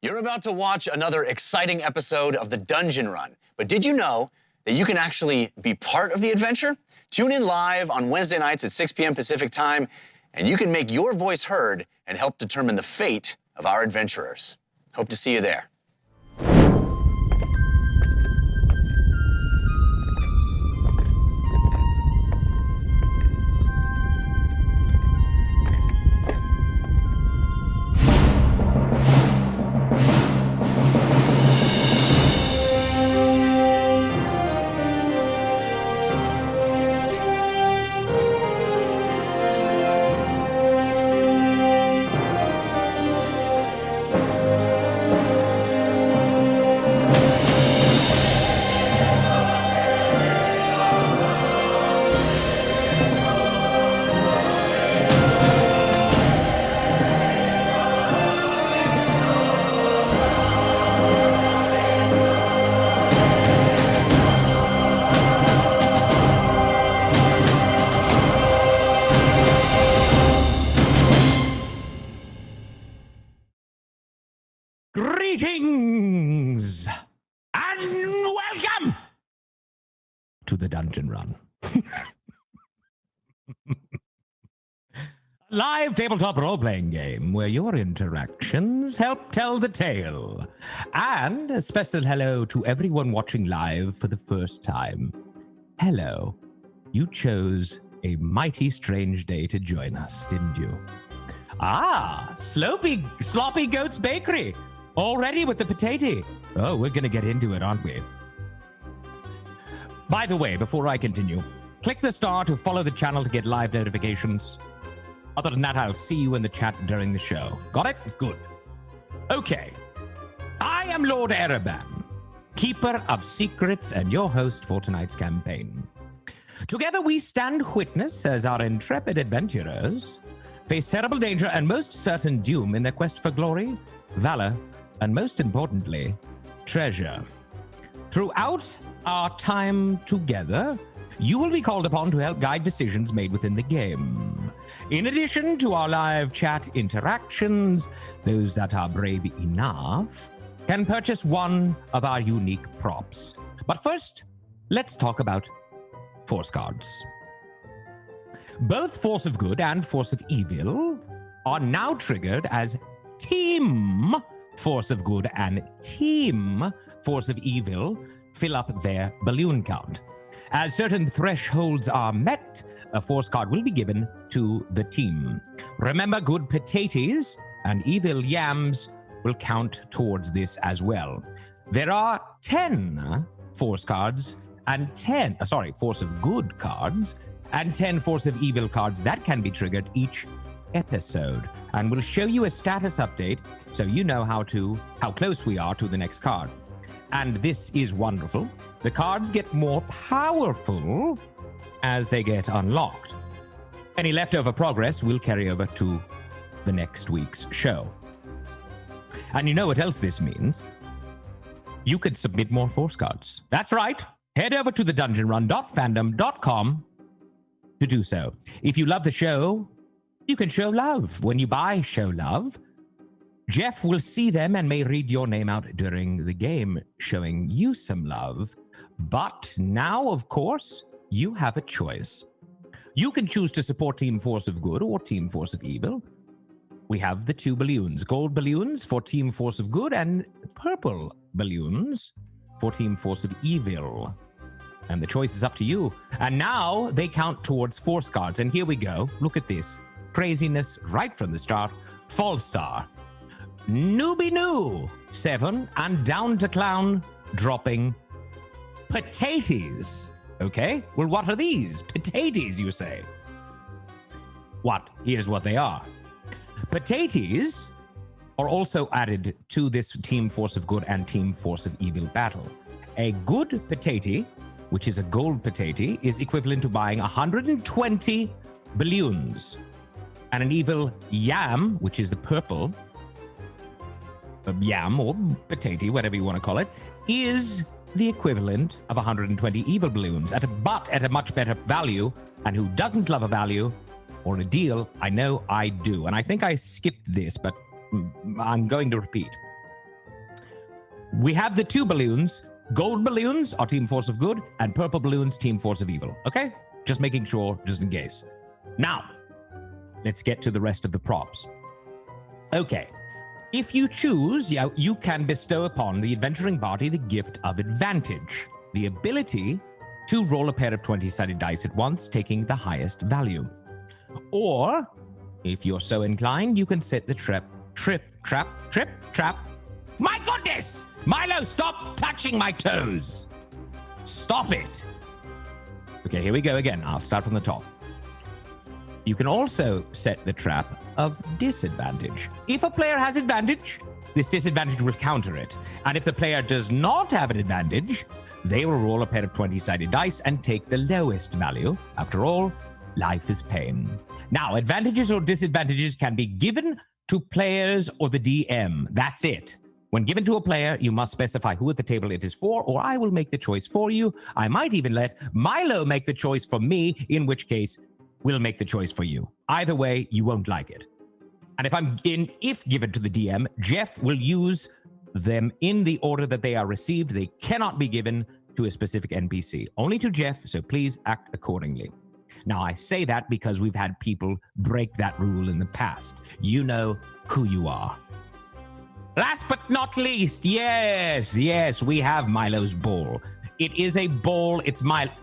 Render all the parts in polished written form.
You're about to watch another exciting episode of the Dungeon Run, but did you know that you can actually be part of the adventure? Tune in live on Wednesday nights at 6 p.m. Pacific time, and you can make your voice heard and help determine the fate of our adventurers. Hope to see you there. Greetings and welcome to the Dungeon Run. A live tabletop role-playing game where your interactions help tell the tale. And a special hello to everyone watching live for the first time. Hello. You chose a mighty strange day to join us, didn't you? Ah, Sloppy Goat's Bakery. Already with the potato. Oh, we're going to get into it, aren't we? By the way, before I continue, click the star to follow the channel to get live notifications. Other than that, I'll see you in the chat during the show. Got it? Good. Okay. I am Lord Ereban, Keeper of Secrets and your host for tonight's campaign. Together we stand witness as our intrepid adventurers face terrible danger and most certain doom in their quest for glory, valor, and most importantly, treasure. Throughout our time together, you will be called upon to help guide decisions made within the game. In addition to our live chat interactions, those that are brave enough can purchase one of our unique props. But first, let's talk about Force cards. Both Force of Good and Force of Evil are now triggered as Team Force of Good and Team Force of Evil fill up their balloon count. As certain thresholds are met, a force card will be given to the team. Remember, good potatoes and evil yams will count towards this as well. There are 10 force cards and Force of Good cards and 10 Force of Evil cards that can be triggered each episode, and we'll show you a status update so you know how close we are to the next card. And this is wonderful. The cards get more powerful as they get unlocked. Any leftover progress will carry over to the next week's show. And you know what else this means? You could submit more force cards. That's right. Head over to thedungeonrun.fandom.com to do so. If you love the show, you can show love. When you buy Show Love, Jeff will see them and may read your name out during the game, showing you some love. But now, of course, you have a choice. You can choose to support Team Force of Good or Team Force of Evil. We have the two balloons, gold balloons for Team Force of Good and purple balloons for Team Force of Evil. And the choice is up to you. And now they count towards force cards. And here we go. Look at this. Craziness right from the start. False Star. Newbie New 7 and down to Clown dropping potatoes. Okay, well, what are these? Potatoes, you say? What? Here's what they are. Potatoes are also added to this Team Force of Good and Team Force of Evil battle. A good potato, which is a gold potato, is equivalent to buying 120 balloons. And an evil yam, which is the purple yam or potato, whatever you want to call it, is the equivalent of 120 evil balloons, at a much better value. And who doesn't love a value or a deal? I know I do. And I think I skipped this, but I'm going to repeat. we have the two balloons. Gold balloons are Team Force of Good, and purple balloons, Team Force of Evil. Okay? Just making sure, just in case. Now, let's get to the rest of the props. Okay. If you choose, you can bestow upon the adventuring party the gift of advantage, the ability to roll a pair of 20-sided dice at once, taking the highest value. Or, if you're so inclined, you can set the trap. My goodness! Milo, stop touching my toes! Stop it! Okay, here we go again. I'll start from the top. You can also set the trap of disadvantage. If a player has advantage, this disadvantage will counter it. And if the player does not have an advantage, they will roll a pair of 20-sided dice and take the lowest value. After all, life is pain. Now, advantages or disadvantages can be given to players or the DM. That's it. When given to a player, you must specify who at the table it is for, or I will make the choice for you. I might even let Milo make the choice for me, in which case we'll make the choice for you. Either way, you won't like it. And if given to the DM, Jeff will use them in the order that they are received. They cannot be given to a specific NPC, only to Jeff, so please act accordingly. Now, I say that because we've had people break that rule in the past. You know who you are. Last but not least, yes, we have Milo's ball. It is a ball. It's Milo.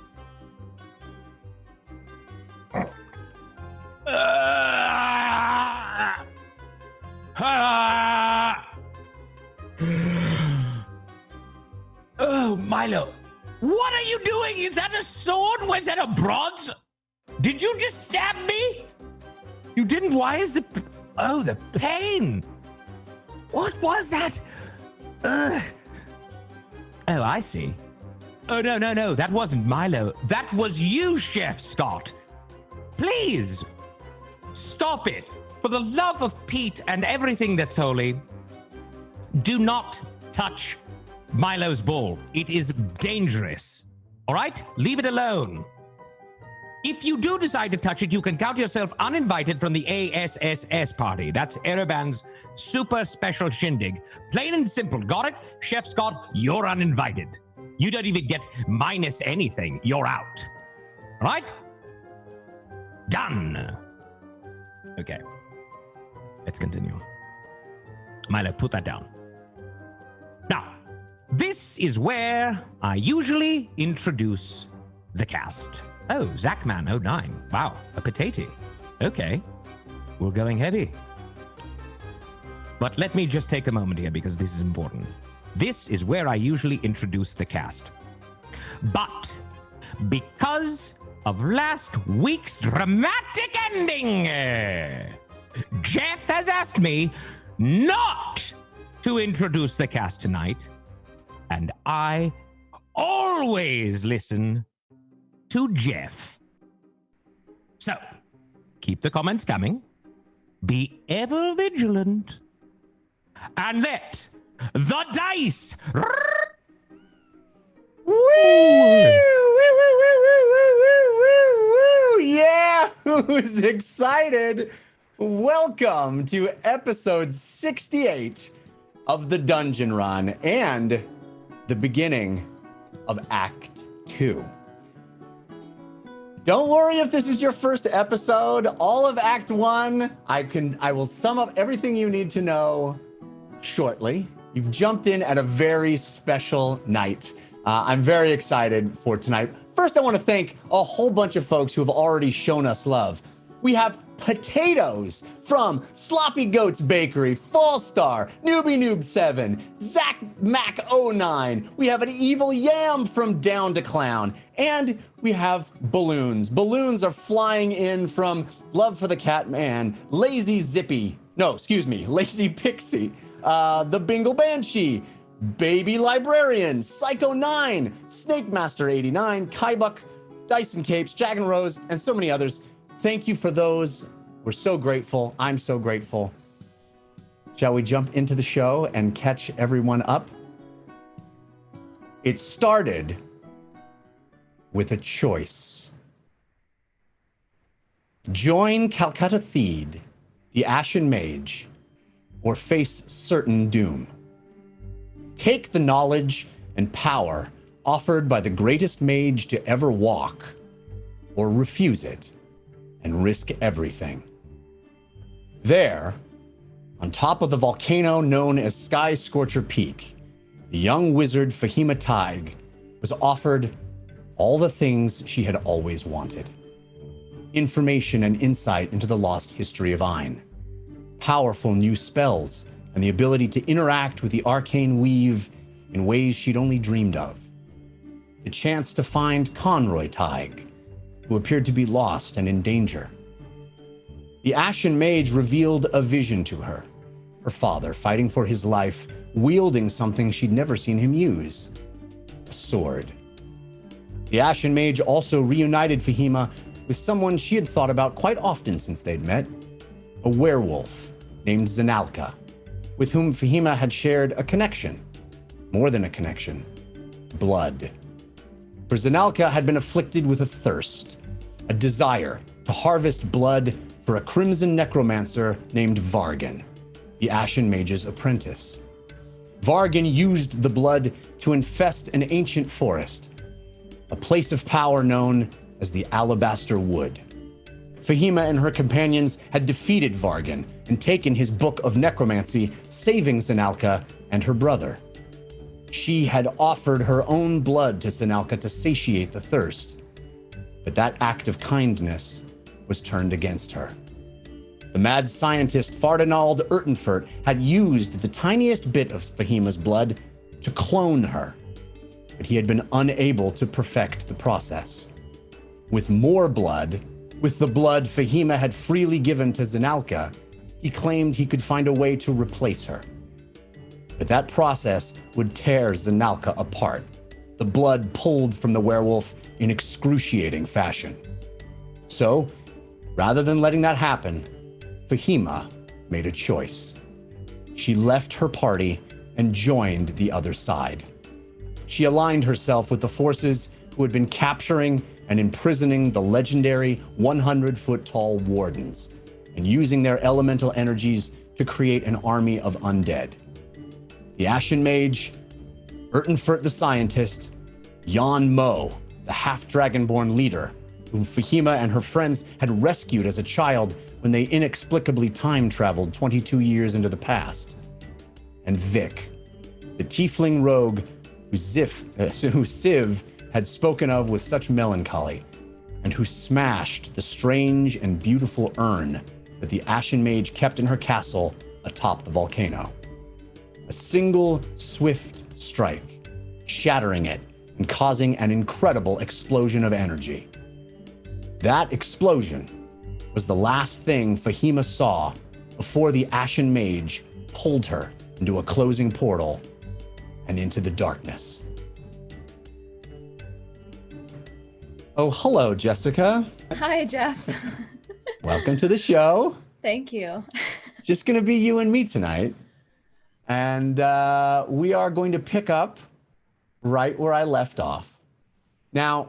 Oh, Milo. What are you doing? Is that a sword? Was that a bronze? Did you just stab me? You didn't? Why is the... Oh, the pain. What was that? Ugh. Oh, I see. Oh, no. That wasn't Milo. That was you, Chef Scott. Please, stop it. For the love of Pete and everything that's holy, do not touch Milo's ball. It is dangerous. All right? Leave it alone. If you do decide to touch it, you can count yourself uninvited from the ASSS party. That's Ereban's super special shindig. Plain and simple. Got it? Chef Scott, you're uninvited. You don't even get minus anything. You're out. All right? Done. Okay. Let's continue. Milo, put that down. Now, this is where I usually introduce the cast. Oh, Zachman09. Wow, a potato. Okay, we're going heavy. But let me just take a moment here because this is important. This is where I usually introduce the cast. But because of last week's dramatic ending, Jeff has asked me not to introduce the cast tonight, and I always listen to Jeff. So, keep the comments coming, be ever vigilant, and let the dice Yeah, who's excited? Welcome to episode 68 of the Dungeon Run and the beginning of Act 2. Don't worry if this is your first episode. All of Act 1, I will sum up everything you need to know shortly. You've jumped in at a very special night. I'm very excited for tonight. First, I want to thank a whole bunch of folks who have already shown us love. We have potatoes from Sloppy Goats Bakery, Fallstar, Newbie Noob 7, Zach Mac 09. We have an Evil Yam from Down to Clown, and we have balloons. Balloons are flying in from Love for the Catman, Lazy Pixie, the Bingle Banshee, Baby Librarian, Psycho 9, Snake Master 89, Kaibuck, Dyson Capes, Jagan Rose, and so many others. Thank you for those. We're so grateful. I'm so grateful. Shall we jump into the show and catch everyone up? It started with a choice. Join Calcutta Theed, the Ashen Mage, or face certain doom. Take the knowledge and power offered by the greatest mage to ever walk, or refuse it and risk everything. There, on top of the volcano known as Skyscorcher Peak, the young wizard Fahima Tig was offered all the things she had always wanted. Information and insight into the lost history of Ayn, powerful new spells, and the ability to interact with the arcane weave in ways she'd only dreamed of. The chance to find Conroy Tig, who appeared to be lost and in danger. The Ashen Mage revealed a vision to her. Her father fighting for his life, wielding something she'd never seen him use, a sword. The Ashen Mage also reunited Fahima with someone she had thought about quite often since they'd met, a werewolf named Zanalka, with whom Fahima had shared a connection, more than a connection, blood. For Zanalka had been afflicted with a thirst, a desire to harvest blood for a crimson necromancer named Vargan, the Ashen Mage's apprentice. Vargan used the blood to infest an ancient forest, a place of power known as the Alabaster Wood. Fahima and her companions had defeated Vargan and taken his book of necromancy, saving Zanalka and her brother. She had offered her own blood to Zanalka to satiate the thirst, but that act of kindness was turned against her. The mad scientist Fardinald Ertenfurt had used the tiniest bit of Fahima's blood to clone her, but he had been unable to perfect the process. With more blood, with the blood Fahima had freely given to Zanalka, he claimed he could find a way to replace her. But that process would tear Zanalka apart, the blood pulled from the werewolf in excruciating fashion. So, rather than letting that happen, Fahima made a choice. She left her party and joined the other side. She aligned herself with the forces who had been capturing and imprisoning the legendary 100-foot-tall wardens and using their elemental energies to create an army of undead. The Ashen Mage, Ertenfurt the scientist, Jan Mo, the half-dragonborn leader, whom Fahima and her friends had rescued as a child when they inexplicably time-traveled 22 years into the past. And Vic, the tiefling rogue who Civ had spoken of with such melancholy, and who smashed the strange and beautiful urn that the Ashen Mage kept in her castle atop the volcano. A single swift strike, shattering it and causing an incredible explosion of energy. That explosion was the last thing Fahima saw before the Ashen Mage pulled her into a closing portal and into the darkness. Oh, hello, Jessica. Hi, Jeff. Welcome to the show. Thank you. Just gonna be you and me tonight. And we are going to pick up right where I left off. Now,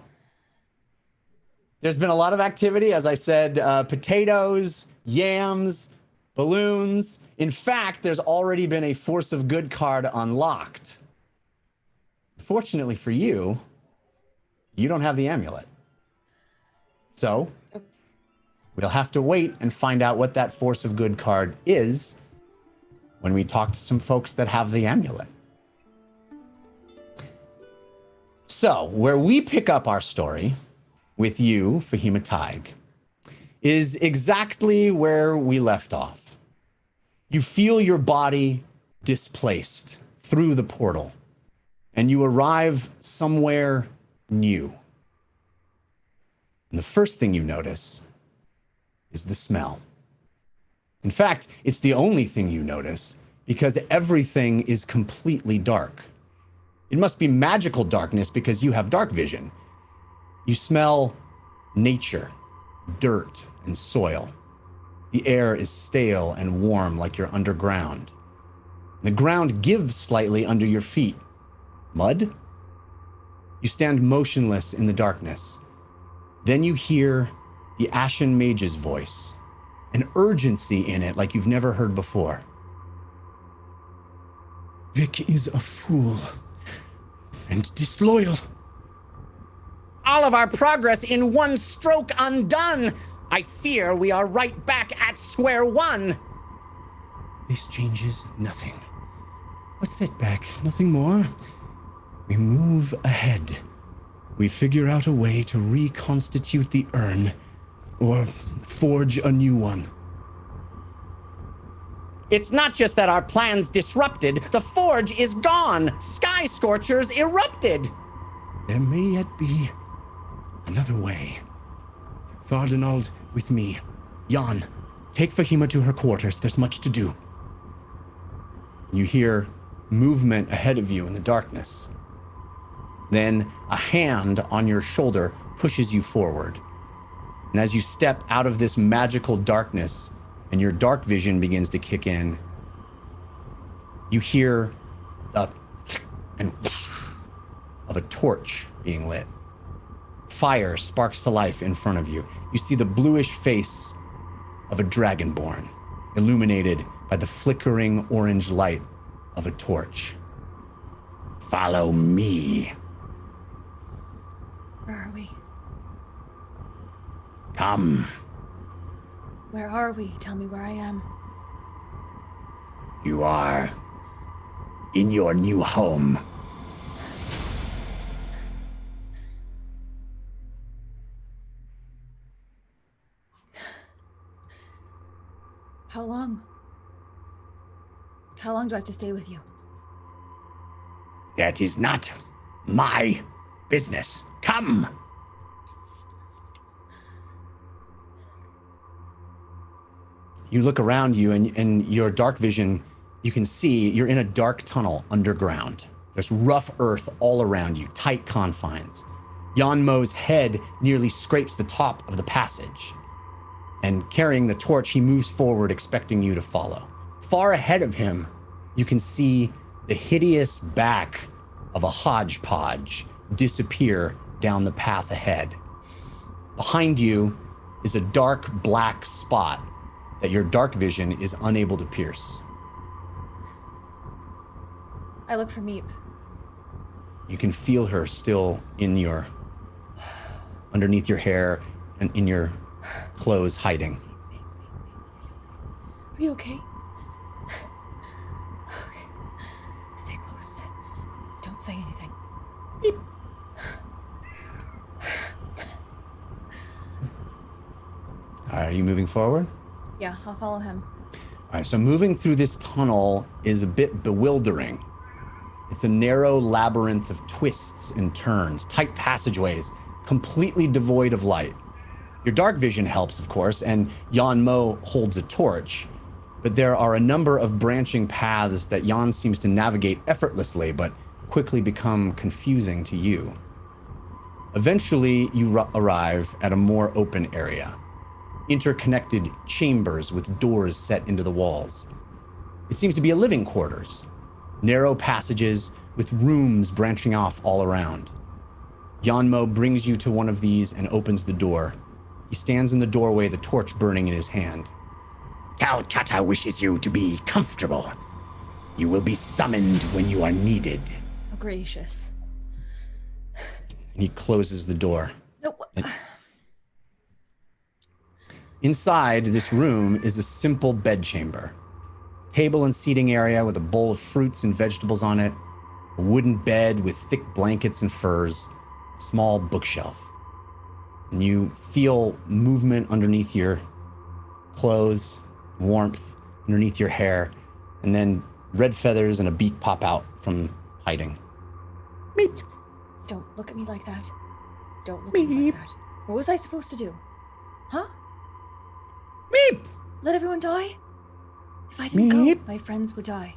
there's been a lot of activity, as I said, potatoes, yams, balloons. In fact, there's already been a Force of Good card unlocked. Fortunately for you, you don't have the amulet. So, we'll have to wait and find out what that Force of Good card is when we talk to some folks that have the amulet. So, where we pick up our story with you, Fahima Tig, is exactly where we left off. You feel your body displaced through the portal, and you arrive somewhere new. And the first thing you notice is the smell. In fact, it's the only thing you notice because everything is completely dark. It must be magical darkness because you have dark vision. You smell nature, dirt, and soil. The air is stale and warm like you're underground. The ground gives slightly under your feet. Mud? You stand motionless in the darkness. Then you hear the Ashen Mage's voice, an urgency in it like you've never heard before. Vic is a fool and disloyal. All of our progress in one stroke undone. I fear we are right back at square one. This changes nothing. A setback, nothing more. We move ahead. We figure out a way to reconstitute the urn or forge a new one. It's not just that our plans disrupted. The forge is gone. Skyscorcher's erupted. There may yet be another way. Fardinald with me. Jan, take Fahima to her quarters. There's much to do. You hear movement ahead of you in the darkness. Then a hand on your shoulder pushes you forward. And as you step out of this magical darkness and your dark vision begins to kick in, you hear the and whoosh of a torch being lit. Fire sparks to life in front of you. You see the bluish face of a dragonborn, illuminated by the flickering orange light of a torch. Follow me. Where are we? Come. Where are we? Tell me where I am. You are in your new home. How long? How long do I have to stay with you? That is not my business. Come. You look around you and your dark vision, you can see you're in a dark tunnel underground. There's rough earth all around you, tight confines. Yanmo's head nearly scrapes the top of the passage. And carrying the torch, he moves forward, expecting you to follow. Far ahead of him, you can see the hideous back of a hodgepodge disappear down the path ahead. Behind you is a dark black spot that your dark vision is unable to pierce. I look for Meep. You can feel her still underneath your hair and in your clothes hiding. Are you okay? Okay. Stay close. Don't say anything. Beep. Are you moving forward? Yeah, I'll follow him. All right, so moving through this tunnel is a bit bewildering. It's a narrow labyrinth of twists and turns, tight passageways, completely devoid of light. Your dark vision helps, of course, and Jan Mo holds a torch, but there are a number of branching paths that Jan seems to navigate effortlessly, but quickly become confusing to you. Eventually, you arrive at a more open area. Interconnected chambers with doors set into the walls. It seems to be a living quarters. Narrow passages with rooms branching off all around. Yanmo brings you to one of these and opens the door. He stands in the doorway, the torch burning in his hand. Calcutta wishes you to be comfortable. You will be summoned when you are needed. Oh, gracious. And he closes the door. No. Inside this room is a simple bedchamber. Table and seating area with a bowl of fruits and vegetables on it, a wooden bed with thick blankets and furs, a small bookshelf. And you feel movement underneath your clothes, warmth underneath your hair, and then red feathers and a beak pop out from hiding. Meep. Don't look at me like that. Don't look at me like that. What was I supposed to do? Huh? Meep. Let everyone die? If I didn't Meep. go, my friends would die.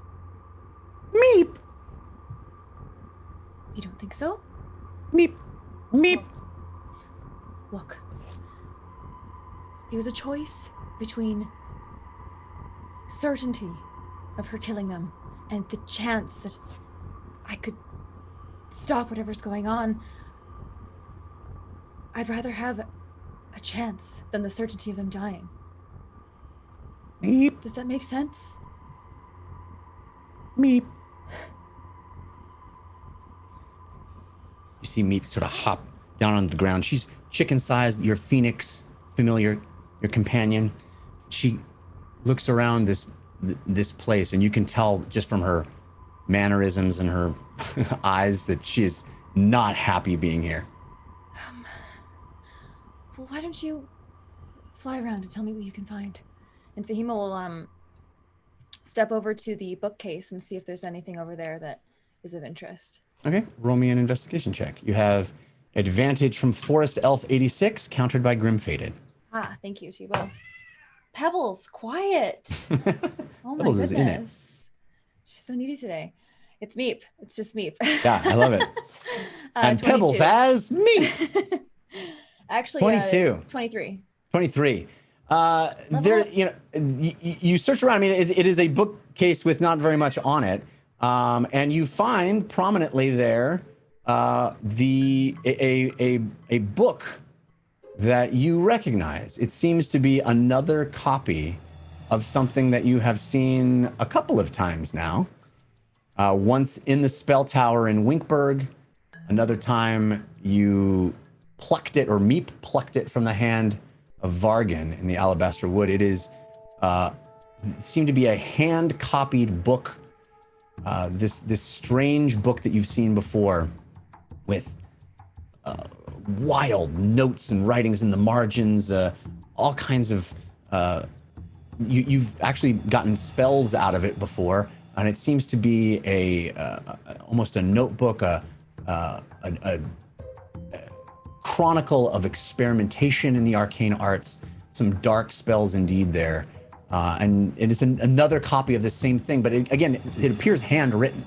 Meep. You don't think so? Meep. Meep. Look. It was a choice between certainty of her killing them and the chance that I could stop whatever's going on. I'd rather have a chance than the certainty of them dying. Meep. Does that make sense? Meep. You see Meep sort of hop down on the ground. She's chicken-sized, your phoenix familiar, your companion. She looks around this place, and you can tell just from her mannerisms and her eyes that she is not happy being here. Well, why don't you fly around and tell me what you can find? And Fahima will step over to the bookcase and see if there's anything over there that is of interest. Okay, roll me an investigation check. You have advantage from Forest Elf 86, countered by Grim Fated. Ah, thank you to you both. Pebbles, quiet. Oh my Pebbles goodness. is in it. She's so needy today. It's Meep. It's just Meep. Yeah, I love it. And 22. Pebbles has me. Actually, 22. 23. 23. There, you know, you search around. I mean, it is a bookcase with not very much on it, and you find prominently there a book that you recognize. It seems to be another copy of something that you have seen a couple of times now. Once in the spell tower in Winkberg, another time you plucked it, or Meep plucked it from the hand of Vargan in the Alabaster Wood. It is seemed to be a hand-copied book, this strange book that you've seen before, with wild notes and writings in the margins, all kinds of. You've actually gotten spells out of it before, and it seems to be almost a notebook, a chronicle of experimentation in the arcane arts, some dark spells indeed there. And it is another copy of the same thing, but it appears handwritten.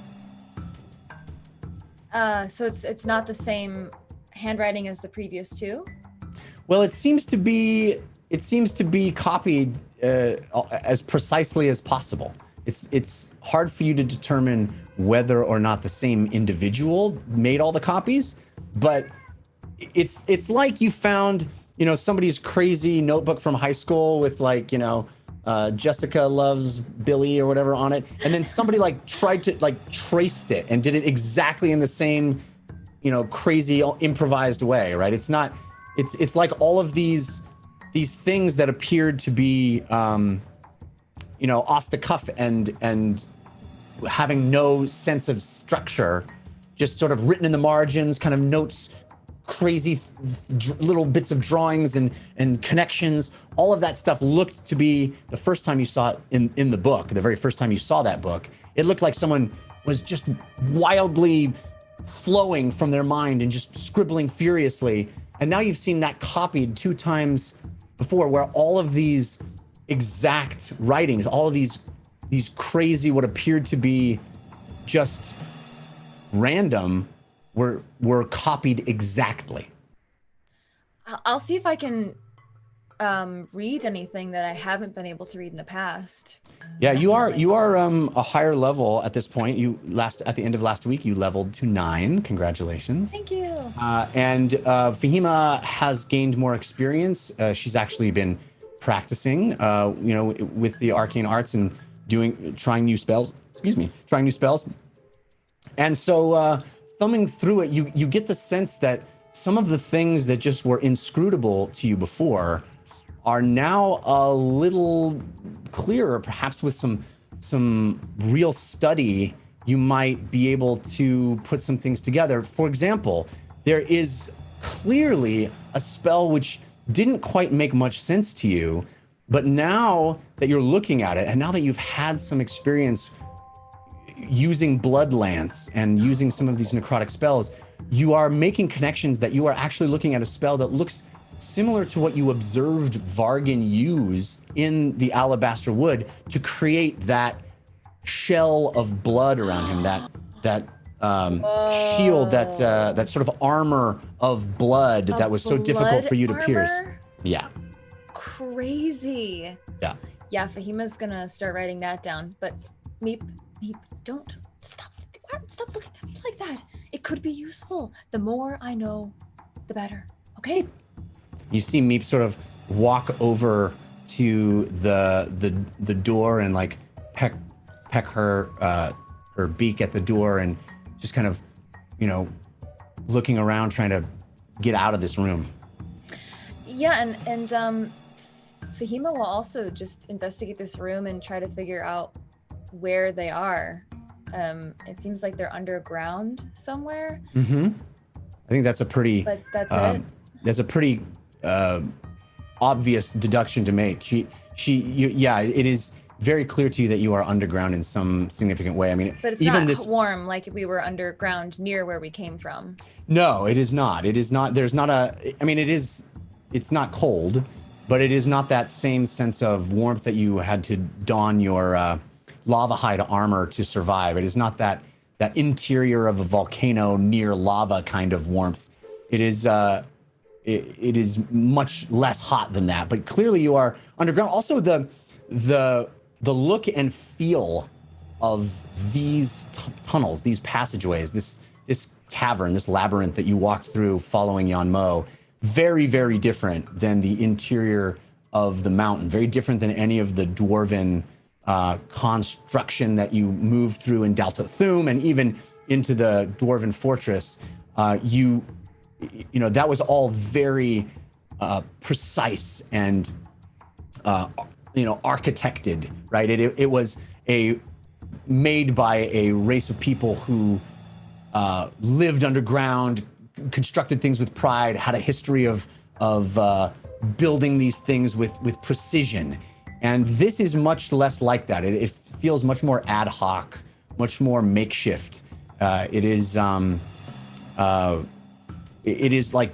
So it's not the same handwriting as the previous two? Well, it seems to be copied as precisely as possible. It's hard for you to determine whether or not the same individual made all the copies, but it's like you found, you know, somebody's crazy notebook from high school with, like, you know, Jessica loves Billy or whatever on it, and then somebody like tried to traced it and did it exactly in the same, you know, crazy improvised way, right? It's like all of these things that appeared to be you know, off the cuff and having no sense of structure, just sort of written in the margins, kind of notes, crazy little bits of drawings and connections. All of that stuff looked to be, the first time you saw it in the book, the very first time you saw that book, it looked like someone was just wildly flowing from their mind and just scribbling furiously. And now you've seen that copied 2 times before, where all of these exact writings, all of these crazy, what appeared to be just random, were copied exactly. I'll see if I can read anything that I haven't been able to read in the past. Yeah, you are a higher level at this point. At the end of last week, you leveled to 9. Congratulations. Thank you. And Fahima has gained more experience. She's actually been practicing, you know, with the arcane arts and trying new spells. And so, thumbing through it, you get the sense that some of the things that just were inscrutable to you before are now a little clearer. Perhaps with some real study, you might be able to put some things together. For example, there is clearly a spell which didn't quite make much sense to you, but now that you're looking at it, and now that you've had some experience using Blood Lance and using some of these necrotic spells, you are making connections that you are actually looking at a spell that looks similar to what you observed Vargan use in the Alabaster Wood to create that shell of blood around him, that shield, that sort of armor of blood that was so difficult for you to pierce. Yeah. Crazy. Yeah. Yeah, Fahima's gonna start writing that down. But Meep, don't stop looking at me like that. It could be useful. The more I know, the better. Okay? You see Meep sort of walk over to the door and like peck her beak at the door and just kind of, you know, looking around, trying to get out of this room. Yeah, and Fahima will also just investigate this room and try to figure out where they are. It seems like they're underground somewhere. Mm-hmm. I think that's a pretty. But that's it. That's a pretty obvious deduction to make. Yeah, it is very clear to you that you are underground in some significant way. I mean, But it's even not this. warm like if we were underground near where we came from. No, it is not. It is not. There's not a. I mean, it is. It's not cold, but it is not that same sense of warmth that you had to don your lava hide armor to survive. It is not that interior of a volcano near lava kind of warmth. It is. It is much less hot than that. But clearly, you are underground. Also, the look and feel of these tunnels, these passageways, this cavern, this labyrinth that you walked through following Yanmo, very, very different than the interior of the mountain, very different than any of the dwarven construction that you moved through in Dalta Thum and even into the dwarven fortress. You know, that was all very precise and architected, right? It was made by a race of people who lived underground, constructed things with pride, had a history of building these things with precision. And this is much less like that. It feels much more ad hoc, much more makeshift. It is like,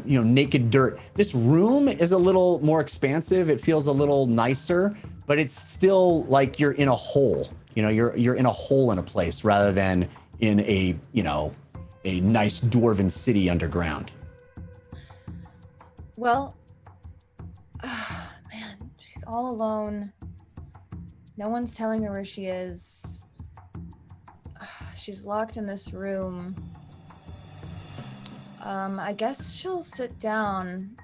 naked dirt. This room is a little more expansive. It feels a little nicer, but it's still like you're in a hole. You're in a hole in a place rather than in a nice dwarven city underground. Well, man, she's all alone. No one's telling her where she is. She's locked in this room. I guess she'll sit down.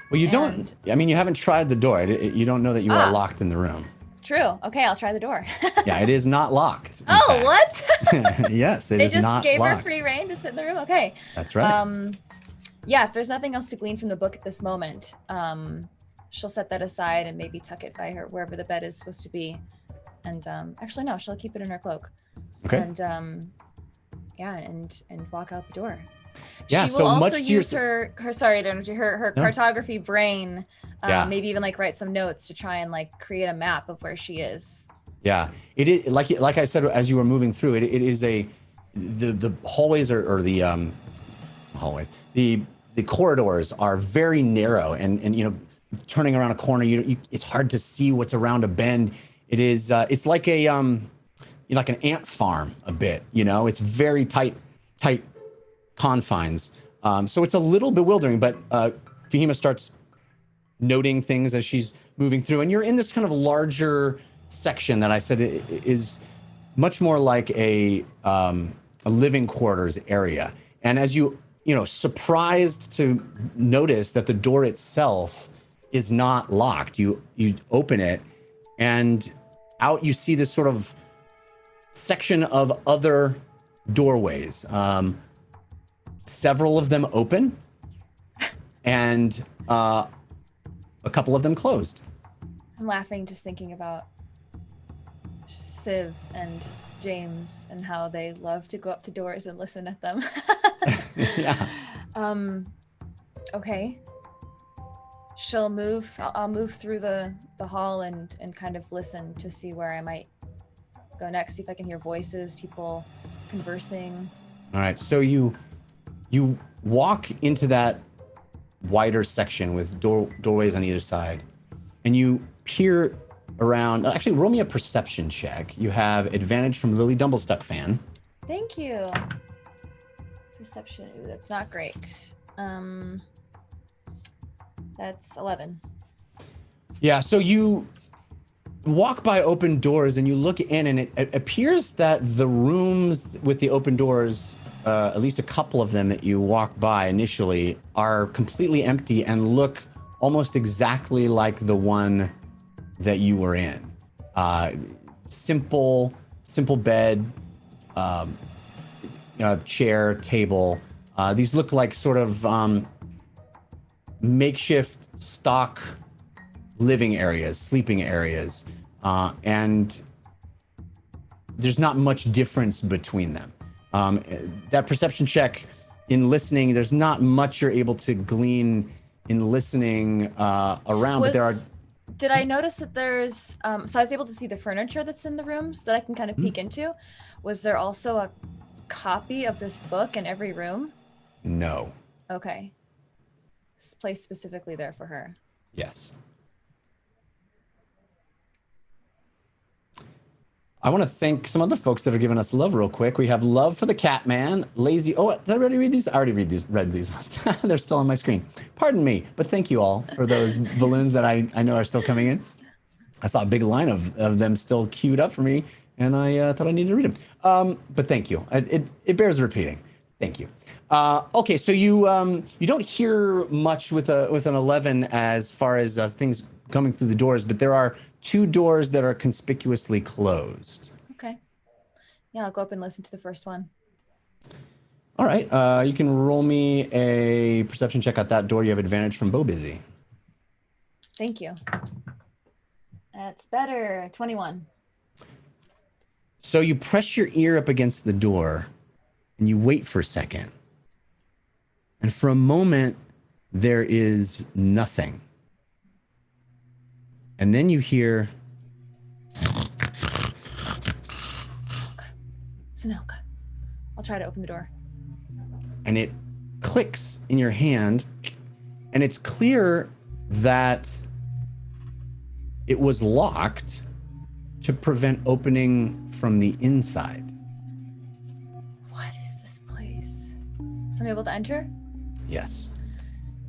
Well, you haven't tried the door. You don't know that you are locked in the room. True. Okay, I'll try the door. Yeah, it is not locked. Oh, what? Yes, They is not locked. just gave her free reign to sit in the room? Okay. That's right. Yeah, if there's nothing else to glean from the book at this moment, she'll set that aside and maybe tuck it by her wherever the bed is supposed to be. And actually, no, she'll keep it in her cloak. Okay. And and walk out the door. Yeah, she will so also much to use her cartography brain, Yeah. maybe even like write some notes to try and like create a map of where she is. Yeah, it is like I said as you were moving through. It is the hallways or the hallways. The corridors are very narrow and turning around a corner, it's hard to see what's around a bend. It is it's like like an ant farm a bit. It's very tight confines. So it's a little bewildering, but Fahima starts noting things as she's moving through, and you're in this kind of larger section that I said is much more like a living quarters area. And as surprised to notice that the door itself is not locked, you open it, and out you see this sort of section of other doorways. Several of them open, and a couple of them closed. I'm laughing just thinking about Civ and James and how they love to go up to doors and listen at them. Yeah. Okay. She'll move. I'll move through the hall and kind of listen to see where I might go next. See if I can hear voices, people conversing. All right. So you walk into that wider section with doorways on either side, and you peer around. Actually, roll me a perception check. You have advantage from Lily Dumblestuck fan. Thank you. Perception. Ooh, that's not great. That's 11. Yeah, so you walk by open doors and you look in, and it appears that the rooms with the open doors, at least a couple of them that you walk by initially, are completely empty and look almost exactly like the one that you were in. Simple bed, chair, table, These look like sort of makeshift stock living areas, sleeping areas, and there's not much difference between them. That perception check in listening, there's not much you're able to glean in listening around, but there are. Did I notice that there's, so I was able to see the furniture that's in the rooms that I can kind of peek into. Was there also a copy of this book in every room? No. Okay. It's placed specifically there for her. Yes. I want to thank some other folks that are giving us love real quick. We have love for the Catman, lazy. Oh, did I already read these? I already read these ones. They're still on my screen. Pardon me, but thank you all for those balloons that I know are still coming in. I saw a big line of them still queued up for me, and I thought I needed to read them. But thank you. It bears repeating. Thank you. Okay, so you don't hear much with an 11 as far as things coming through the doors, but there are 2 doors that are conspicuously closed. Okay. Yeah, I'll go up and listen to the first one. All right, you can roll me a perception check at that door. You have advantage from Bo Busy. Thank you. That's better. 21. So you press your ear up against the door and you wait for a second. And for a moment, there is nothing. And then you hear... Zanelka. I'll try to open the door. And it clicks in your hand, and it's clear that it was locked to prevent opening from the inside. What is this place? So I'm able to enter? Yes.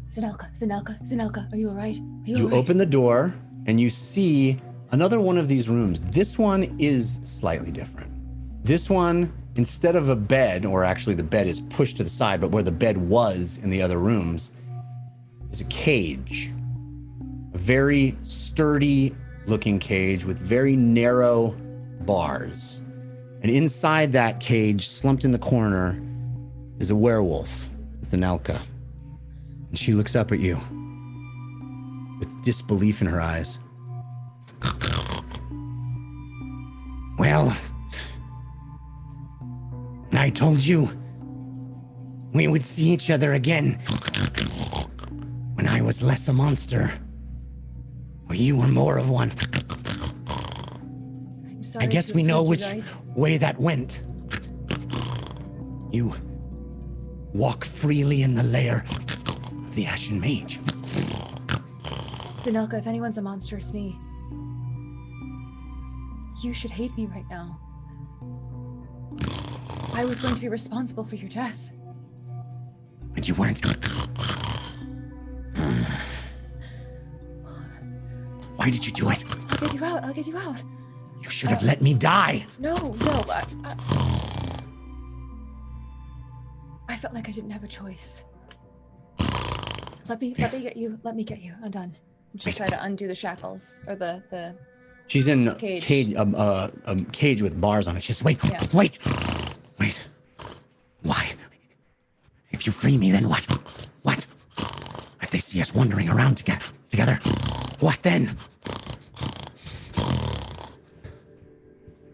Zanelka, are you all right? You open the door, and you see another one of these rooms. This one is slightly different. This one, instead of a bed, or actually the bed is pushed to the side, but where the bed was in the other rooms, is a cage. A very sturdy looking cage with very narrow bars. And inside that cage, slumped in the corner, is a werewolf, Zanelka. And she looks up at you with disbelief in her eyes. Well, I told you we would see each other again when I was less a monster, or you were more of one. I'm sorry. I guess we know which way that went. You walk freely in the lair of the Ashen Mage. Zanelka, if anyone's a monster, it's me. You should hate me right now. I was going to be responsible for your death. But you weren't. Why did you do it? I'll get you out. You should have let me die. No. I felt like I didn't have a choice. Let me get you. I'm done. Just try to undo the shackles or the. She's in a cage. Cage with bars on it. She says, wait. Why? If you free me, then what? What? If they see us wandering around together, what then?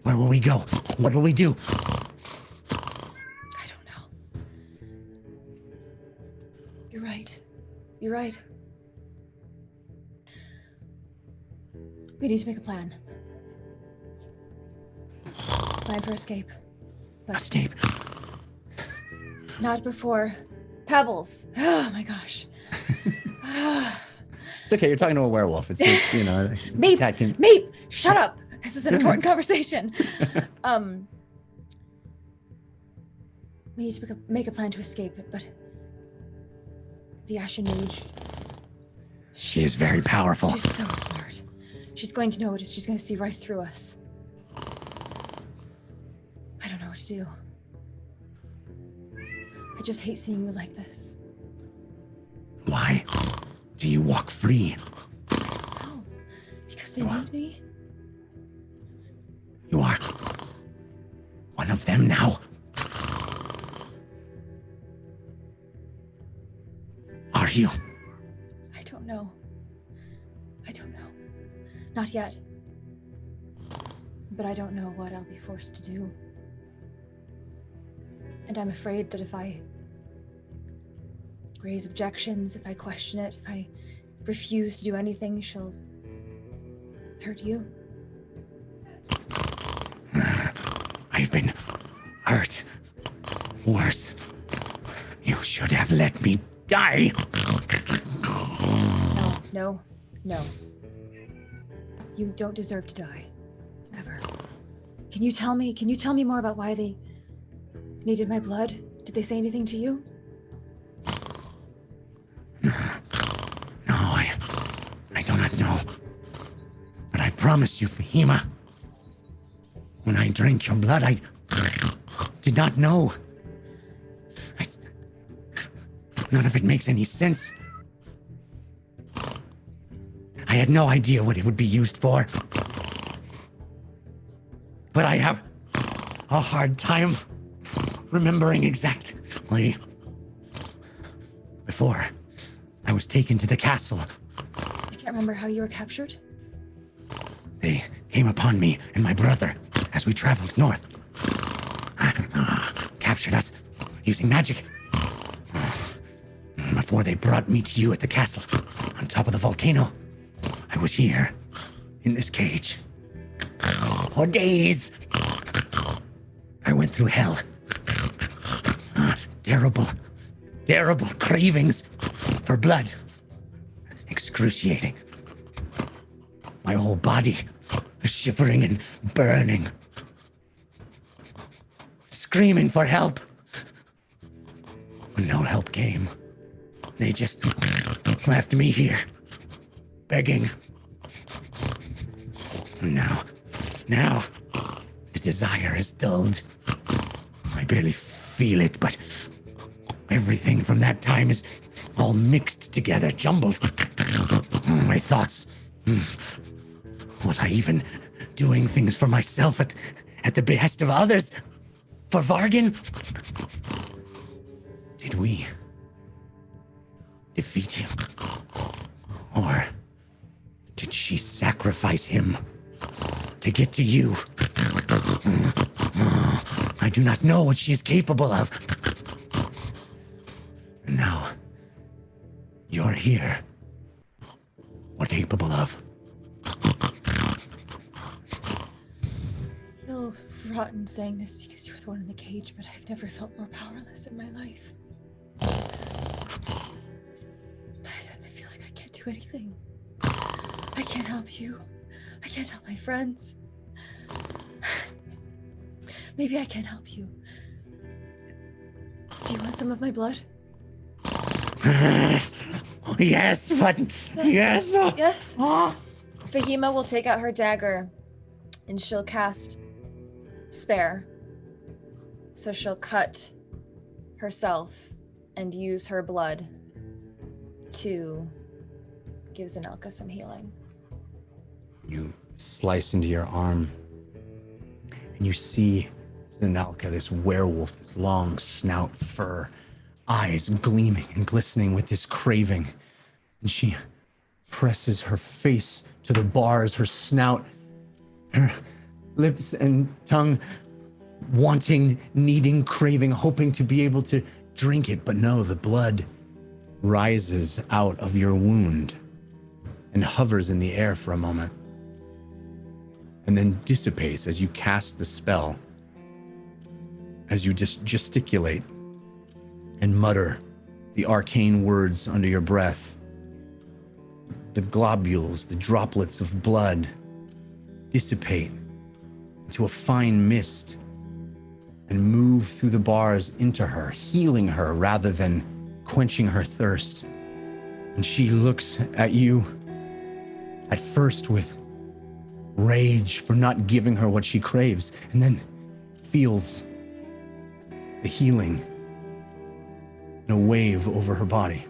Where will we go? What will we do? I don't know. You're right. We need to make a plan. Plan for escape. But Escape? not before Pebbles. Oh my gosh. It's okay, you're talking to a werewolf. It's you know. Meep, shut up. This is an important conversation. We need to make a plan to escape, but the Ashen Mage. She is very powerful. She's so smart. She's going to notice. She's going to see right through us. I don't know what to do. I just hate seeing you like this. Why do you walk free? No, because they need me. You are one of them now. you? I don't know. I don't know. Not yet. But I don't know what I'll be forced to do. And I'm afraid that if I raise objections, if I question it, if I refuse to do anything, she'll hurt you. I've been hurt. Worse. You should have let me die. No. You don't deserve to die. Ever. Can you tell me more about why they needed my blood? Did they say anything to you? No, I do not know. But I promise you, Fahima, when I drank your blood, I did not know. None of it makes any sense. I had no idea what it would be used for. But I have a hard time remembering exactly. Before I was taken to the castle, I can't remember how you were captured. they came upon me and my brother as we traveled north. Captured us using magic. Before they brought me to you at the castle on top of the volcano, I was here in this cage for days. I went through hell. Terrible cravings for blood. Excruciating. My whole body shivering and burning. Screaming for help. When no help came, they just left me here, begging. And now, the desire is dulled. I barely feel it, but everything from that time is all mixed together, jumbled. My thoughts. Was I even doing things for myself at the behest of others? For Vargan? Did we defeat him? Or did she sacrifice him to get to you? I do not know what she is capable of. And now, you're here. What capable of? I feel rotten saying this because you're the one in the cage, but I've never felt more powerless in my life. I feel like I can't do anything. I can't help you. I can't help my friends. Maybe I can help you. Do you want some of my blood? Yes, but yes. Yes. Fahima will take out her dagger and she'll cast Spare. So she'll cut herself and use her blood to give Zanelka some healing. You slice into your arm, and you see Zanelka, this werewolf, this long snout, fur, eyes gleaming and glistening with this craving. And she presses her face to the bars, her snout, her lips and tongue, wanting, needing, craving, hoping to be able to drink it. But no, the blood rises out of your wound and hovers in the air for a moment, and then dissipates as you cast the spell, as you just gesticulate and mutter the arcane words under your breath. The globules, the droplets of blood dissipate into a fine mist and move through the bars into her, healing her rather than quenching her thirst. And she looks at you, at first with rage for not giving her what she craves, and then feels the healing in a wave over her body.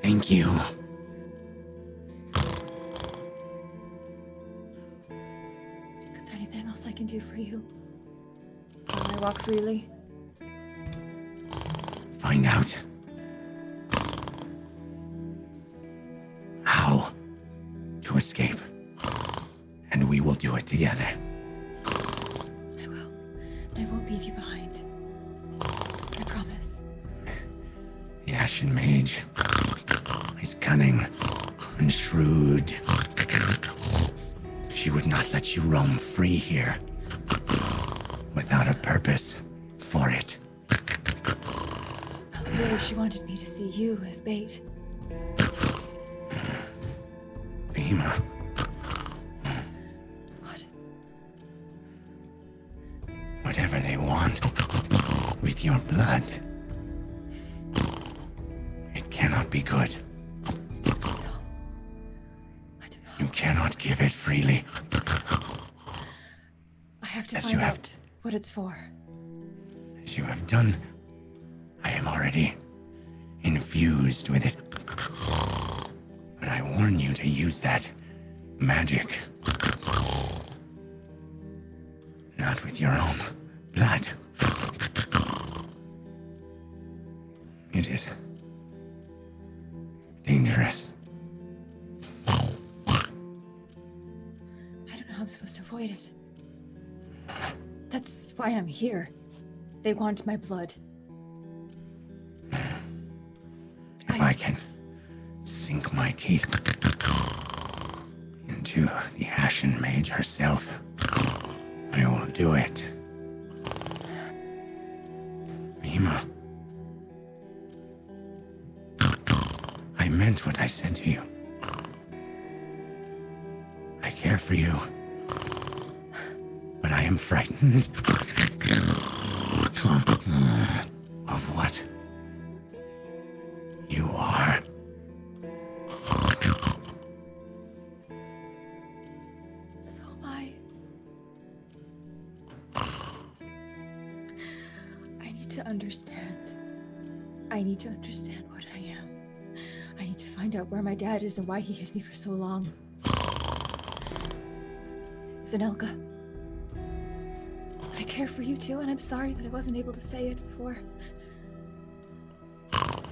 Thank you. Is there anything else I can do for you? I walk freely? Find out how to escape, and we will do it together. I will. I won't leave you behind. I promise. The Ashen Mage is cunning and shrewd. She would not let you roam free here without a purpose for it. Really, she wanted me to see you as bait. Fahima, What? whatever they want with your blood, it cannot be good. No. I do not. You cannot give it freely. I have to As find you have out what it's for. As you have done, I am already infused with it. But I warn you to use that magic. Not with your own blood. It is dangerous. I don't know how I'm supposed to avoid it. That's why I'm here. They want my blood. If I can sink my teeth into the Ashen Mage herself, I will do it. Fahima, I meant what I said to you. I care for you, but I am frightened of what you are. So am I. I need to understand. I need to understand what I am. I need to find out where my dad is and why he hid me for so long. Zanelka, I care for you too, and I'm sorry that I wasn't able to say it before.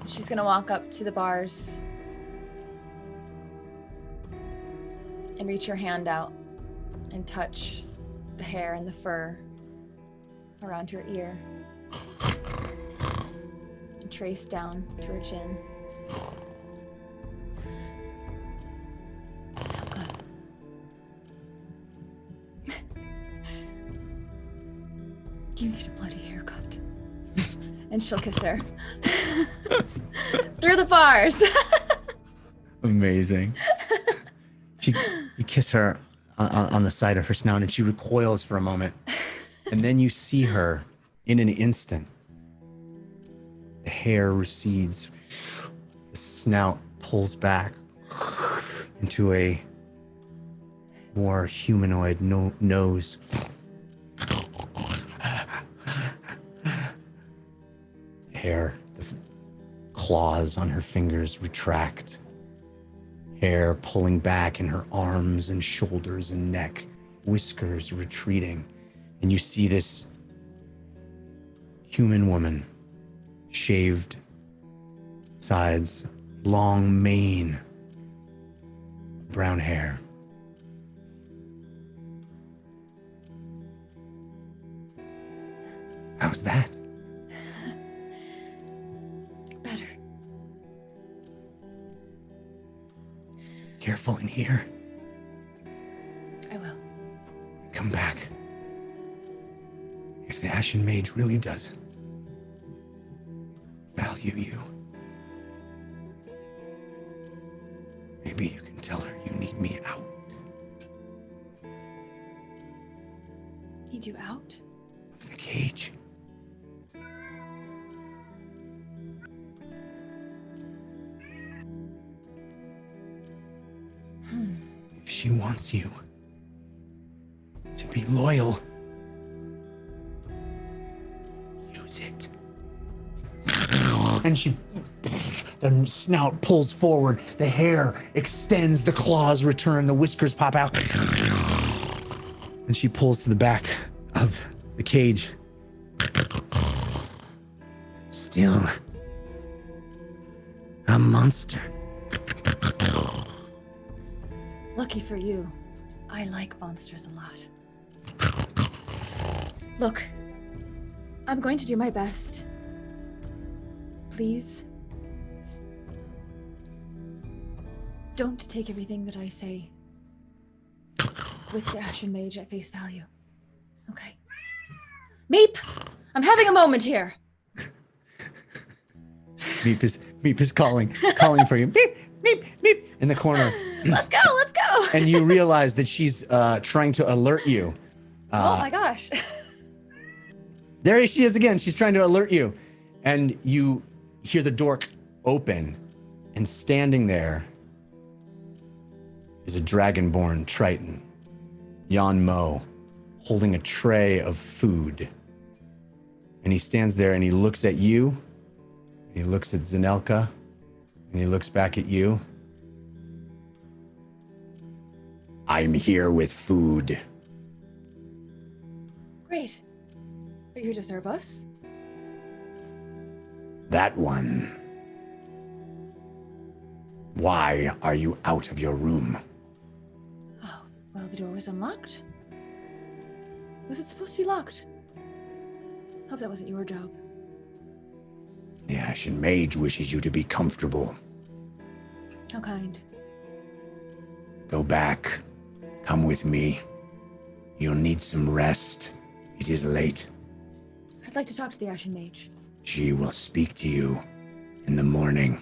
She's gonna walk up to the bars and reach her hand out and touch the hair and the fur around her ear and trace down to her chin. Zelka. You need a bloody haircut. And she'll kiss her. Through the bars. Amazing. You kiss her on the side of her snout, and she recoils for a moment. And then you see her in an instant. The hair recedes. The snout pulls back into a more humanoid nose. Hair, the claws on her fingers retract. Hair pulling back in her arms and shoulders and neck. Whiskers retreating. And you see this human woman, shaved sides, long mane, brown hair. How's that? Better. Careful in here. I will. Come back. If the Ashen Mage really does value you, maybe you can tell her you need me out. Need you out? Of the cage. If she wants you to be loyal, use it. And she, the snout pulls forward, the hair extends, the claws return, the whiskers pop out. And she pulls to the back of the cage. Still a monster. Lucky for you, I like monsters a lot. Look, I'm going to do my best. Please, don't take everything that I say with the Ashen Mage at face value. Okay. Meep! I'm having a moment here. Meep is calling for you. Meep, meep, meep, in the corner. Let's go, let's go. And you realize that she's trying to alert you. Oh my gosh. There she is again. She's trying to alert you. And you hear the door open, and standing there is a dragonborn Triton, Yon Mo, holding a tray of food. And he stands there and he looks at you, and he looks at Zenelka, and he looks back at you. I'm here with food. Great. Are you here to serve us? That one. Why are you out of your room? Oh, well, the door was unlocked. Was it supposed to be locked? Hope that wasn't your job. The Ashen Mage wishes you to be comfortable. How kind. Go back. Come with me. You'll need some rest. It is late. I'd like to talk to the Ashen Mage. She will speak to you in the morning.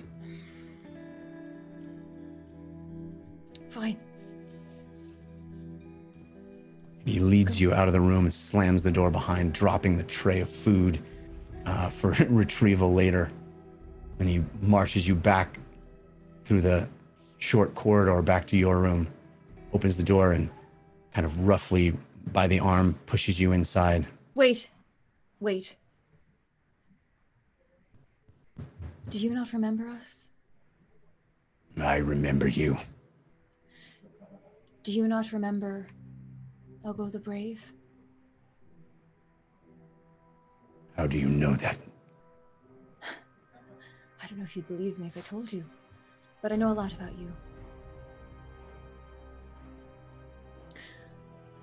Fine. He leads you out of the room and slams the door behind, dropping the tray of food for retrieval later. And he marches you back through the short corridor back to your room, opens the door and kind of roughly by the arm pushes you inside. Wait. Do you not remember us? I remember you. Do you not remember Ogo the Brave? How do you know that? I don't know if you'd believe me if I told you, but I know a lot about you.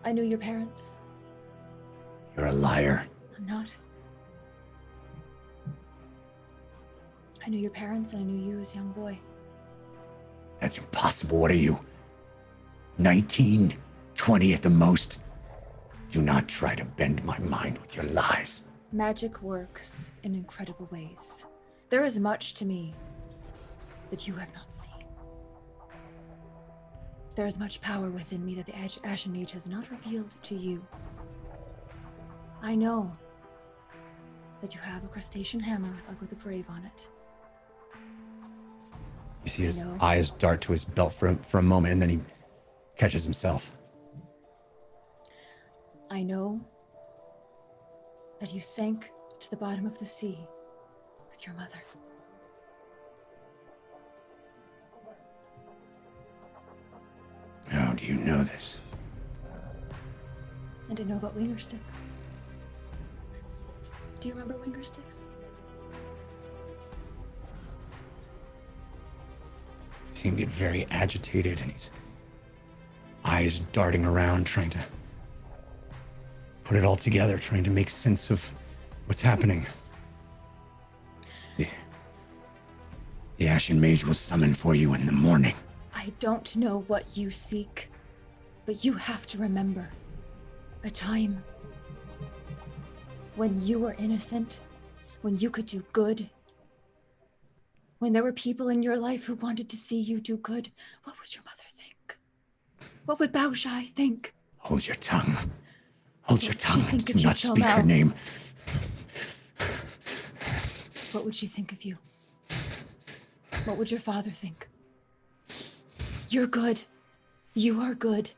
I knew your parents. You're a liar. I'm not. I knew your parents and I knew you as a young boy. That's impossible. What are you? 19, 20 at the most? Do not try to bend my mind with your lies. Magic works in incredible ways. There is much to me that you have not seen. There is much power within me that the Ashen Mage has not revealed to you. I know that you have a crustacean hammer with Ogo the Brave on it. You see his eyes dart to his belt for a moment, and then he catches himself. I know that you sank to the bottom of the sea with your mother. How do you know this? And I know about winger sticks. Do you remember winger sticks? You see him get very agitated, and his eyes darting around, trying to put it all together, trying to make sense of what's happening. The Ashen Mage will summon for you in the morning. I don't know what you seek, but you have to remember a time when you were innocent, when you could do good, when there were people in your life who wanted to see you do good. What would your mother think? What would Baoshai think? Hold your tongue. Hold your tongue. think Do if you not kill speak her Mel? name. What would she think of you? What would your father think? You're good. You are good.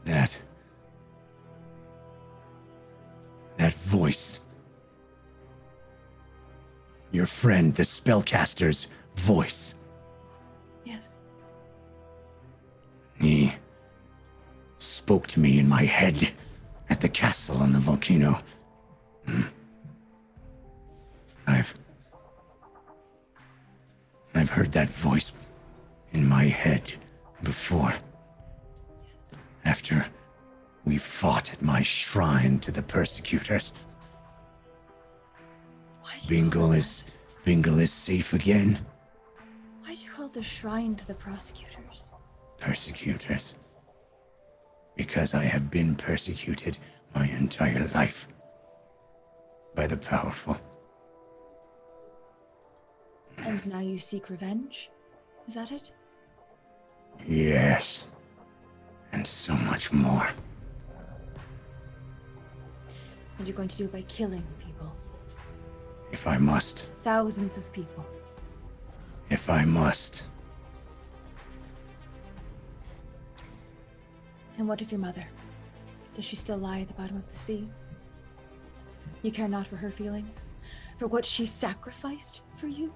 That voice. Your friend, the spellcaster's voice. Yes. He spoke to me in my head the castle on the volcano. I've heard that voice in my head before. Yes. After we fought at my shrine to the persecutors. Why do you call Bingle is safe again. Why do you call the shrine to the prosecutors? Persecutors. Because I have been persecuted my entire life. By the powerful. And now you seek revenge? Is that it? Yes. And so much more. And you're going to do it by killing people. If I must. Thousands of people. If I must. And what of your mother? Does she still lie at the bottom of the sea? You care not for her feelings? For what she sacrificed for you?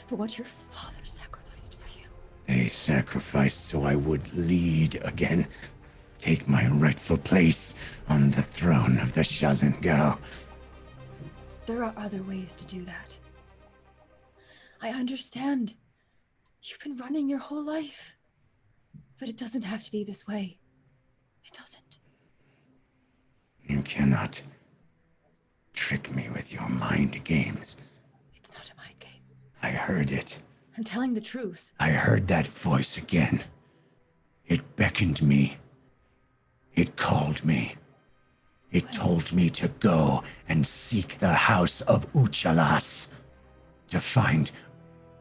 For what your father sacrificed for you? They sacrificed so I would lead again. Take my rightful place on the throne of the Shazengao. There are other ways to do that. I understand. You've been running your whole life. But it doesn't have to be this way. It doesn't. You cannot trick me with your mind games. It's not a mind game. I heard it. I'm telling the truth. I heard that voice again. It beckoned me. It called me. It told me to go and seek the house of Uchalas. To find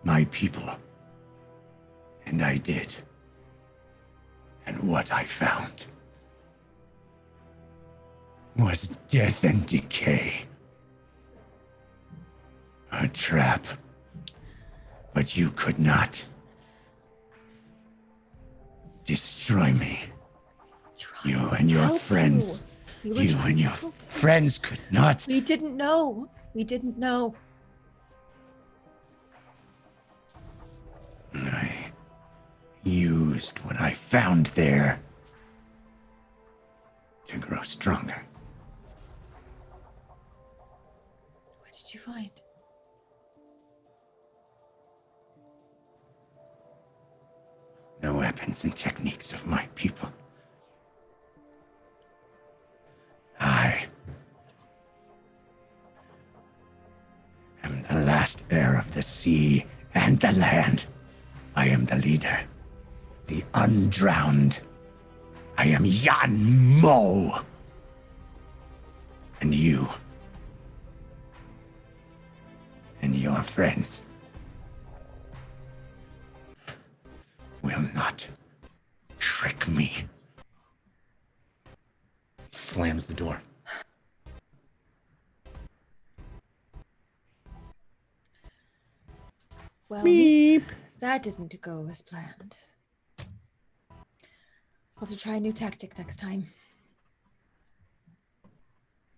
my people. And I did. And what I found was death and decay. A trap. But you could not destroy me. You and your friends. You and your friends could not. We didn't know. We didn't know. I used what I found there to grow stronger. What did you find? The weapons and techniques of my people. I am the last heir of the sea and the land. I am the leader, the undrowned. I am Yan Mo. And you and your friends will not trick me. Slams the door. Well, Beep. that didn't go as planned. I'll have to try a new tactic next time.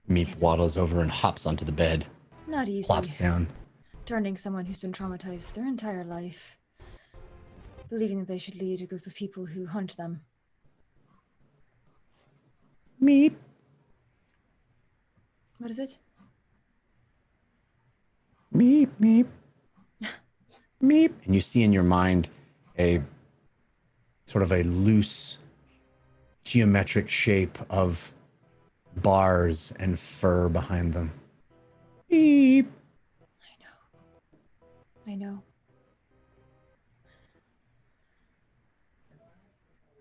Meep waddles over and hops onto the bed. Not easy. Plops down. Turning someone who's been traumatized their entire life. Believing that they should lead a group of people who hunt them. Meep. What is it? Meep, meep. Meep. And you see in your mind a sort of a loose geometric shape of bars and fur behind them. Beep. I know.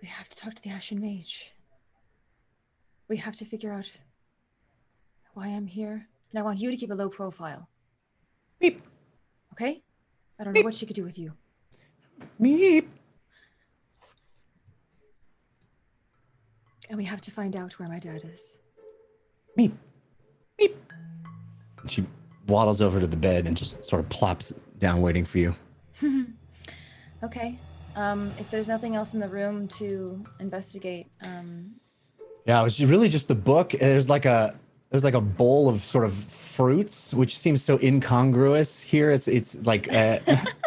We have to talk to the Ashen Mage. We have to figure out why I'm here. And I want you to keep a low profile. Beep. Okay? I don't know what she could do with you. Meep. And we have to find out where my dad is. Meep. Meep. And she waddles over to the bed and just sort of plops down waiting for you. Okay. If there's nothing else in the room to investigate, Yeah, it was really just the book. There's like a bowl of sort of fruits, which seems so incongruous here. It's like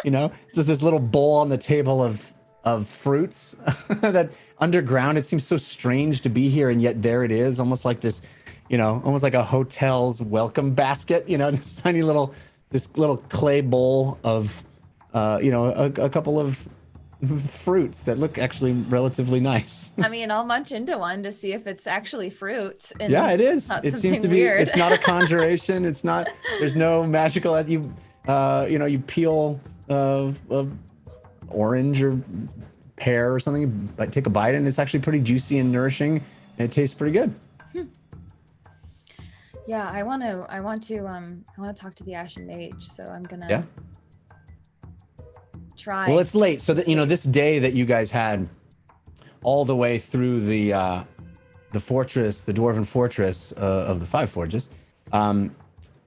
you know, it's just this little bowl on the table of of fruits that underground. It seems so strange to be here, and yet there it is, almost like this, almost like a hotel's welcome basket. This this little clay bowl of, a couple of fruits that look actually relatively nice. I mean, I'll munch into one to see if it's actually fruit. And Yeah, it is. It seems to be. Weird. It's not a conjuration. It's not. There's no magical. You peel orange or pear or something. Like take a bite, and it's actually pretty juicy and nourishing, and it tastes pretty good. Yeah, I want to talk to the Ashen Mage. So I'm gonna. Yeah. Try. Well, it's late, so that this day that you guys had all the way through the fortress, the dwarven fortress of the Five Forges, and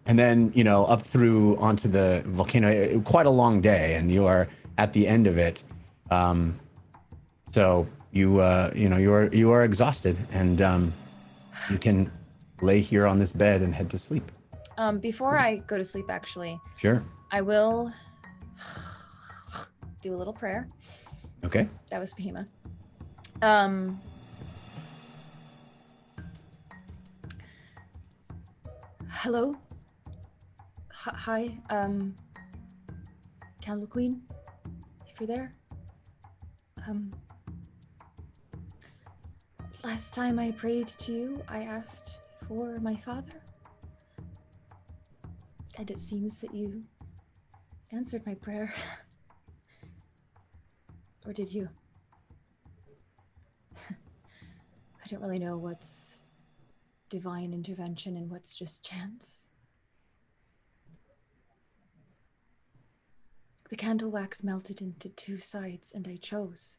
then up through onto the volcano. Quite a long day, and you are at the end of it. So you are exhausted, and you can lay here on this bed and head to sleep. Before I go to sleep, actually, Sure. I will do a little prayer. Okay. That was Fahima. Hello. Hi. Candle Queen, if you're there. Last time I prayed to you, I asked for my father. And it seems that you answered my prayer. Or did you? I don't really know what's divine intervention and what's just chance. The candle wax melted into two sides, and I chose.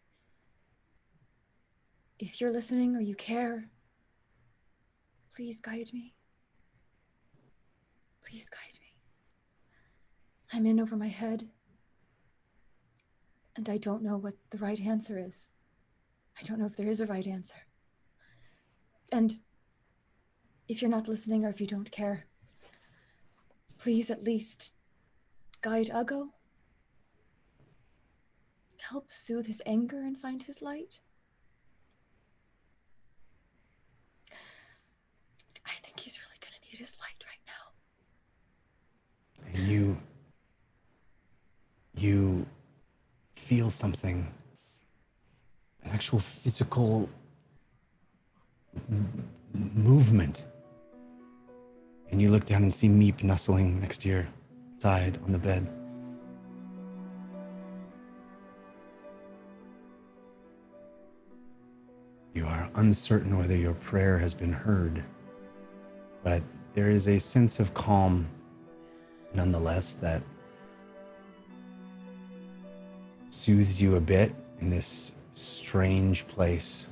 If you're listening or you care, please guide me. Please guide me. I'm in over my head. And I don't know what the right answer is. I don't know if there is a right answer. And if you're not listening or if you don't care, please at least guide Uggo. Help soothe his anger and find his light. I think he's really gonna need his light right now. And you feel something, an actual physical movement. And you look down and see Meep nestling next to your side on the bed. You are uncertain whether your prayer has been heard, but there is a sense of calm nonetheless that soothes you a bit in this strange place,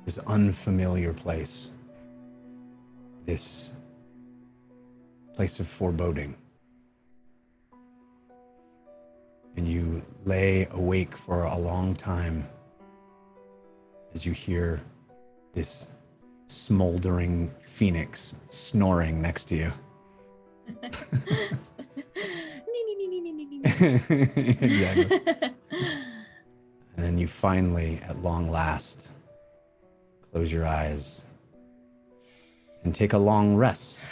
this unfamiliar place, this place of foreboding. And you lay awake for a long time as you hear this smoldering phoenix snoring next to you. Exactly. And then you finally, at long last, close your eyes and take a long rest.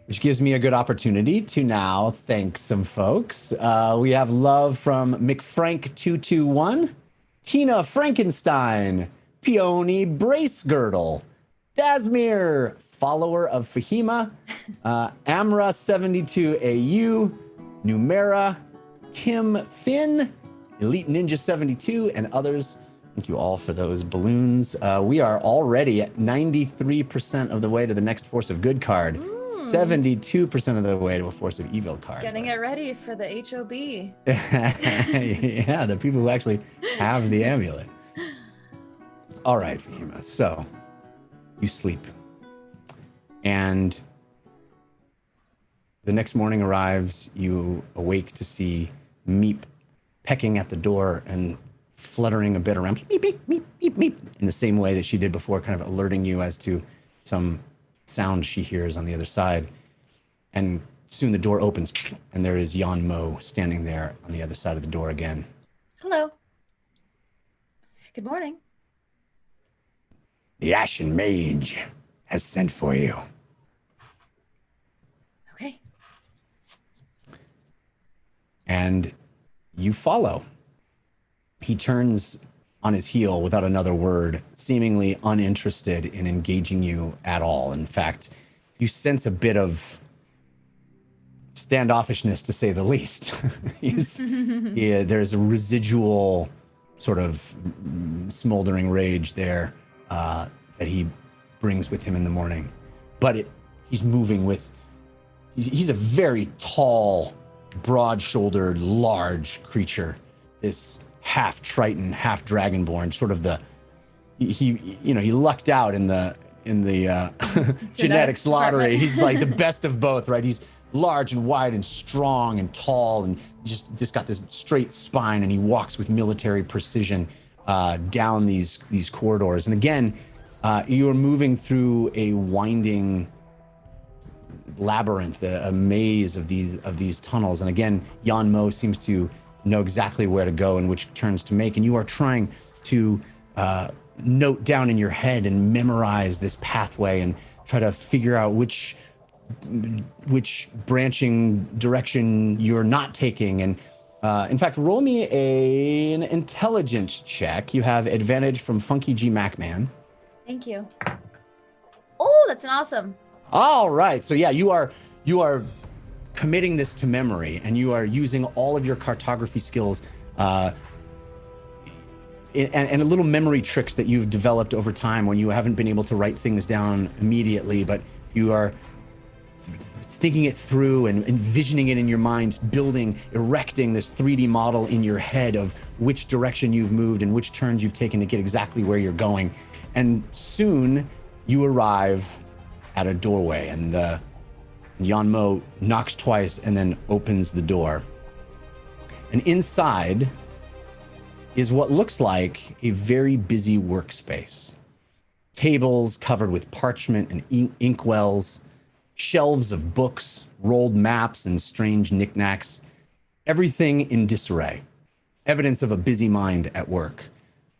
Which gives me a good opportunity to now thank some folks. We have love from McFrank221, Tina Frankenstein, Peony Bracegirdle, Dasmir, follower of Fahima, Amra72AU, Numera, Tim Finn, Elite Ninja 72, and others. Thank you all for those balloons. We are already at 93% of the way to the next Force of Good card. 72% of the way to a Force of Evil card. Getting it ready for the HOB. Yeah, the people who actually have the amulet. All right, Fahima. So you sleep. And the next morning arrives, you awake to see Meep pecking at the door and fluttering a bit around, meep, meep, meep, meep, meep, in the same way that she did before, kind of alerting you as to some sound she hears on the other side. And soon the door opens, and there is Yan Mo standing there on the other side of the door again. Hello. Good morning. The Ashen Mage has sent for you. Okay. And you follow. He turns on his heel without another word, seemingly uninterested in engaging you at all. In fact, you sense a bit of standoffishness, to say the least. There's a residual sort of smoldering rage there that he brings with him in the morning. But he's moving with... He's a very tall, broad-shouldered, large creature. This half Triton, half Dragonborn, sort of he lucked out in the genetics lottery. He's like the best of both, right? He's large and wide and strong and tall, and just got this straight spine, and he walks with military precision down these corridors. And again, you are moving through a winding labyrinth, a maze of these tunnels. And again, Jan Mo seems to know exactly where to go and which turns to make. And you are trying to note down in your head and memorize this pathway and try to figure out which branching direction you're not taking. And in fact, roll me an intelligence check. You have advantage from Funky G Macman. Thank you. Oh, that's an awesome. All right. So yeah, you are committing this to memory, and you are using all of your cartography skills and little memory tricks that you've developed over time when you haven't been able to write things down immediately, but you are thinking it through and envisioning it in your mind, erecting this 3D model in your head of which direction you've moved and which turns you've taken to get exactly where you're going. And soon you arrive at a doorway, and Jan Mo knocks twice and then opens the door. And inside is what looks like a very busy workspace. Tables covered with parchment and inkwells, shelves of books, rolled maps, and strange knickknacks. Everything in disarray. Evidence of a busy mind at work.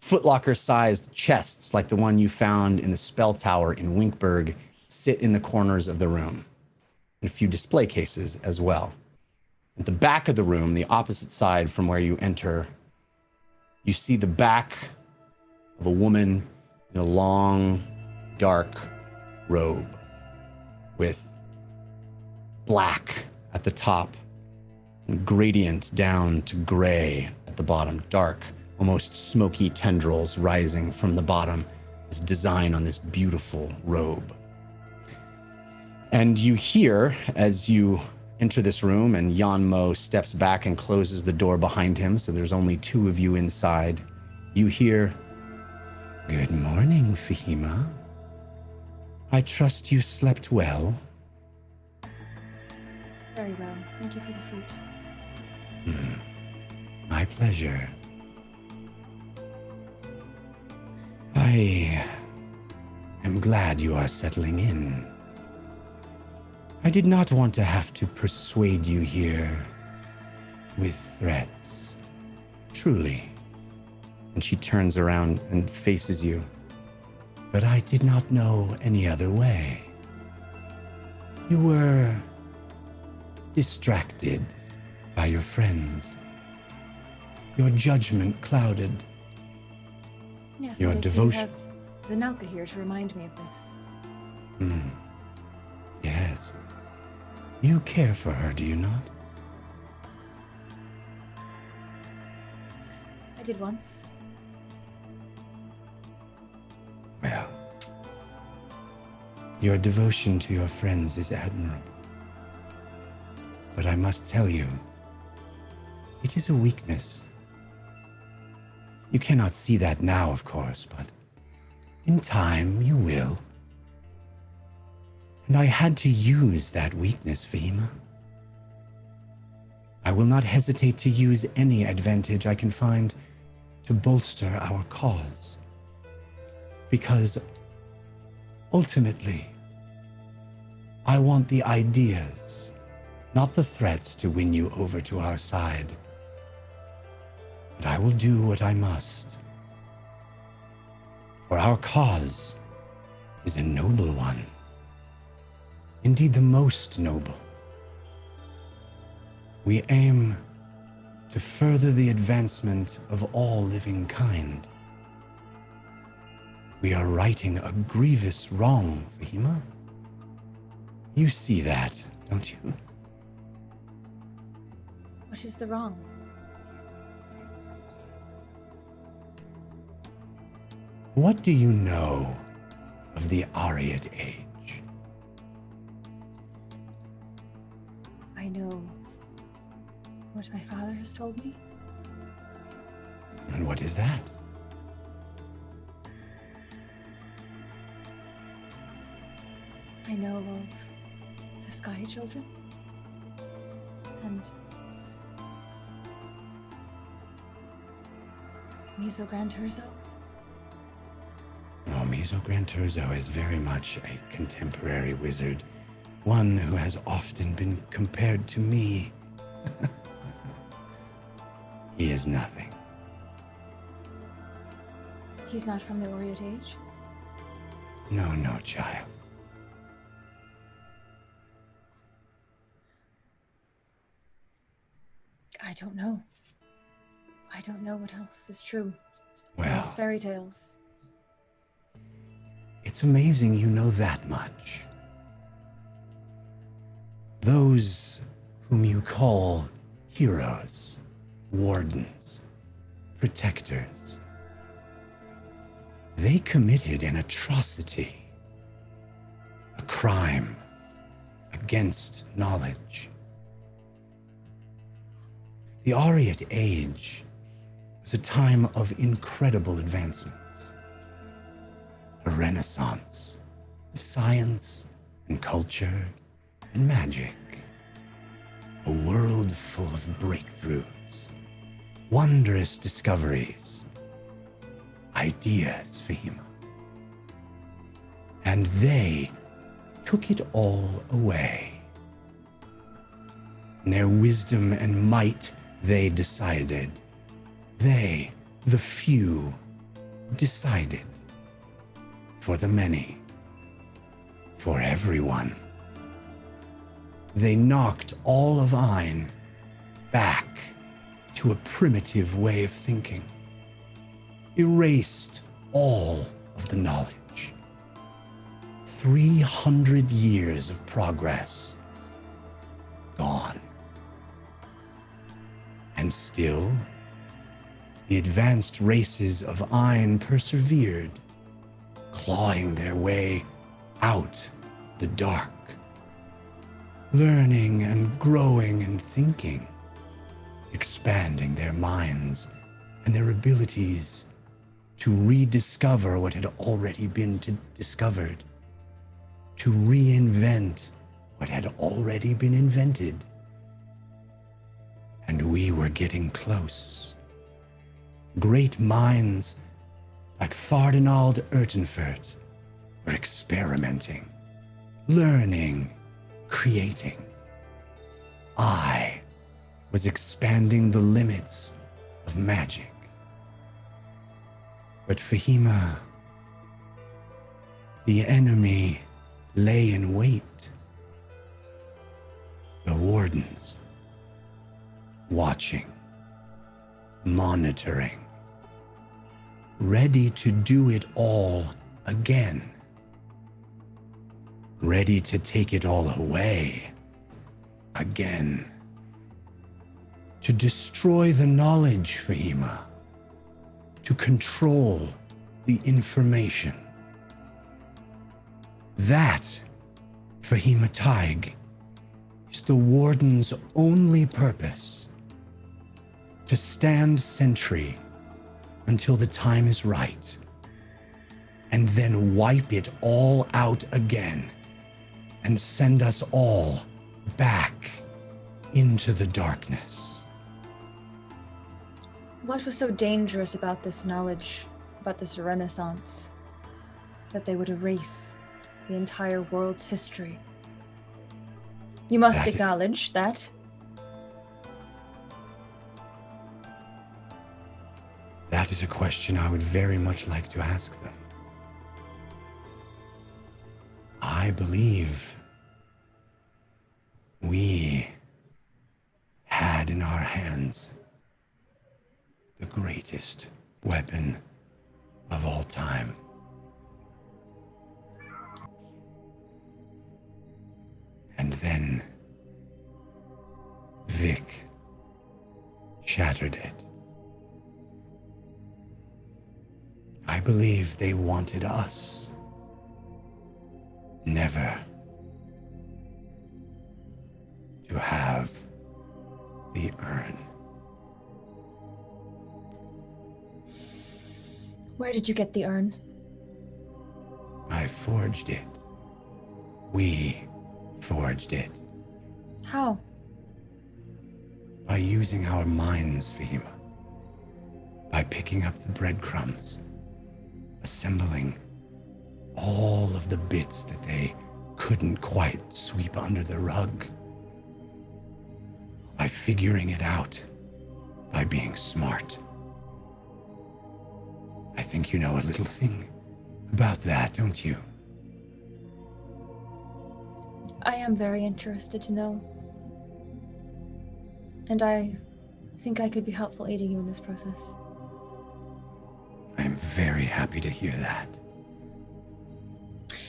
Footlocker-sized chests like the one you found in the spell tower in Winkberg sit in the corners of the room. And a few display cases as well. At the back of the room, the opposite side from where you enter, you see the back of a woman in a long, dark robe with black at the top and gradient down to gray at the bottom, dark, almost smoky tendrils rising from the bottom, this design on this beautiful robe. And you hear, as you enter this room and Jan Mo steps back and closes the door behind him, so there's only two of you inside, you hear, "Good morning, Fahima. I trust you slept well." Very well. Thank you for the fruit. My pleasure. I am glad you are settling in. I did not want to have to persuade you here with threats. Truly. And she turns around and faces you. But I did not know any other way. You were distracted by your friends. Your judgment clouded. Yes, Your I do devotion. have Zanelka here to remind me of this. Yes. You care for her, do you not? I did once. Well, your devotion to your friends is admirable. But I must tell you, it is a weakness. You cannot see that now, of course, but in time you will. And I had to use that weakness, Fahima. I will not hesitate to use any advantage I can find to bolster our cause. Because ultimately, I want the ideas, not the threats, to win you over to our side. but I will do what I must. For our cause is a noble one. Indeed, the most noble. We aim to further the advancement of all living kind. We are righting a grievous wrong, Fahima. You see that, don't you? What is the wrong? What do you know of the Ariad Age? I know what my father has told me. And what is that? I know of the Sky Children and Miso Gran Turzo. Oh, Miso Gran Turzo is very much a contemporary wizard, one who has often been compared to me. He is nothing. He's not from the Ariad Age? No, no, child. I don't know. I don't know what else is true. Well, Those fairy tales. it's amazing you know that much. Those whom you call heroes, wardens, protectors, they committed an atrocity, a crime against knowledge. The Ariad Age was a time of incredible advancement, a renaissance of science and culture and magic, a world full of breakthroughs, wondrous discoveries, ideas, Fahima. And they took it all away. In their wisdom and might, they decided. They, the few, decided. For the many. For everyone. They knocked all of Ayn back to a primitive way of thinking. Erased all of the knowledge. 300 years of progress. Gone. And still, the advanced races of Ayn persevered, clawing their way out of the dark, learning and growing and thinking, expanding their minds and their abilities to rediscover what had already been discovered, to reinvent what had already been invented. And we were getting close. Great minds like Ferdinand Urtenfurt were experimenting, learning, creating. I was expanding the limits of magic. But Fahima, the enemy lay in wait. The wardens, watching, monitoring, ready to do it all again, ready to take it all away again, to destroy the knowledge, Fahima, to control the information. That, Fahima Taig, is the warden's only purpose. To stand sentry until the time is right, and then wipe it all out again, and send us all back into the darkness. What was so dangerous about this knowledge, about this renaissance, that they would erase the entire world's history? You must acknowledge that. That is a question I would very much like to ask them. I believe we had in our hands the greatest weapon of all time. And then Vic shattered it. I believe they wanted us never to have the urn. Where did you get the urn? I forged it. We forged it. How? By using our minds, Fahima. By picking up the breadcrumbs, assembling all of the bits that they couldn't quite sweep under the rug. By figuring it out, by being smart. I think you know a little thing about that, don't you? I am very interested to know. And I think I could be helpful aiding you in this process. I'm very happy to hear that.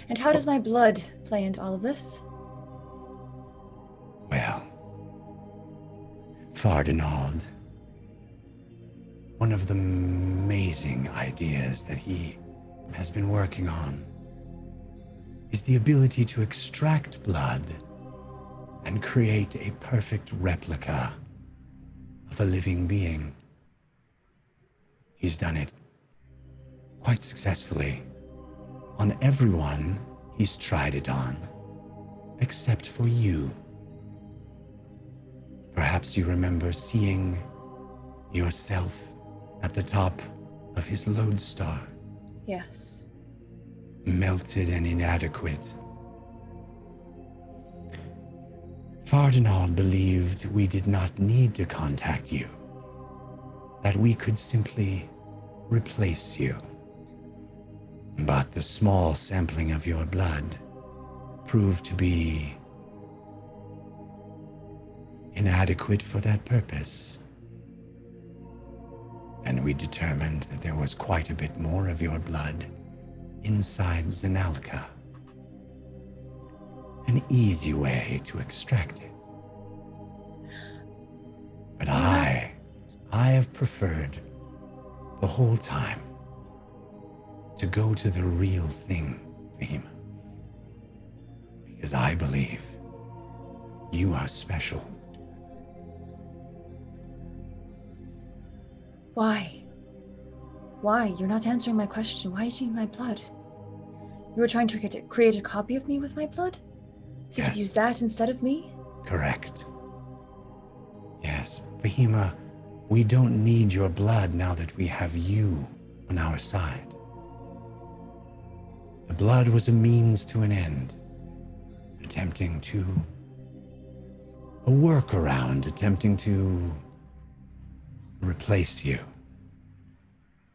And how does my blood play into all of this? Well, Fardinald, one of the amazing ideas that he has been working on is the ability to extract blood and create a perfect replica of a living being. He's done it quite successfully on everyone he's tried it on, except for you. Perhaps you remember seeing yourself at the top of his lodestar. Yes. Melted and inadequate. Fardinald believed we did not need to contact you, that we could simply replace you. But the small sampling of your blood proved to be inadequate for that purpose. And we determined that there was quite a bit more of your blood inside Zenalka. An easy way to extract it. But I have preferred the whole time to go to the real thing, Fahima. Because I believe you are special. Why? Why? You're not answering my question. Why do you need my blood? You were trying to create a copy of me with my blood? So you could Yes. use that instead of me? Correct. Yes, Fahima, we don't need your blood now that we have you on our side. The blood was a means to an end, attempting to... a workaround, attempting to replace you.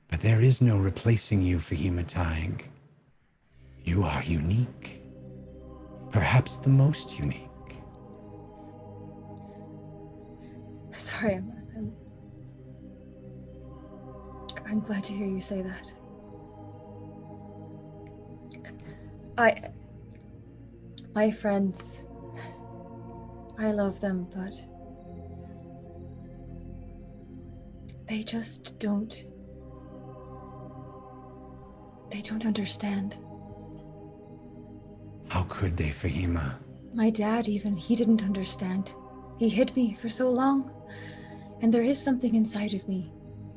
But there is no replacing you, Fahima Taig. You are unique. Perhaps the most unique. Sorry, I'm glad to hear you say that. My friends, I love them, but they just don't understand. How could they, Fahima? My dad even, he didn't understand. He hid me for so long. And there is something inside of me.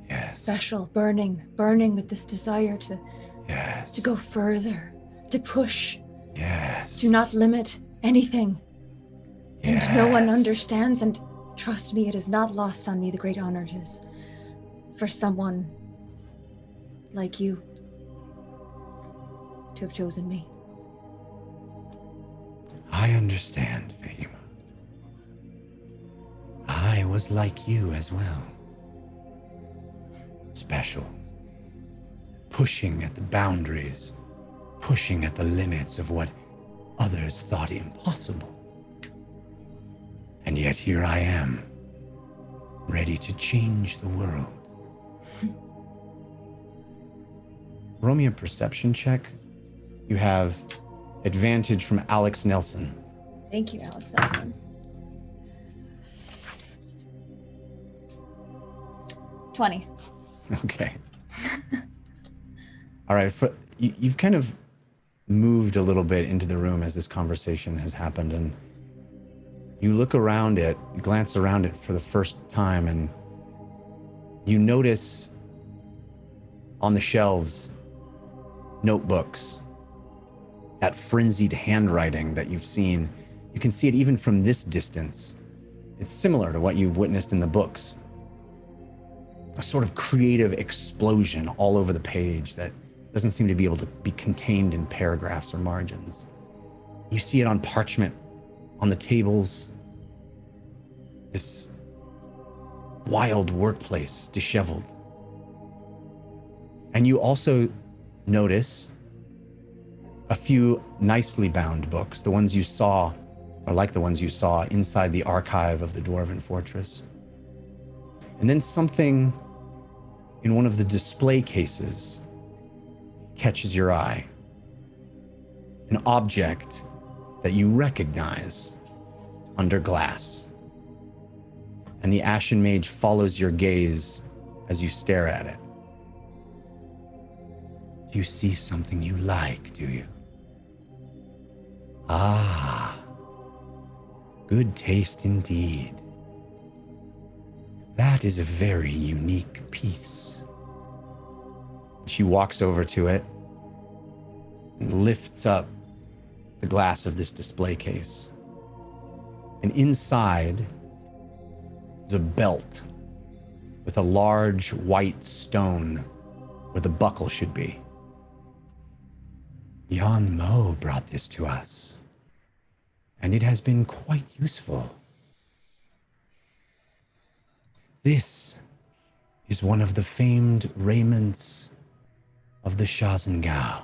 Yes. Special, burning with this desire to Yes. go further, to push, Yes. to not limit anything. Yes. And no one understands, and trust me, it is not lost on me the great honor it is for someone like you to have chosen me. I understand, Fahima. I was like you as well. special. Pushing at the boundaries, pushing at the limits of what others thought impossible. And yet here I am, ready to change the world. Roll me a perception check. You have advantage from Alex Nelson. Thank you, Alex Nelson. 20. Okay. All right. You've kind of moved a little bit into the room as this conversation has happened, and you look around it, glance around it for the first time, and you notice on the shelves notebooks, that frenzied handwriting that you've seen. You can see it even from this distance. It's similar to what you've witnessed in the books. A sort of creative explosion all over the page that doesn't seem to be able to be contained in paragraphs or margins. You see it on parchment, on the tables. This wild workplace, disheveled. And you also notice a few nicely bound books, the ones you saw, or like the ones you saw inside the archive of the Dwarven Fortress. And then something in one of the display cases catches your eye. An object that you recognize under glass. And the Ashen Mage follows your gaze as you stare at it. You see something you like, do you? Ah, good taste indeed. That is a very unique piece. She walks over to it and lifts up the glass of this display case. And inside is a belt with a large white stone where the buckle should be. Jan Mo brought this to us, and it has been quite useful. This is one of the famed raiments of the Shazengao.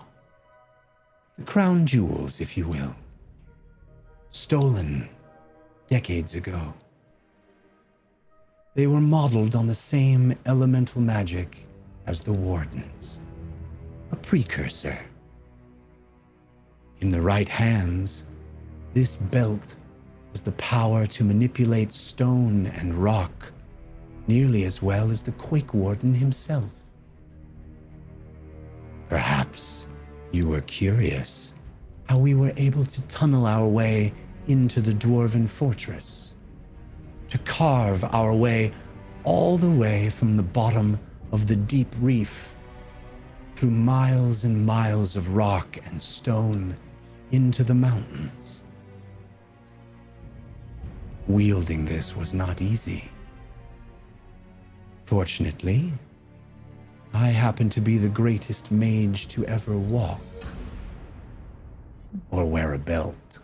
The crown jewels, if you will. Stolen decades ago. They were modeled on the same elemental magic as the Wardens. A precursor. In the right hands, this belt has the power to manipulate stone and rock nearly as well as the Quake Warden himself. Perhaps you were curious how we were able to tunnel our way into the Dwarven Fortress, to carve our way all the way from the bottom of the deep reef, through miles and miles of rock and stone into the mountains. Wielding this was not easy. Fortunately, I happen to be the greatest mage to ever walk or wear a belt.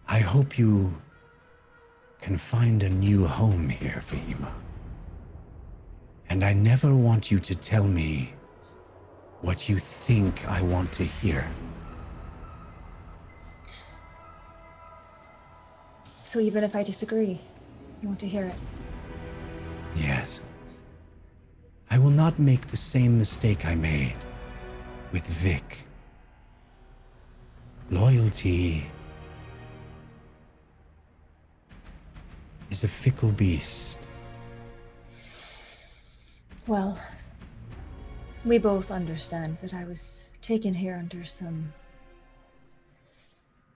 I hope you can find a new home here, Fahima. And I never want you to tell me what you think I want to hear. So even if I disagree, you want to hear it? Yes. I will not make the same mistake I made with Vic. Loyalty is a fickle beast. Well, we both understand that I was taken here under some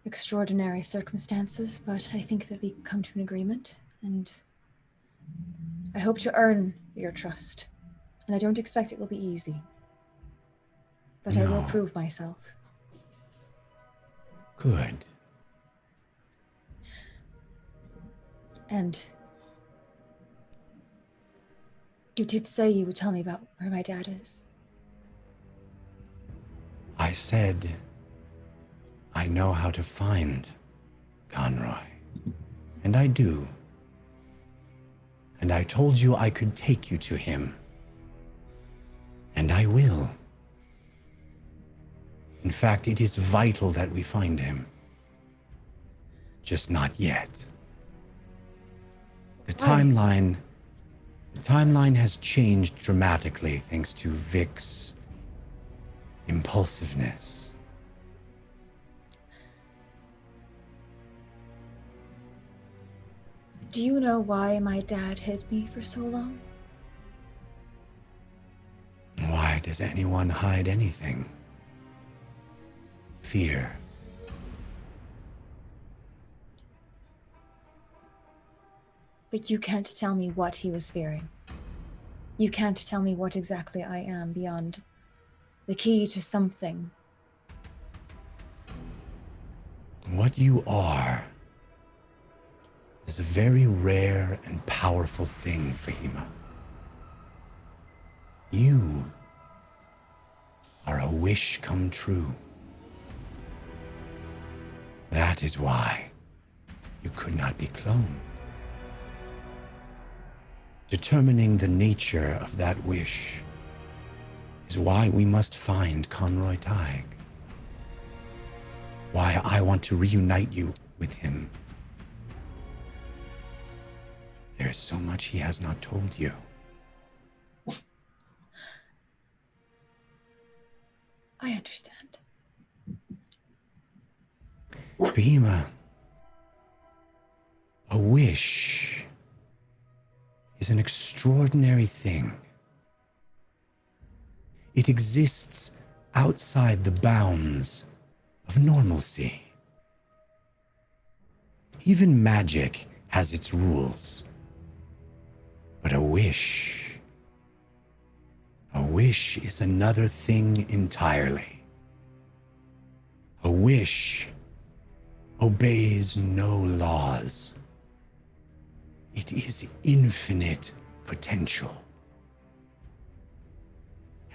extraordinary circumstances, but I think that we can come to an agreement, and I hope to earn your trust. And I don't expect it will be easy, but I will prove myself. Good. And you did say you would tell me about where my dad is. I said, I know how to find Conroy. And I do. And I told you I could take you to him. And I will. In fact, it is vital that we find him. Just not yet. The timeline has changed dramatically thanks to Vic's impulsiveness. Do you know why my dad hid me for so long? Why does anyone hide anything? Fear. But you can't tell me what he was fearing. You can't tell me what exactly I am beyond the key to something. What you are is a very rare and powerful thing, Fahima. You are a wish come true. That is why you could not be cloned. Determining the nature of that wish is why we must find Conroy Tig. Why I want to reunite you with him. There is so much he has not told you. I understand. Fahima, a wish is an extraordinary thing. It exists outside the bounds of normalcy. Even magic has its rules. But a wish is another thing entirely. A wish obeys no laws. It is infinite potential.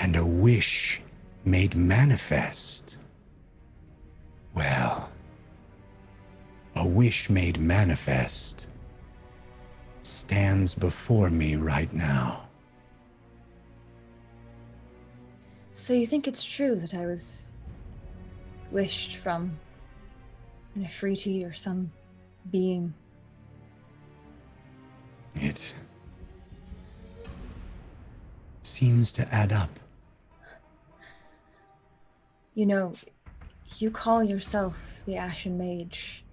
And a wish made manifest, well, a wish made manifest stands before me right now. So you think it's true that I was wished from an Ifriti or some being? It seems to add up. You know, you call yourself the Ashen Mage.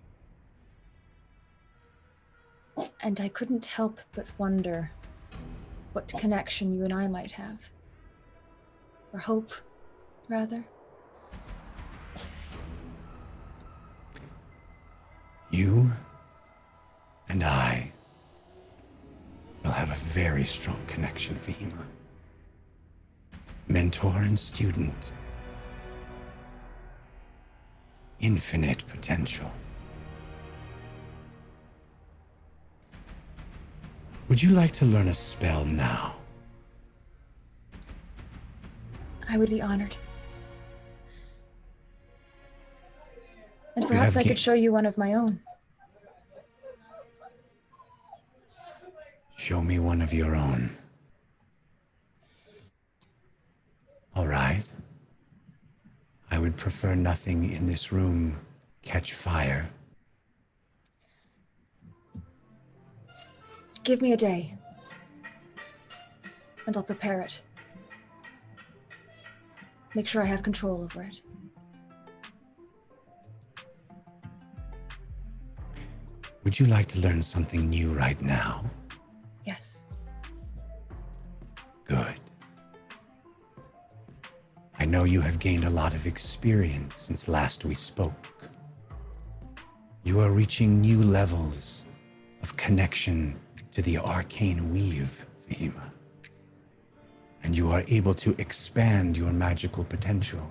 And I couldn't help but wonder what connection you and I might have. Or hope, rather. You and I will have a very strong connection, Fahima. Mentor and student. Infinite potential. Would you like to learn a spell now? I would be honored. And perhaps I could show you one of my own. Show me one of your own. All right. I would prefer nothing in this room catch fire. Give me a day, and I'll prepare it. Make sure I have control over it. Would you like to learn something new right now? Yes. Good. I know you have gained a lot of experience since last we spoke. You are reaching new levels of connection to the arcane weave, Fahima. And you are able to expand your magical potential.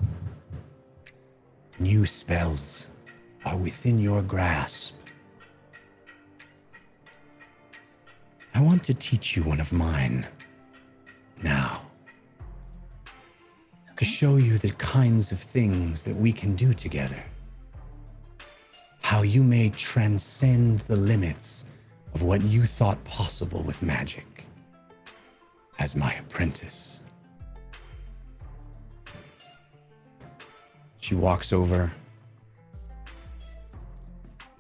New spells are within your grasp. I want to teach you one of mine now. To show you the kinds of things that we can do together. How how you may transcend the limits of what you thought possible with magic as my apprentice. She walks over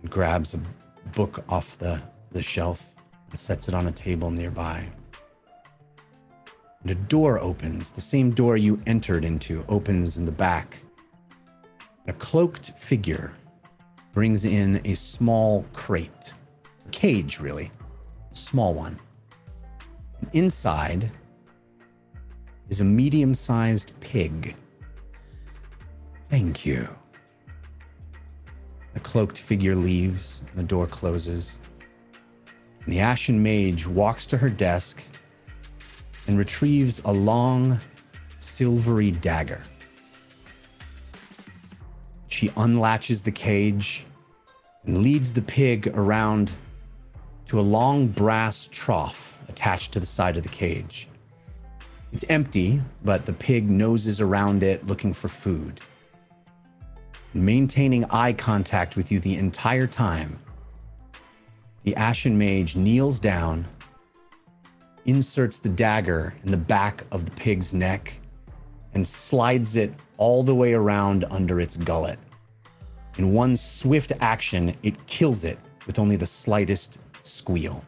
and grabs a book off the shelf and sets it on a table nearby. And a door opens, the same door you entered into opens in the back. A cloaked figure brings in a small crate, a cage really, a small one. And inside is a medium-sized pig. Thank you. The cloaked figure leaves, and the door closes. And the Ashen Mage walks to her desk and retrieves a long, silvery dagger. She unlatches the cage and leads the pig around to a long brass trough attached to the side of the cage. It's empty, but the pig noses around it looking for food. Maintaining eye contact with you the entire time, the Ashen Mage kneels down, inserts the dagger in the back of the pig's neck, and slides it all the way around under its gullet. In one swift action, it kills it with only the slightest squeal.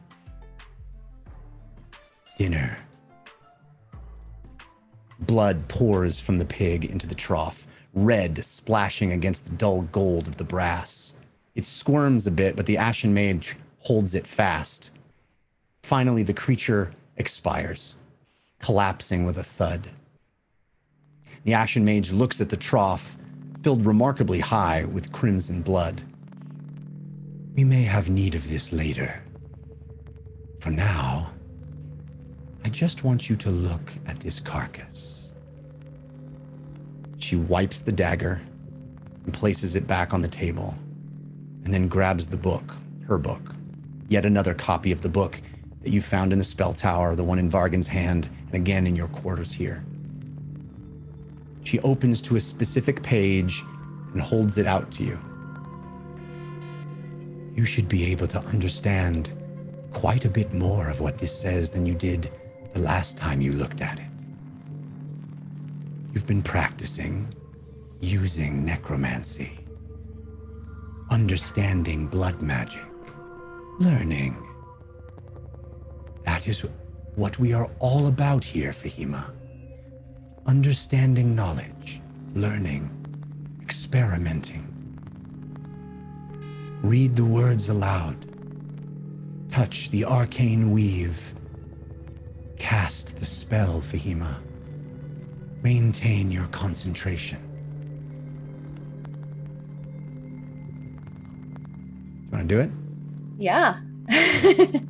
Dinner. Blood pours from the pig into the trough, red splashing against the dull gold of the brass. It squirms a bit, but the Ashen Mage holds it fast. Finally, the creature expires, collapsing with a thud. The Ashen Mage looks at the trough, filled remarkably high with crimson blood. We may have need of this later. For now, I just want you to look at this carcass. She wipes the dagger and places it back on the table, and then grabs the book, her book, yet another copy of the book that you found in the spell tower, the one in Vargan's hand, and again in your quarters here. She opens to a specific page and holds it out to you. You should be able to understand quite a bit more of what this says than you did the last time you looked at it. You've been practicing using necromancy, understanding blood magic, learning. That is what we are all about here, Fahima. Understanding knowledge, learning, experimenting. Read the words aloud. Touch the arcane weave. Cast the spell, Fahima. Maintain your concentration. You want to do it? Yeah.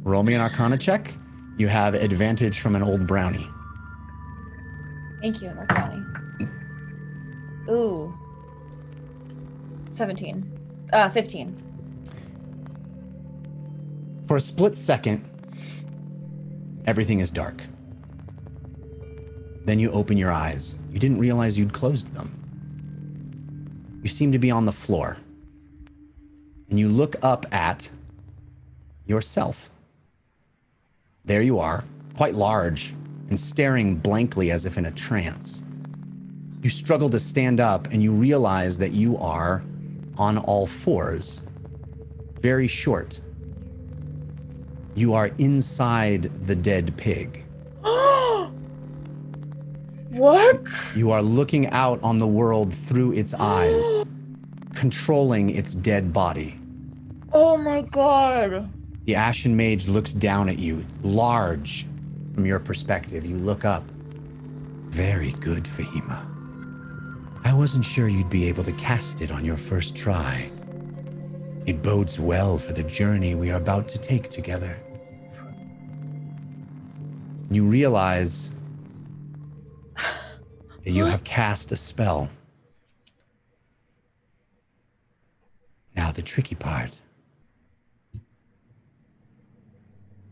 Roll me an Arcana check. You have advantage from an old brownie. Thank you, Marconi. Ooh. 15. For a split second, everything is dark. Then you open your eyes. You didn't realize you'd closed them. You seem to be on the floor. And you look up at yourself. There you are, quite large, and staring blankly as if in a trance. You struggle to stand up, and you realize that you are on all fours, very short. You are inside the dead pig. What? You are looking out on the world through its eyes, controlling its dead body. Oh my god. The Ashen Mage looks down at you, large from your perspective. You look up. Very good, Fahima. I wasn't sure you'd be able to cast it on your first try. It bodes well for the journey we are about to take together. You realize that you have cast a spell. Now the tricky part.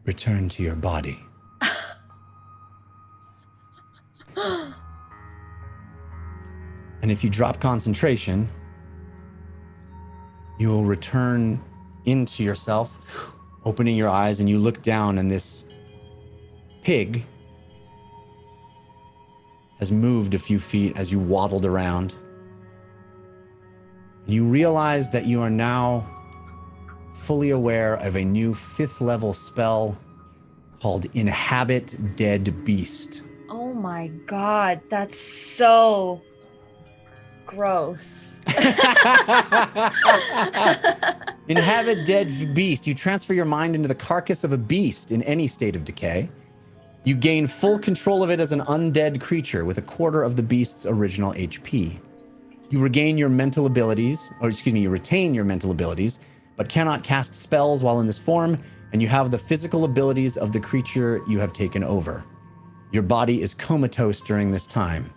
Return to your body. And if you drop concentration, You'll return into yourself, opening your eyes, and you look down, and this pig has moved a few feet as you waddled around. You realize that you are now fully aware of a new 5th level spell called Inhabit Dead Beast. Oh my god, that's so gross. Inhabit Dead Beast. You transfer your mind into the carcass of a beast in any state of decay. You gain full control of it as an undead creature with a quarter of the beast's original HP. You retain your mental abilities, but cannot cast spells while in this form, and you have the physical abilities of the creature you have taken over. Your body is comatose during this time.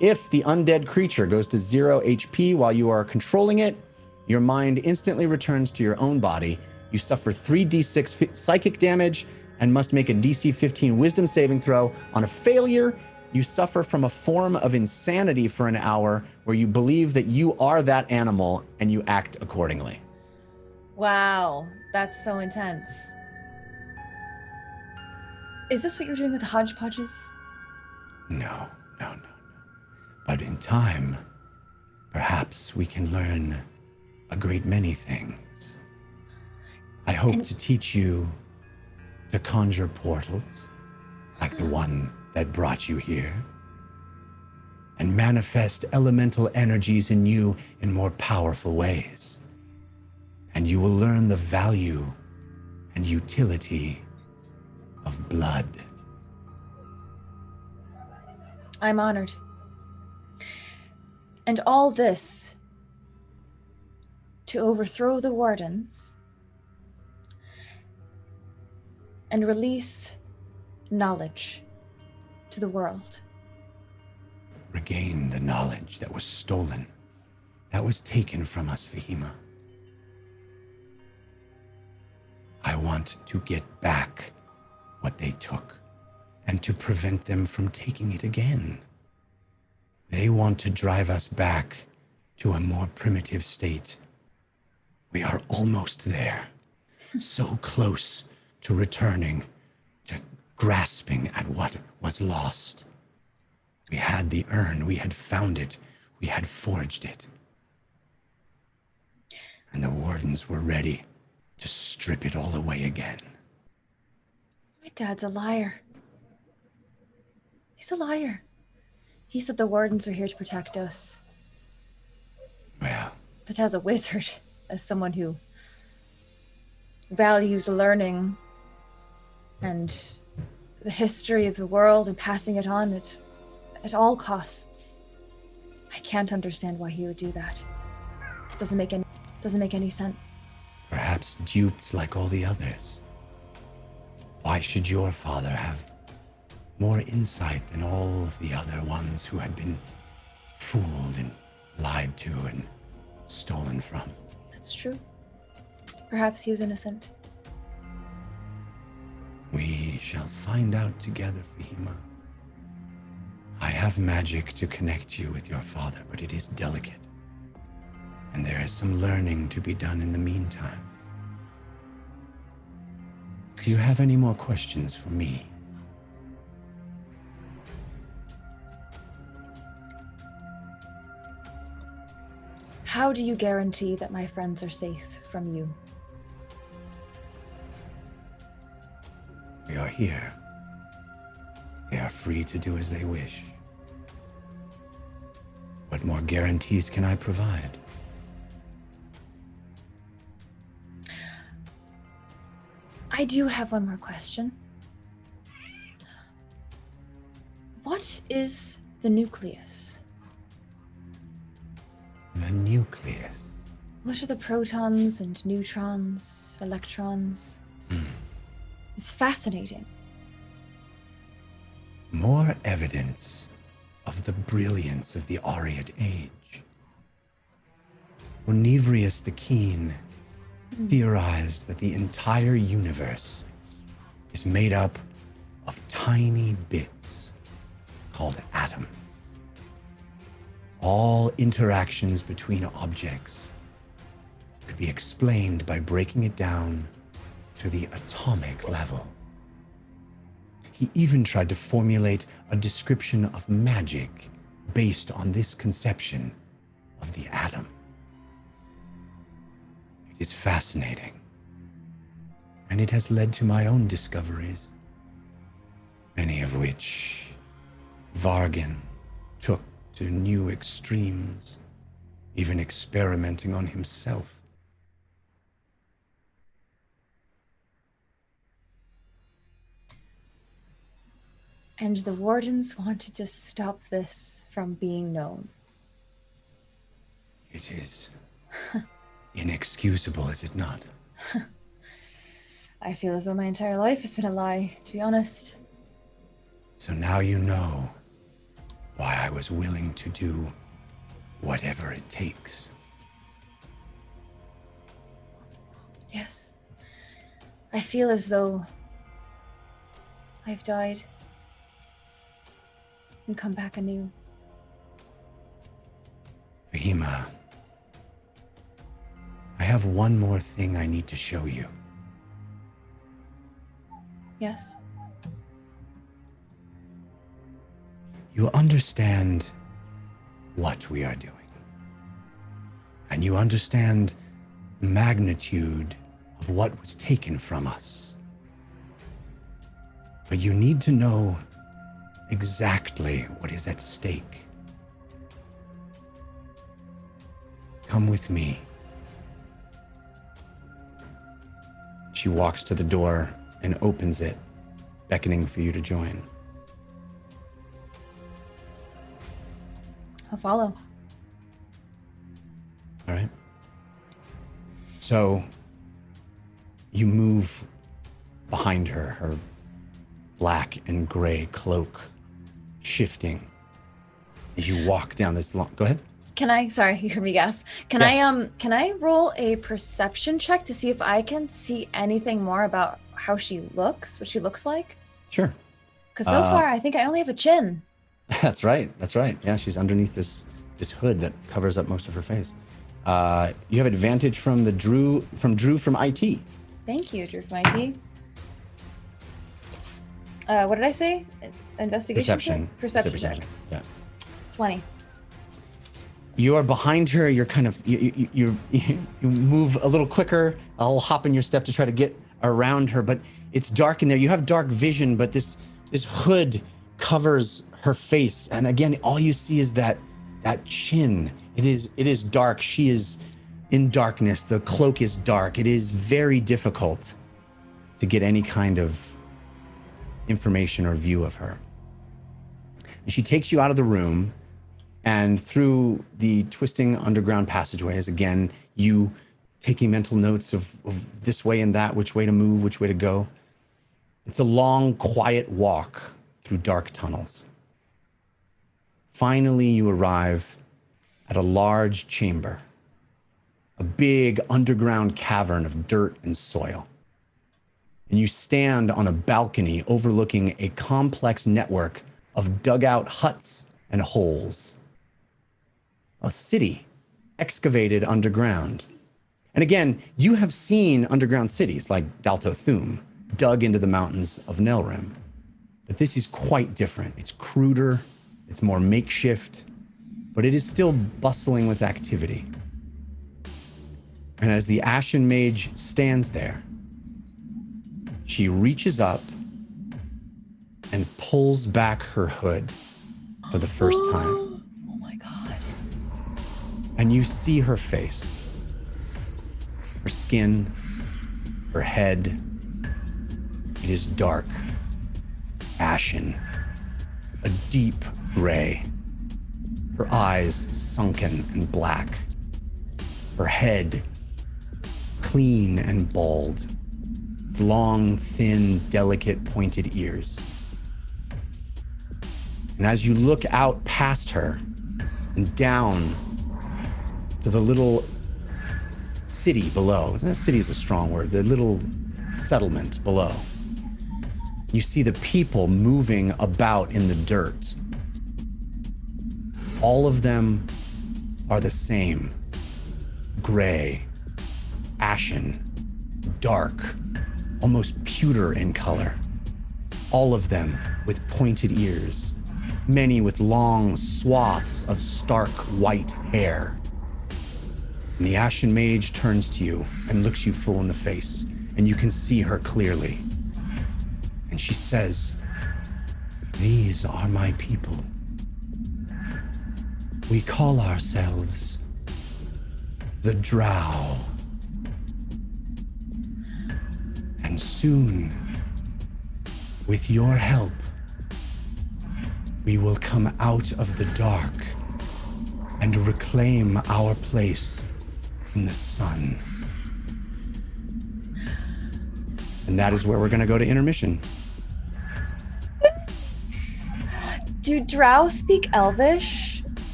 If the undead creature goes to 0 HP while you are controlling it, your mind instantly returns to your own body. You suffer 3d6 psychic damage and must make a DC 15 wisdom saving throw. On a failure, you suffer from a form of insanity for an hour where you believe that you are that animal and you act accordingly. Wow, that's so intense. Is this what you're doing with the hodgepodges? No. But in time, perhaps we can learn a great many things. I hope to teach you to conjure portals, like the one that brought you here, and manifest elemental energies in you in more powerful ways. And you will learn the value and utility of blood. I'm honored. And all this to overthrow the wardens and release knowledge to the world. Regain the knowledge that was stolen, that was taken from us, Fahima. I want to get back what they took and to prevent them from taking it again. They want to drive us back to a more primitive state. We are almost there, so close to returning, to grasping at what was lost. We had the urn, we had found it, we had forged it. And the wardens were ready to strip it all away again. My dad's a liar. He's a liar. He said the wardens were here to protect us. Well, But as a wizard, as someone who values learning and the history of the world and passing it on at all costs, I can't understand why he would do that. Doesn't make any sense. perhaps duped like all the others. Why should your father have more insight than all of the other ones who had been fooled and lied to and stolen from? That's true. Perhaps he is innocent. We shall find out together, Fahima. I have magic to connect you with your father, but it is delicate. And there is some learning to be done in the meantime. Do you have any more questions for me? How do you guarantee that my friends are safe from you? We are here. They are free to do as they wish. What more guarantees can I provide? I do have one more question. What is the nucleus? The nucleus. What are the protons and neutrons, electrons? It's fascinating. More evidence of the brilliance of the Aureate Age. Onevrius the Keen theorized that the entire universe is made up of tiny bits called atoms. All interactions between objects could be explained by breaking it down to the atomic level. He even tried to formulate a description of magic based on this conception of the atom. It is fascinating, and it has led to my own discoveries, many of which Vargan took to new extremes, even experimenting on himself. And the wardens wanted to stop this from being known. It is inexcusable, is it not? I feel as though my entire life has been a lie, to be honest. So now you know why I was willing to do whatever it takes. Yes. I feel as though I've died and come back anew. Fahima, I have one more thing I need to show you. Yes? You understand what we are doing. And you understand the magnitude of what was taken from us. But you need to know exactly what is at stake. Come with me. She walks to the door and opens it, beckoning for you to join. I'll follow. All right. So you move behind her, her black and gray cloak shifting as you walk down this long. Go ahead. Can I, sorry, you heard me gasp. Can I roll a perception check to see if I can see anything more about how she looks, what she looks like? Sure. Because so far, I think I only have a chin. That's right. That's right. Yeah, she's underneath this hood that covers up most of her face. You have advantage from Drew from IT. Thank you, Drew from IT. What did I say? Investigation check? Perception check. Yeah. 20. You are behind her. You're kind of you move a little quicker. I'll hop in your step to try to get around her, but it's dark in there. You have dark vision, but this hood covers her face, and again, all you see is that chin. It is dark. She is in darkness. The cloak is dark. It is very difficult to get any kind of information or view of her. And she takes you out of the room. And through the twisting underground passageways, again, you taking mental notes of this way and that, which way to move, which way to go. It's a long, quiet walk through dark tunnels. Finally, you arrive at a large chamber, a big underground cavern of dirt and soil. And you stand on a balcony overlooking a complex network of dugout huts and holes. A city excavated underground. And again, you have seen underground cities like Dalto Thum dug into the mountains of Nelrim. But this is quite different. It's cruder, it's more makeshift, but it is still bustling with activity. And as the Ashen Mage stands there, she reaches up and pulls back her hood for the first time. And you see her face, her skin, her head. It is dark, ashen, a deep gray. Her eyes sunken and black. Her head clean and bald, with long, thin, delicate, pointed ears. And as you look out past her and down to the little city below. City is a strong word. The little settlement below. You see the people moving about in the dirt. All of them are the same. Gray, ashen, dark, almost pewter in color. All of them with pointed ears, many with long swaths of stark white hair. And the Ashen Mage turns to you and looks you full in the face, and you can see her clearly. And she says, "These are my people. We call ourselves the Drow. And soon, with your help, we will come out of the dark and reclaim our place in the sun." And that is where we're going to go to intermission. Do Drow speak Elvish?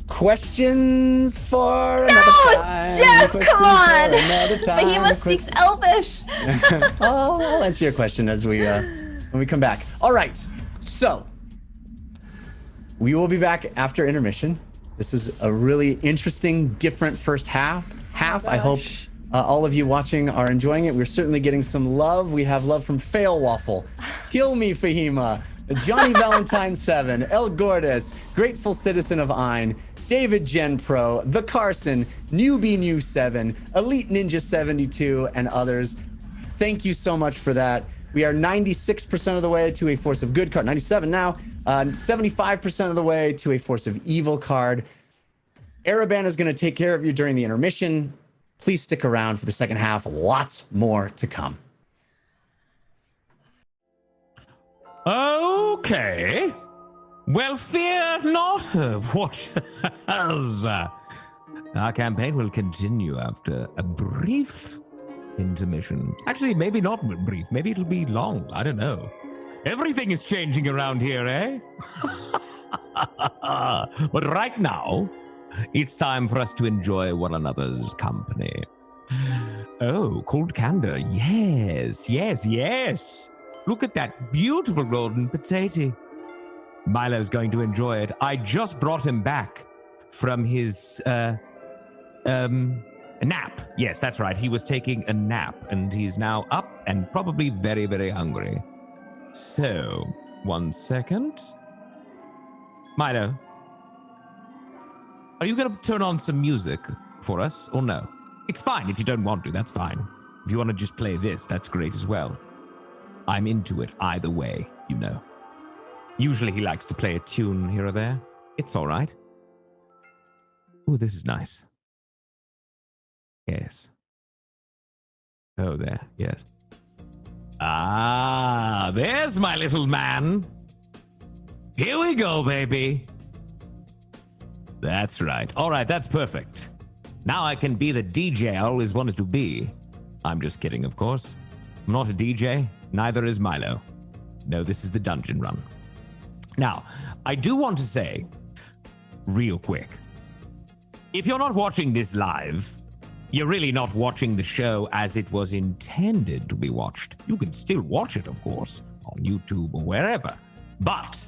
Questions for another time. Jeff, Questions come on! for another time. Fahima speaks Elvish. I'll answer your question as we when we come back. All right, so we will be back after intermission. This is a really interesting, different first half. I hope all of you watching are enjoying it. We're certainly getting some love. We have love from Fail Waffle, Kill Me Fahima, Johnny Valentine 7, El Gordas, Grateful Citizen of Ein, David Gen Pro, The Carson, Newbie New 7, Elite Ninja 72, and others. Thank you so much for that. We are 96% of the way to a Force of Good card, 97 now, 75% of the way to a Force of Evil card. Araban is going to take care of you during the intermission. Please stick around for the second half. Lots more to come. Okay. Well, fear not. Watch as our campaign will continue after a brief intermission. Actually, maybe not brief. Maybe it'll be long. I don't know. Everything is changing around here, eh? But right now, it's time for us to enjoy one another's company. Oh, cold candor. Yes, yes, yes. Look at that beautiful golden potato. Milo's going to enjoy it. I just brought him back from his nap. Yes, that's right. He was taking a nap, and he's now up and probably very, very hungry. So, 1 second. Milo, are you going to turn on some music for us, or no? It's fine if you don't want to. That's fine. If you want to just play this, that's great as well. I'm into it either way, you know. Usually he likes to play a tune here or there. It's all right. Ooh, this is nice. Yes. Oh, there. Yes. Ah, there's my little man. Here we go, baby. That's right. All right, that's perfect. Now I can be the DJ I always wanted to be. I'm just kidding, of course. I'm not a DJ. Neither is Milo. No, this is the dungeon run. Now, I do want to say, real quick, if you're not watching this live, you're really not watching the show as it was intended to be watched. You can still watch it, of course, on YouTube or wherever. But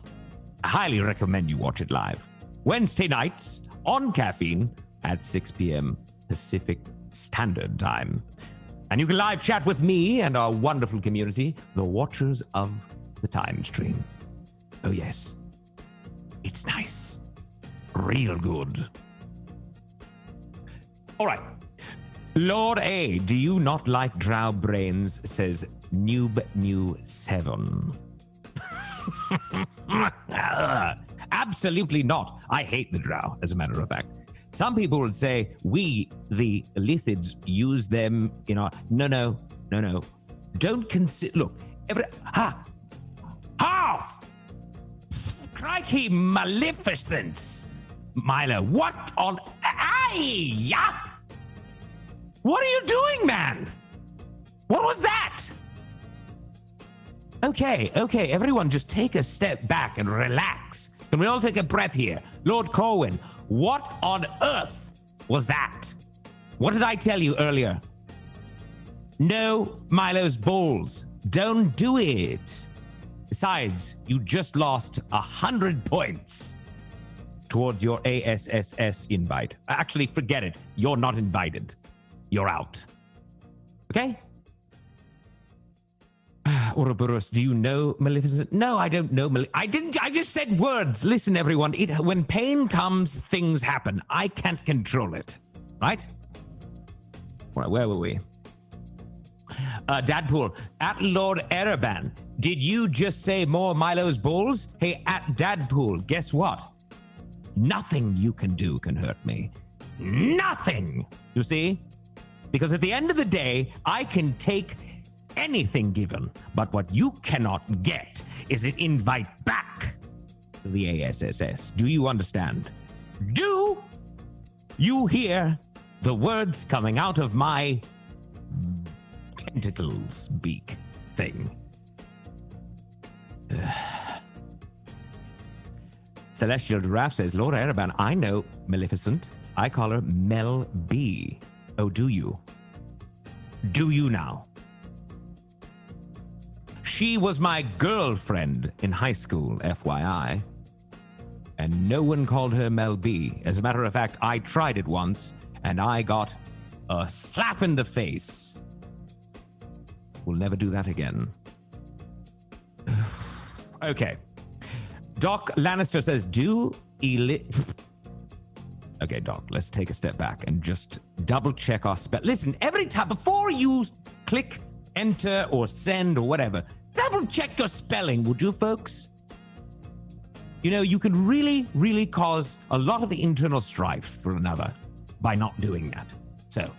I highly recommend you watch it live. Wednesday nights on Caffeine at 6 p.m. Pacific Standard Time. And you can live chat with me and our wonderful community, the Watchers of the Time Stream. Oh, yes. It's nice. Real good. All right. Lord A, do you not like drow brains, says Noob New 7. Absolutely not. I hate the drow, as a matter of fact. Some people would say we, the Lithids, use them in our... No. Don't consider... Look, Crikey maleficence! Milo, what on... Aye! What are you doing, man? What was that? Okay, everyone just take a step back and relax. Can we all take a breath here? Lord Corwin, what on earth was that? What did I tell you earlier? No Milo's balls. Don't do it. Besides, you just lost 100 points towards your ASSS invite. Actually, forget it. You're not invited. you're out. Okay? Ouroboros, do you know Maleficent? No, I don't know. I just said words. Listen, everyone. When pain comes, things happen. I can't control it. Right? Right, where were we? Dadpool, at Lord Ereban, did you just say more Milo's balls? Hey, at Dadpool, guess what? Nothing you can do can hurt me. Nothing! You see? Because at the end of the day, I can take anything given, but what you cannot get is an invite back to the ASSS. Do you understand? Do you hear the words coming out of my tentacles beak thing? Celestial Giraffe says, Lord Ereban, I know Maleficent. I call her Mel B. Oh, do you? Do you now? She was my girlfriend in high school, FYI. And no one called her Mel B. As a matter of fact, I tried it once, and I got a slap in the face. We'll never do that again. Okay. Doc Lannister says, Okay, Doc, let's take a step back and just double check our spell. Listen, every time, before you click enter or send or whatever, double check your spelling, would you, folks? You know, you can really, really cause a lot of the internal strife for another by not doing that. So,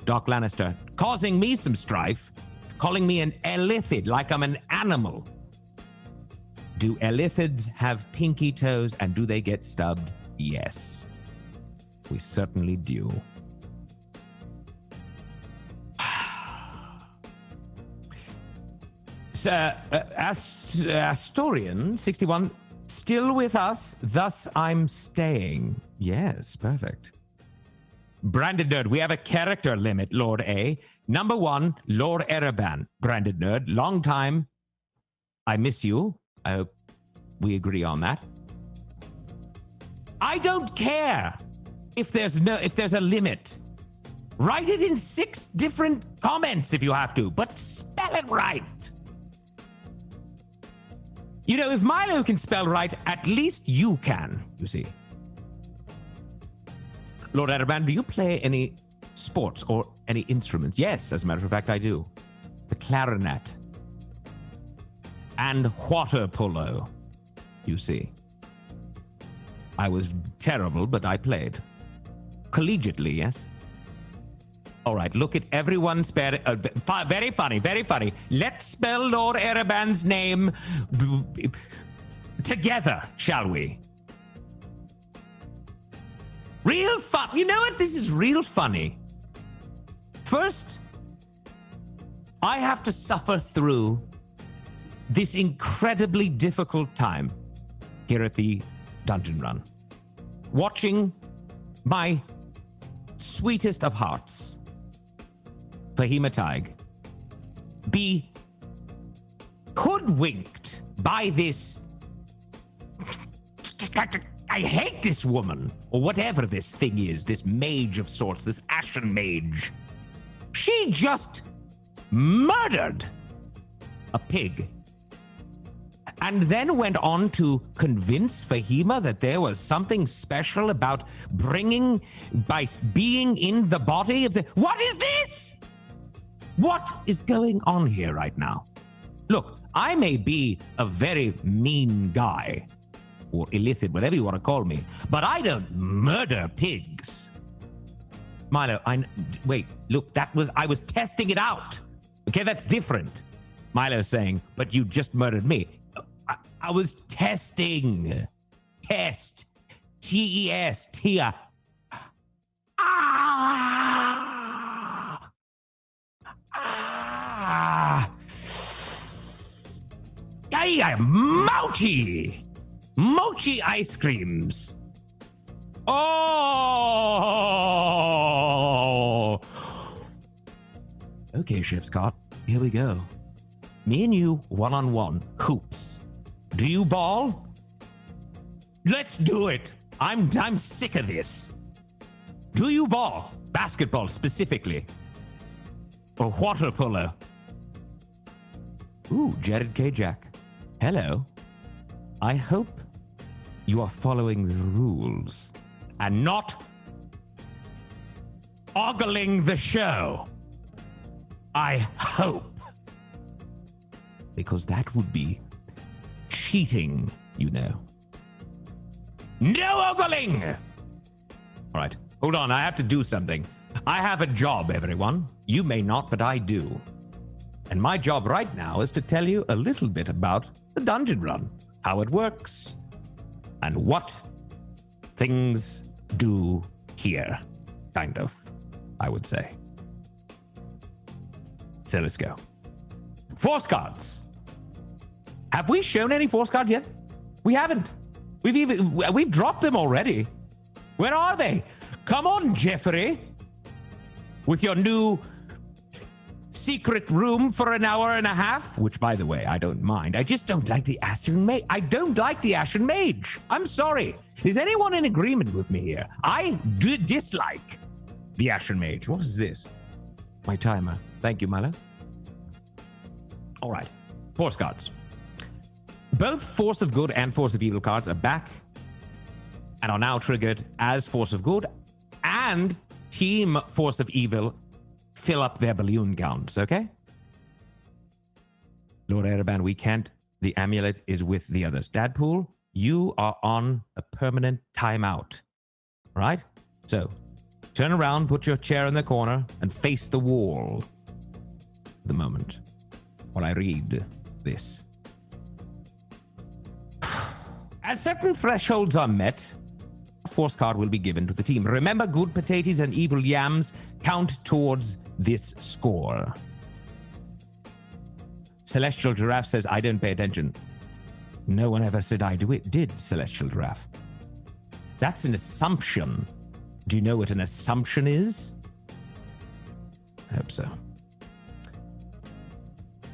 Doc Lannister, causing me some strife, calling me an elithid like I'm an animal. Do elithids have pinky toes and do they get stubbed? Yes. We certainly do. Astorian 61, still with us, thus I'm staying. Yes, perfect. Branded Nerd, we have a character limit, Lord A. Number 1, Lord Ereban. Branded Nerd, long time. I miss you. I hope we agree on that. I don't care if there's a limit. Write it in 6 different comments if you have to, but spell it right. You know, if Milo can spell right, at least you can, you see. Lord Ereban, do you play any sports or any instruments? Yes, as a matter of fact, I do. The clarinet. And water polo, you see. I was terrible, but I played. Collegiately, yes? All right, look at everyone's very funny, very funny. Let's spell Lord Ereban's name together, shall we? Real fun. You know what? This is real funny. First, I have to suffer through this incredibly difficult time here at the Dungeon Run. Watching my sweetest of hearts, Fahima Tig, be hoodwinked by this. I hate this woman, or whatever this thing is, this mage of sorts, this Ashen Mage. She just murdered a pig. And then went on to convince Fahima that there was something special about by being in the body of the... What is this? What is going on here right now? Look, I may be a very mean guy, or illithid, whatever you want to call me, but I don't murder pigs. Milo, wait, look, I was testing it out. Okay, that's different. Milo's saying, but you just murdered me. I was testing. Test. T-E-S. Tia. Mochi! Mochi ice creams. Oh! Okay, Chef Scott, here we go. Me and you, one-on-one, hoops. Do you ball? Let's do it. I'm sick of this. Do you ball? Basketball, specifically. A water polo. Ooh, Jared K. Jack. Hello. I hope you are following the rules and not ogling the show. I hope. Because that would be cheating, you know. No ogling! All right, hold on, I have to do something. I have a job, everyone. You may not, but I do. And my job right now is to tell you a little bit about the dungeon run, how it works, and what things do here, kind of, I would say. So let's go. Force cards. Have we shown any force cards yet? We haven't. We've dropped them already. Where are they? Come on, Jeffrey. With your new secret room for an hour and a half, which, by the way, I don't mind. I just don't like the Ashen Mage. I don't like the Ashen Mage. I'm sorry. Is anyone in agreement with me here? I do dislike the Ashen Mage. What is this? My timer. Thank you, Milo. All right. Force cards. Both Force of Good and Force of Evil cards are back and are now triggered as Force of Good, and Team Force of Evil fill up their balloon counts, okay? Lord Ereban, we can't. The amulet is with the others. Dadpool, you are on a permanent timeout, right? So, turn around, put your chair in the corner, and face the wall for the moment while I read this. As certain thresholds are met, a force card will be given to the team. Remember, good potatoes and evil yams count towards this score. Celestial Giraffe says, I don't pay attention. No one ever said I did, Celestial Giraffe. That's an assumption. Do you know what an assumption is? I hope so.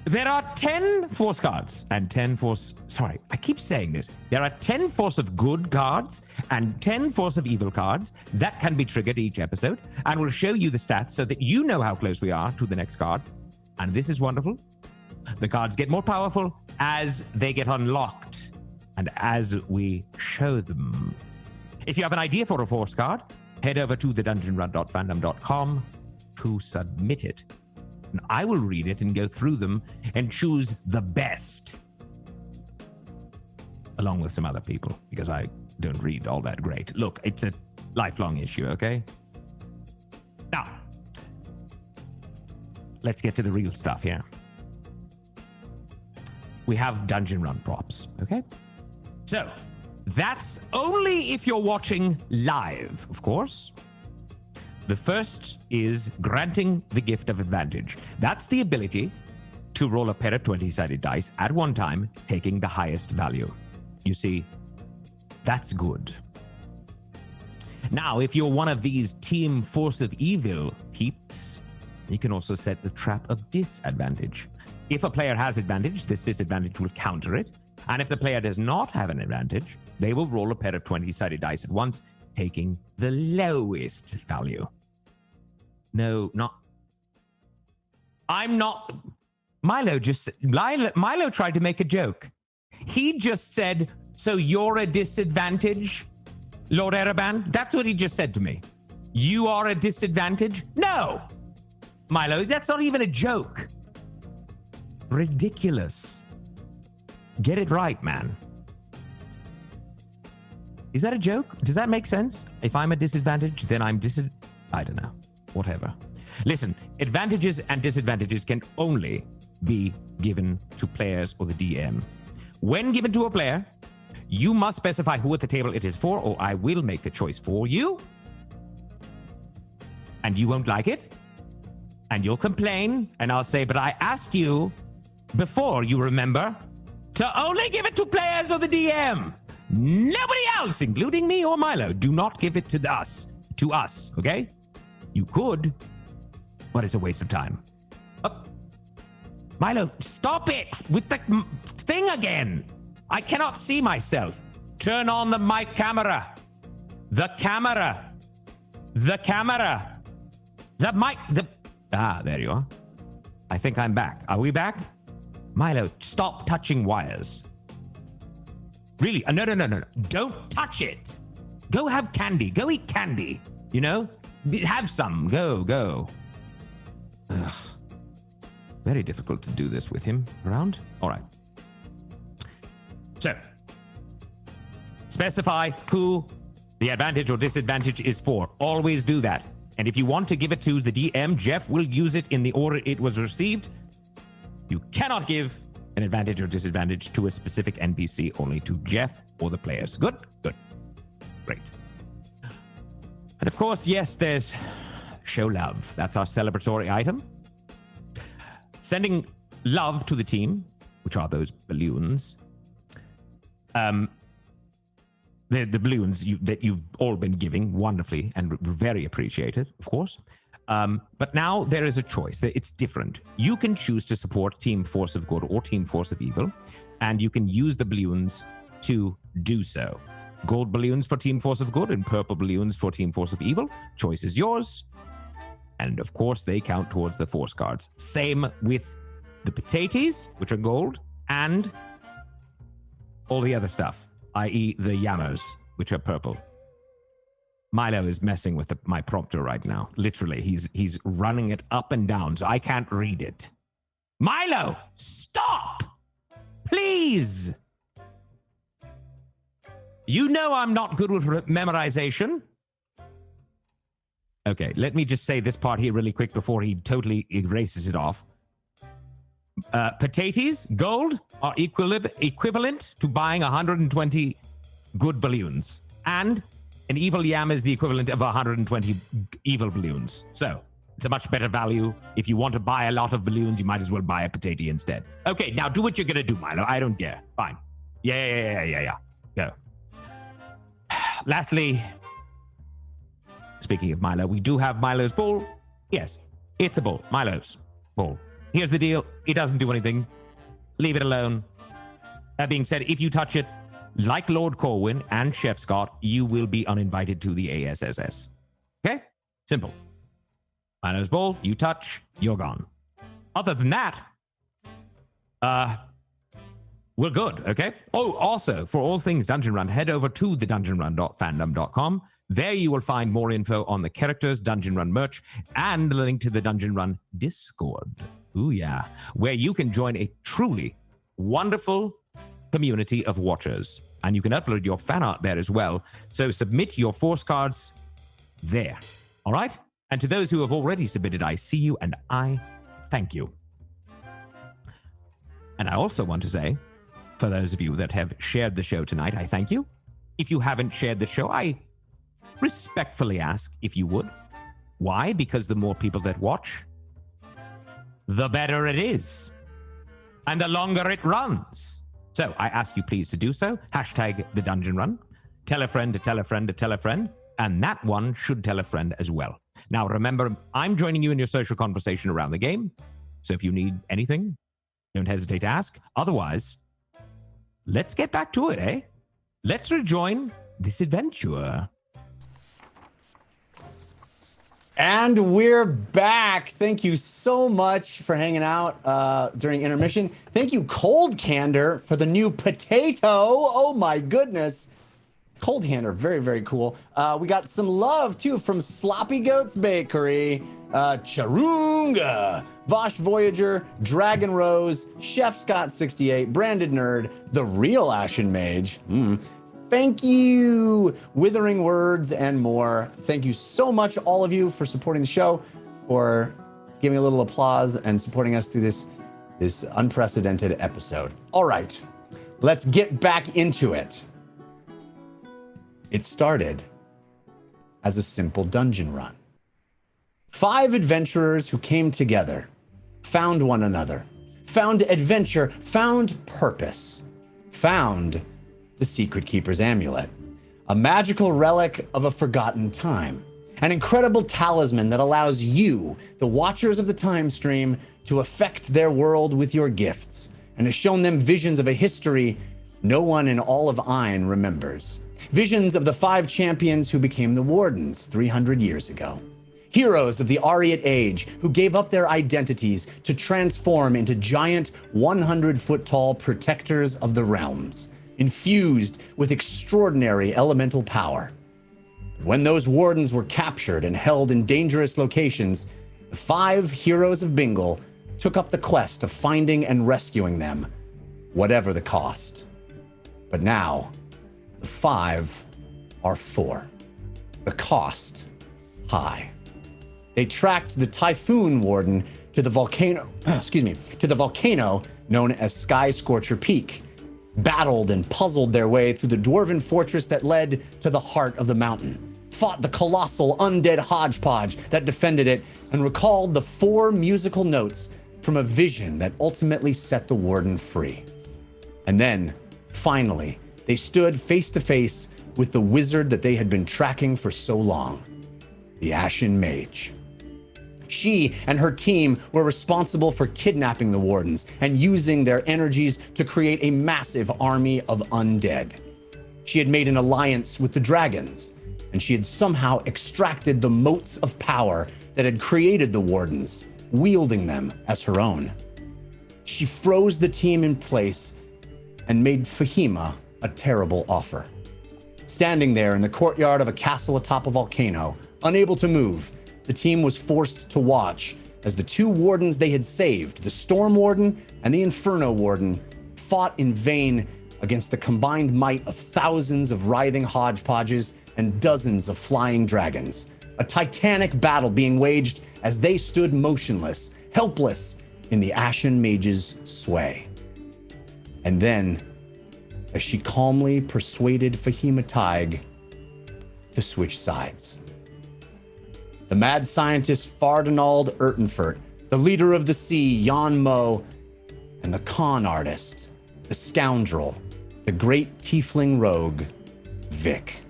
There are 10 force cards and 10 force... Sorry, I keep saying this. There are 10 force of good cards and 10 force of evil cards that can be triggered each episode, and we'll show you the stats so that you know how close we are to the next card. And this is wonderful. The cards get more powerful as they get unlocked and as we show them. If you have an idea for a force card, head over to thedungeonrun.fandom.com to submit it. And I will read it and go through them and choose the best, along with some other people, because I don't read all that great. Look, it's a lifelong issue, okay? Now, let's get to the real stuff here. We have dungeon run props, okay? So, that's only if you're watching live, of course. The first is granting the gift of advantage. That's the ability to roll a pair of 20-sided dice at one time, taking the highest value. You see, that's good. Now, if you're one of these Team Force of Evil peeps, you can also set the trap of disadvantage. If a player has advantage, this disadvantage will counter it. And if the player does not have an advantage, they will roll a pair of 20-sided dice at once, taking the lowest value. No, not... I'm not... Milo tried to make a joke. He just said, so you're a disadvantage, Lord Ereban? That's what he just said to me. You are a disadvantage? No! Milo, that's not even a joke. Ridiculous. Get it right, man. Is that a joke? Does that make sense? If I'm a disadvantage, then I'm I don't know. Whatever. Listen, advantages and disadvantages can only be given to players or the DM. When given to a player, you must specify who at the table it is for, or I will make the choice for you. And you won't like it. And you'll complain, and I'll say, but I asked you before, you remember, to only give it to players or the DM. Nobody else, including me or Milo, do not give it to us, okay? You could, but it's a waste of time. Oh. Milo, stop it with the thing again. I cannot see myself. Turn on the mic camera. The camera. The camera. The mic. Ah, there you are. I think I'm back. Are we back? Milo, stop touching wires. Really? No. Don't touch it. Go have candy. Go eat candy. You know? Have some. Go. Ugh. Very difficult to do this with him around. All right. So, specify who the advantage or disadvantage is for. Always do that. And if you want to give it to the DM, Jeff will use it in the order it was received. You cannot give an advantage or disadvantage to a specific NPC, only to Jeff or the players. Good? Good. Great. And of course, yes, there's show love. That's our celebratory item. Sending love to the team, which are those balloons. The balloons that you've all been giving wonderfully and very appreciated, of course. But now there is a choice. It's different. You can choose to support Team Force of Good or Team Force of Evil, and you can use the balloons to do so. Gold balloons for Team Force of Good and purple balloons for Team Force of Evil. Choice is yours. And of course, they count towards the force cards. Same with the potatoes, which are gold, and all the other stuff, i.e. the yammers, which are purple. Milo is messing with my prompter right now. Literally, he's running it up and down, so I can't read it. Milo, stop! Please! You know I'm not good with memorization. Okay, let me just say this part here really quick before he totally erases it off. Potatoes, gold, are equivalent to buying 120 good balloons. And an evil yam is the equivalent of 120 evil balloons. So, it's a much better value. If you want to buy a lot of balloons, you might as well buy a potato instead. Okay, now do what you're gonna do, Milo. I don't care. Fine. Yeah. Go. Lastly, speaking of Milo, we do have Milo's ball. Yes, it's a ball. Milo's ball. Here's the deal. It doesn't do anything. Leave it alone. That being said, if you touch it, like Lord Corwin and Chef Scott, you will be uninvited to the ASSS. Okay? Simple. Milo's ball, you touch, you're gone. Other than that, we're good, okay? Oh, also, for all things Dungeon Run, head over to thedungeonrun.fandom.com. There you will find more info on the characters, Dungeon Run merch, and the link to the Dungeon Run Discord. Ooh, yeah. Where you can join a truly wonderful community of watchers. And you can upload your fan art there as well. So submit your force cards there. All right? And to those who have already submitted, I see you and I thank you. And I also want to say, for those of you that have shared the show tonight, I thank you. If you haven't shared the show, I respectfully ask if you would. Why? Because the more people that watch, the better it is. And the longer it runs. So I ask you please to do so. Hashtag the Dungeon Run. Tell a friend to tell a friend to tell a friend. And that one should tell a friend as well. Now remember, I'm joining you in your social conversation around the game. So if you need anything, don't hesitate to ask. Otherwise, let's get back to it, eh? Let's rejoin this adventure. And we're back. Thank you so much for hanging out during intermission. Thank you, Cold Candor, for the new potato. Oh my goodness. Cold Candor, very, very cool. We got some love too from Sloppy Goats Bakery, Charunga, Vosh Voyager, Dragon Rose, Chef Scott 68, Branded Nerd, The Real Ashen Mage. Thank you, Withering Words, and more. Thank you so much, all of you, for supporting the show, for giving a little applause and supporting us through this unprecedented episode. All right, let's get back into it. It started as a simple dungeon run. 5 adventurers who came together, found one another, found adventure, found purpose, found the Secret Keeper's Amulet, a magical relic of a forgotten time, an incredible talisman that allows you, the watchers of the time stream, to affect their world with your gifts, and has shown them visions of a history no one in all of Ayn remembers. Visions of the 5 champions who became the Wardens 300 years ago. Heroes of the Ariat Age who gave up their identities to transform into giant 100-foot-tall protectors of the realms, infused with extraordinary elemental power. When those wardens were captured and held in dangerous locations, the 5 Heroes of Bingle took up the quest of finding and rescuing them, whatever the cost. But now, the 5 are 4. The cost, high. They tracked the Typhoon Warden to the volcano, to the volcano known as Skyscorcher Peak, battled and puzzled their way through the dwarven fortress that led to the heart of the mountain, fought the colossal undead hodgepodge that defended it, and recalled the 4 musical notes from a vision that ultimately set the warden free. And then, finally, they stood face to face with the wizard that they had been tracking for so long, the Ashen Mage. She and her team were responsible for kidnapping the wardens and using their energies to create a massive army of undead. She had made an alliance with the dragons, and she had somehow extracted the motes of power that had created the wardens, wielding them as her own. She froze the team in place and made Fahima a terrible offer. Standing there in the courtyard of a castle atop a volcano, unable to move, the team was forced to watch as the 2 wardens they had saved, the Storm Warden and the Inferno Warden, fought in vain against the combined might of thousands of writhing hodgepodges and dozens of flying dragons. A titanic battle being waged as they stood motionless, helpless in the Ashen Mage's sway. And then, as she calmly persuaded Fahima Tig to switch sides. The mad scientist Fardinald Urtenfurt, the leader of the sea, Jan Mo, and the con artist, the scoundrel, the great tiefling rogue, Vic.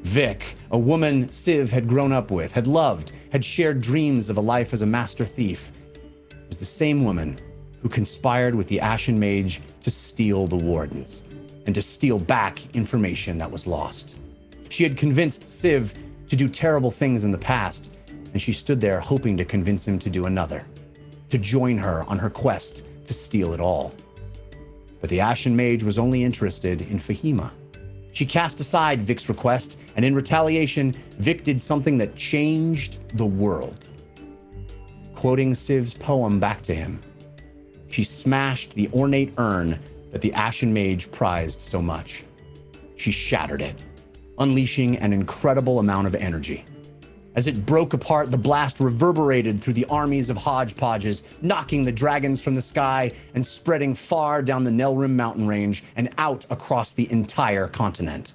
Vic, a woman Civ had grown up with, had loved, had shared dreams of a life as a master thief, was the same woman who conspired with the Ashen Mage to steal the wardens and to steal back information that was lost. She had convinced Civ to do terrible things in the past, and she stood there hoping to convince him to do another, to join her on her quest to steal it all. But the Ashen Mage was only interested in Fahima. She cast aside Vic's request, and in retaliation, Vic did something that changed the world. Quoting Civ's poem back to him, she smashed the ornate urn that the Ashen Mage prized so much. She shattered it, unleashing an incredible amount of energy. As it broke apart, the blast reverberated through the armies of hodgepodges, knocking the dragons from the sky and spreading far down the Nelrim mountain range and out across the entire continent.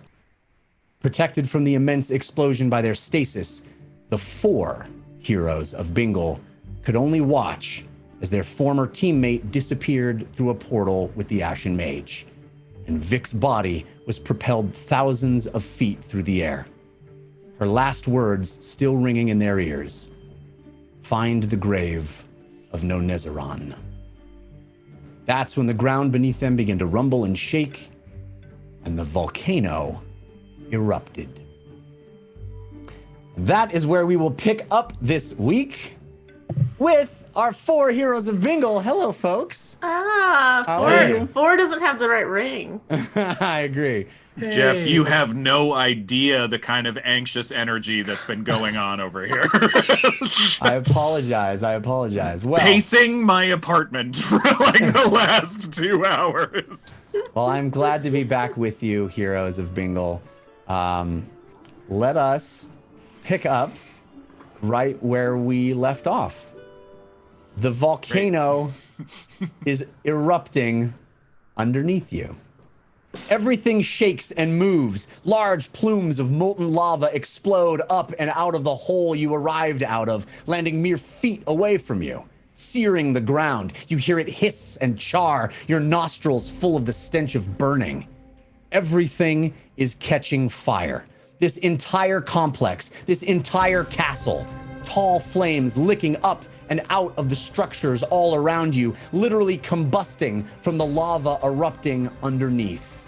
Protected from the immense explosion by their stasis, the 4 Heroes of Bingle could only watch as their former teammate disappeared through a portal with the Ashen Mage, and Vic's body was propelled thousands of feet through the air. Her last words still ringing in their ears: "Find the grave of Nonezaron." That's when the ground beneath them began to rumble and shake, and the volcano erupted. That is where we will pick up this week with our 4 Heroes of Bingle. Hello, folks. Four doesn't have the right ring. I agree. Hey. Jeff, you have no idea the kind of anxious energy that's been going on over here. I apologize. Well, pacing my apartment for like the last 2 hours. Well, I'm glad to be back with you, Heroes of Bingle. Let us pick up right where we left off. The volcano is erupting underneath you. Everything shakes and moves. Large plumes of molten lava explode up and out of the hole you arrived out of, landing mere feet away from you, searing the ground. You hear it hiss and char, your nostrils full of the stench of burning. Everything is catching fire. This entire complex, this entire castle, tall flames licking up and out of the structures all around you, literally combusting from the lava erupting underneath.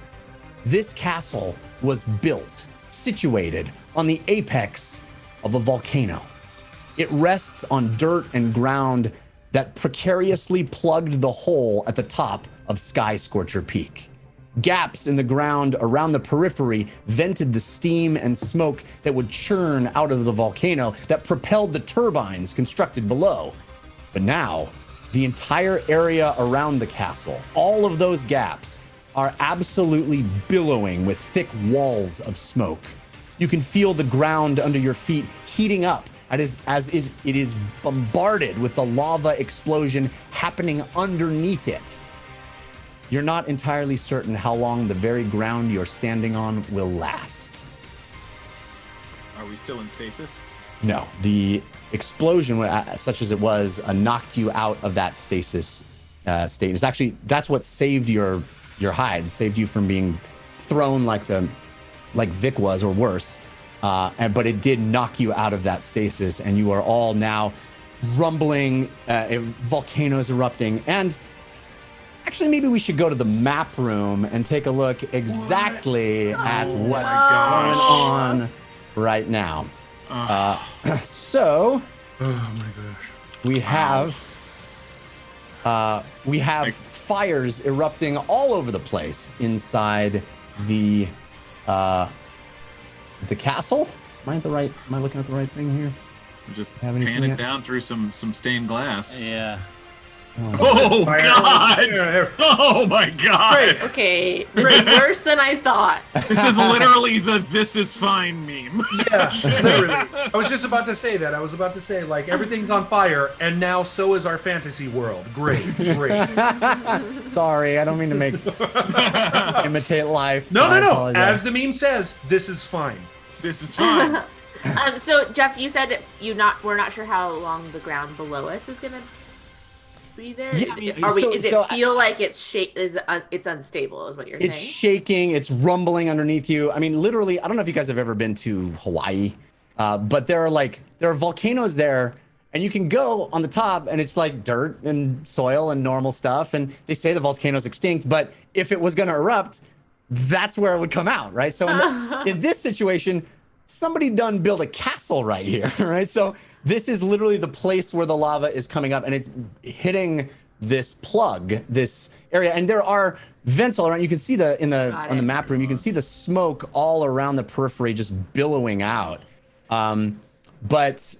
This castle was built, situated on the apex of a volcano. It rests on dirt and ground that precariously plugged the hole at the top of Skyscorcher Peak. Gaps in the ground around the periphery vented the steam and smoke that would churn out of the volcano that propelled the turbines constructed below. But now, the entire area around the castle, all of those gaps, are absolutely billowing with thick walls of smoke. You can feel the ground under your feet heating up as it is bombarded with the lava explosion happening underneath it. You're not entirely certain how long the very ground you're standing on will last. Are we still in stasis? No, the explosion, such as it was, knocked you out of that stasis state. It's actually, that's what saved your hide, saved you from being thrown like Vic was, or worse. But it did knock you out of that stasis, and you are all now rumbling, volcanoes erupting, and actually, maybe we should go to the map room and take a look exactly at what's going on right now. So, Oh my gosh. we have fires erupting all over the place inside the castle. Am I looking at the right thing here? I'm just Have anything panning yet? down through some stained glass. Yeah. Oh Fire. God! There. Oh my God! Okay, this is worse than I thought. This is literally the "this is fine" meme. Yeah, literally. I was just about to say that. I was about to say, like, everything's on fire, and now so is our fantasy world. Great. Sorry, I don't mean to imitate life. No. I apologize. As the meme says, this is fine. This is fine. So Jeff, you said we're not sure how long the ground below us is gonna be there. Yeah, I mean, Does it feel like it's it's unstable? Is what you're It's saying? shaking, it's rumbling underneath you. I mean, literally, I don't know if you guys have ever been to Hawaii, but there are volcanoes there, and you can go on the top, and it's like dirt and soil and normal stuff, and they say the volcano's extinct, but if it was going to erupt, that's where it would come out, right? So in this situation, somebody done build a castle right here, right? So this is literally the place where the lava is coming up, and it's hitting this plug, this area, and there are vents all around. You can see on the map room, you can see the smoke all around the periphery just billowing out. But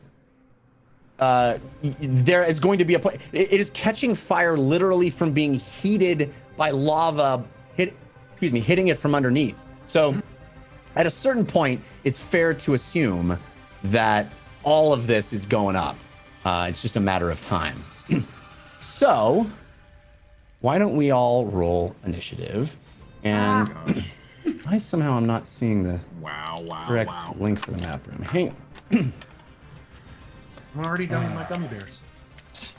there is going to be a point. It is catching fire literally from being heated by lava hitting it from underneath. So at a certain point, it's fair to assume that all of this is going up. It's just a matter of time. So why don't we all roll initiative? And I somehow am not seeing the correct link for the map room. Hang on. I'm already done with my gummy bears.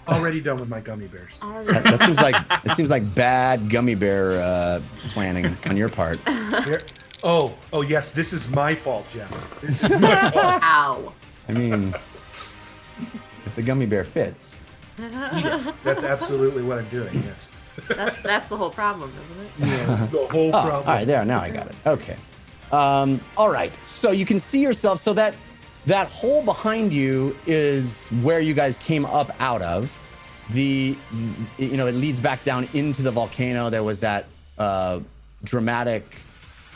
Already done with my gummy bears. That seems like bad gummy bear planning on your part. Here. Oh yes, this is my fault, Jeff. This is my fault. Ow. I mean, if the gummy bear fits. Eat it. That's absolutely what I'm doing, yes. That's the whole problem, isn't it? Yeah, the whole Oh, problem. all right, there. Now I got it. Okay. All right. So you can see yourself. So that hole behind you is where you guys came up out of. It leads back down into the volcano. There was that dramatic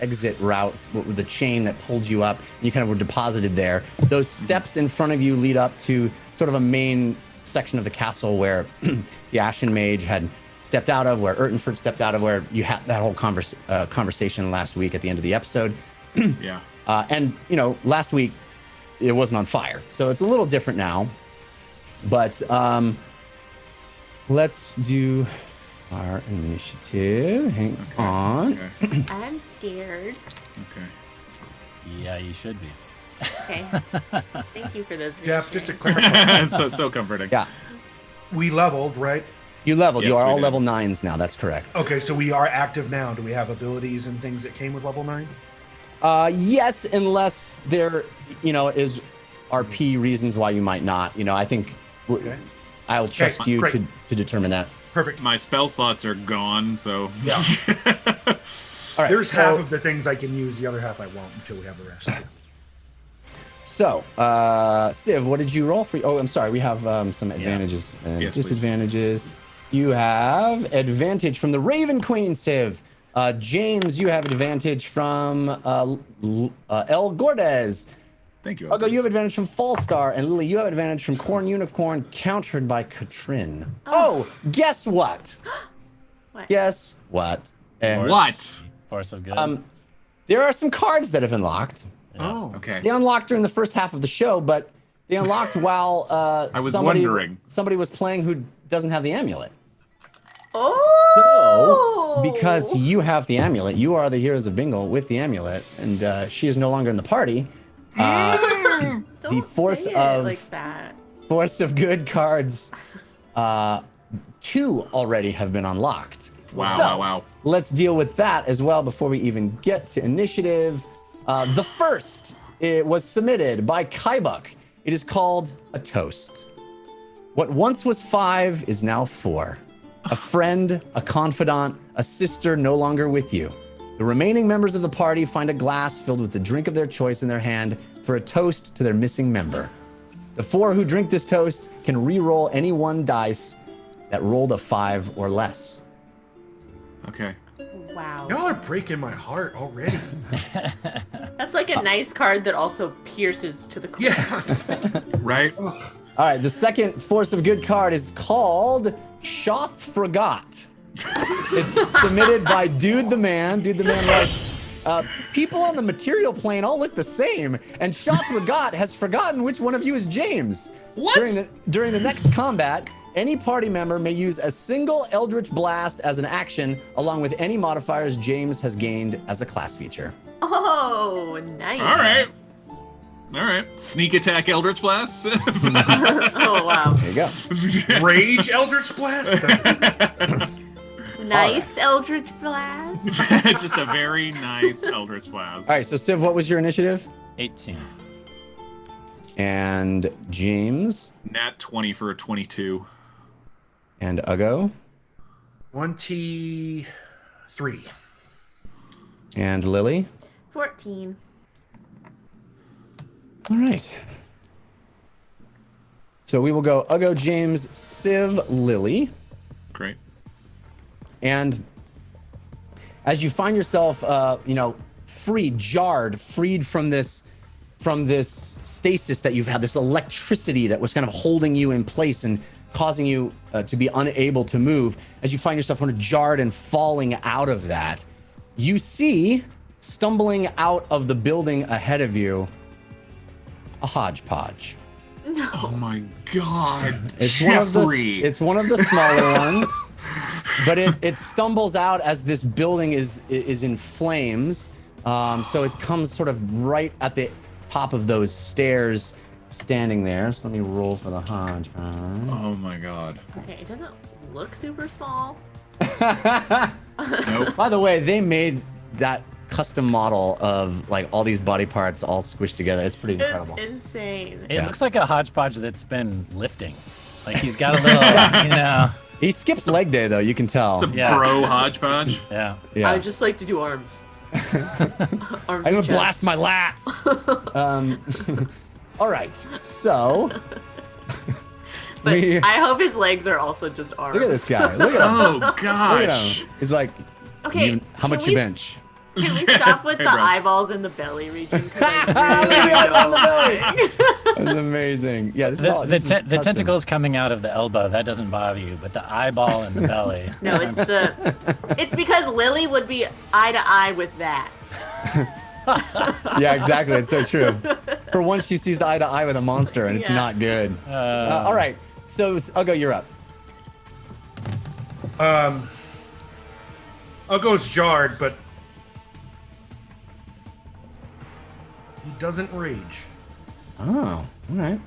exit route with the chain that pulled you up. And you kind of were deposited there. Those steps in front of you lead up to sort of a main section of the castle where the Ashen Mage had stepped out of, where Ertenford stepped out of, where you had that whole conversation last week at the end of the episode. Yeah. And, last week it wasn't on fire. So it's a little different now. But let's do our initiative. Hang on. Okay. I'm scared. Okay. Yeah, you should be. Okay. Thank you for those. Jeff, just to clarify, so comforting. Yeah. we leveled, right? You leveled. Yes, You are we all did. level 9s now. That's correct. Okay, so we are active now. Do we have abilities and things that came with level 9? Yes, unless there, is RP reasons why you might not. I think Okay. I'll trust you great. to determine that. Perfect. My spell slots are gone, so Yeah. All right. There's so, half of the things I can use, the other half I won't until we have the rest. So, Civ, what did you roll for? Oh, I'm sorry. We have some advantages and Yes, please. disadvantages. You have advantage from the Raven Queen, Civ. James, you have advantage from El Gordes. Thank you. Ugo, you have advantage from Fallstar, and Lily, you have advantage from Corn Unicorn, countered by Katrin. Oh, guess what? What? Guess what? What? Force of good. There are some cards that have unlocked. Oh, okay. They unlocked during the first half of the show, but they unlocked while I was somebody was playing who doesn't have the amulet. Oh. So, because you have the amulet, you are the Heroes of Bingle with the amulet, and she is no longer in the party. Don't The force say it of like that. Force of good cards, 2 already have been unlocked. Wow, So, wow. Let's deal with that as well before we even get to initiative. The first, it was submitted by Kaibuk. It is called a toast. What once was 5 is now 4. A friend, a confidant, a sister no longer with you. The remaining members of the party find a glass filled with the drink of their choice in their hand for a toast to their missing member. The 4 who drink this toast can re-roll any 1 dice that rolled a 5 or less. Okay. Wow. Y'all are breaking my heart already. That's like a nice card that also pierces to the core. Yeah. Right? All right, the second Force of Good card is called Shoth Forgot. It's submitted by Dude the Man. Dude the Man writes, people on the material plane all look the same, and Shoth Forgot has forgotten which one of you is James. What? During the next combat, any party member may use a single Eldritch Blast as an action, along with any modifiers James has gained as a class feature. Oh, nice. All right. All right. Sneak attack Eldritch Blast. Oh, wow. There you go. Rage Eldritch Blast. Nice Eldritch Blast. Just a very nice Eldritch Blast. All right, so Civ, what was your initiative? 18. And James Nat 20 for a 22. and Ugo 23. and Lily. 14. All right. So we will go Ugo, James, Civ, Lily. Great. And as you find yourself, freed from this stasis that you've had, this electricity that was kind of holding you in place and causing you to be unable to move, as you find yourself kind of jarred and falling out of that, you see, stumbling out of the building ahead of you, a hodgepodge. Oh my God. It's Jeffrey. one of the smaller ones, but it stumbles out as this building is in flames. So it comes sort of right at the top of those stairs, standing there. So let me roll for the hodgepodge. Oh my God. Okay, it doesn't look super small. Nope. By the way, they made that custom model of like all these body parts all squished together. It's pretty incredible. It's insane. It looks like a hodgepodge that's been lifting. Like he's got a little, He skips leg day though, you can tell. The bro hodgepodge. Yeah. Yeah. I just like to do arms. Arms I'm gonna and blast chest. my lats. All right, so But we- I hope his legs are also just arms. look at this guy. Look at him. Oh Look at gosh. him. He's like, Okay, how can much we you s- bench? Can we stop with Hey, the bro. eyeballs in the belly region? 'Cause I Look at the really eyeball in the don't like- That's amazing. Yeah, this is all. The This is custom. tentacles coming out of the elbow, that doesn't bother you, but the eyeball and the belly. No, it's because Lily would be eye to eye with that. Yeah, exactly. It's so true. For once, she sees eye to eye with a monster, and it's Yeah. not good. All right, so Ugo, you're up. Ugo's jarred, but he doesn't rage. Oh, all right.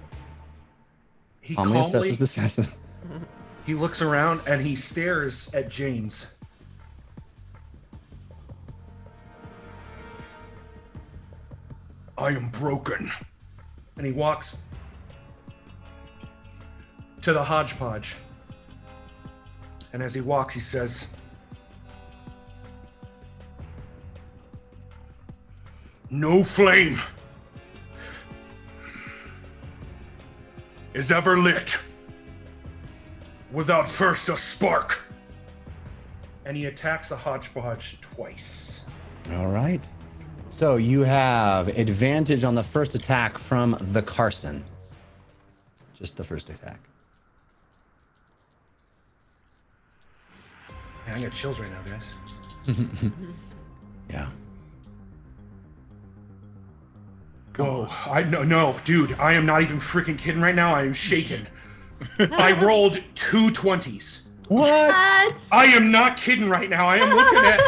He Calmly calmly assesses the assassin. he looks around and he stares at James. I am broken. And he walks to the hodgepodge. And as he walks, he says, No flame. is ever lit without first a spark. And he attacks the hodgepodge twice. All right. So you have advantage on the first attack from the Carson. Just the first attack. Man, I got chills right now, guys. Yeah. Whoa, no, dude, I am not even freaking kidding right now. I am shaken. I rolled 2 20s. What? I am not kidding right now. I am looking at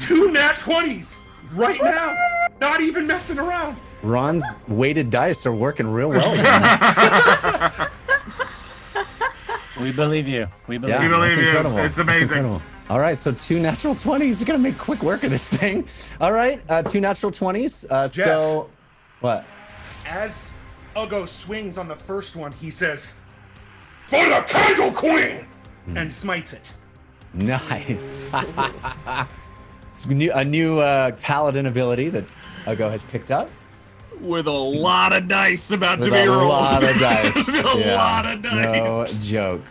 2 nat 20s right now. Not even messing around. Ron's weighted dice are working real well. We believe you. We believe Yeah, We you. believe that's you. incredible. It's That's amazing. incredible. All right, so 2 natural 20s. You're gonna make quick work of this thing. All right, 2 natural 20s. So, what? As Ugo swings on the first one, he says, "For the Candle Queen!" and smites it. Nice. It's a new paladin ability that Ugo has picked up. With a lot of dice about With to be a rolled. lot of dice. With a Yeah, lot of No dice. joke.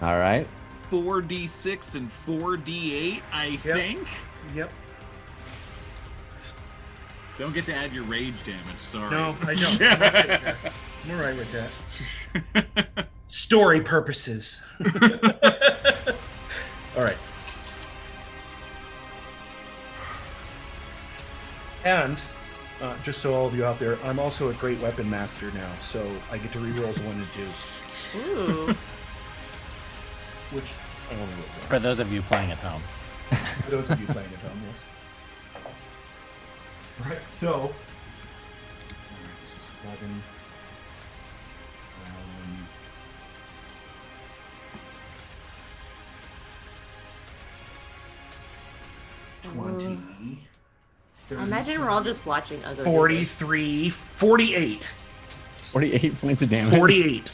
All right. 4d6 and 4d8, I think. Yep. Don't get to add your rage damage, sorry. No, I don't. I'm alright with that. Story purposes. Alright. And, just so all of you out there, I'm also a great weapon master now, so I get to reroll 1 and 2s. Ooh. Which I only roll for. For those of you playing at home. For those of you playing at home, yes. Right, so. 11. 20. Imagine we're all just watching Ugo. 43, 48. 48 points of damage. 48.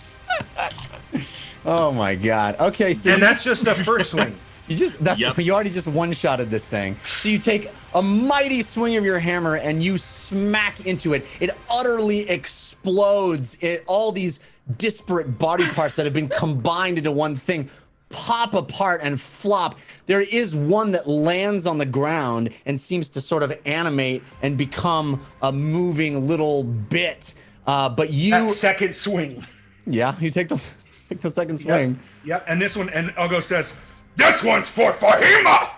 Oh my god. Okay, so And that's just the first swing. you already just one-shotted this thing. So you take a mighty swing of your hammer and you smack into it. It utterly explodes. All these disparate body parts that have been combined into one thing pop apart and flop. There is one that lands on the ground and seems to sort of animate and become a moving little bit. But you That second swing. Yeah, you take the second swing. Yep. And this one, and Ugo says, "This one's for Fahima!"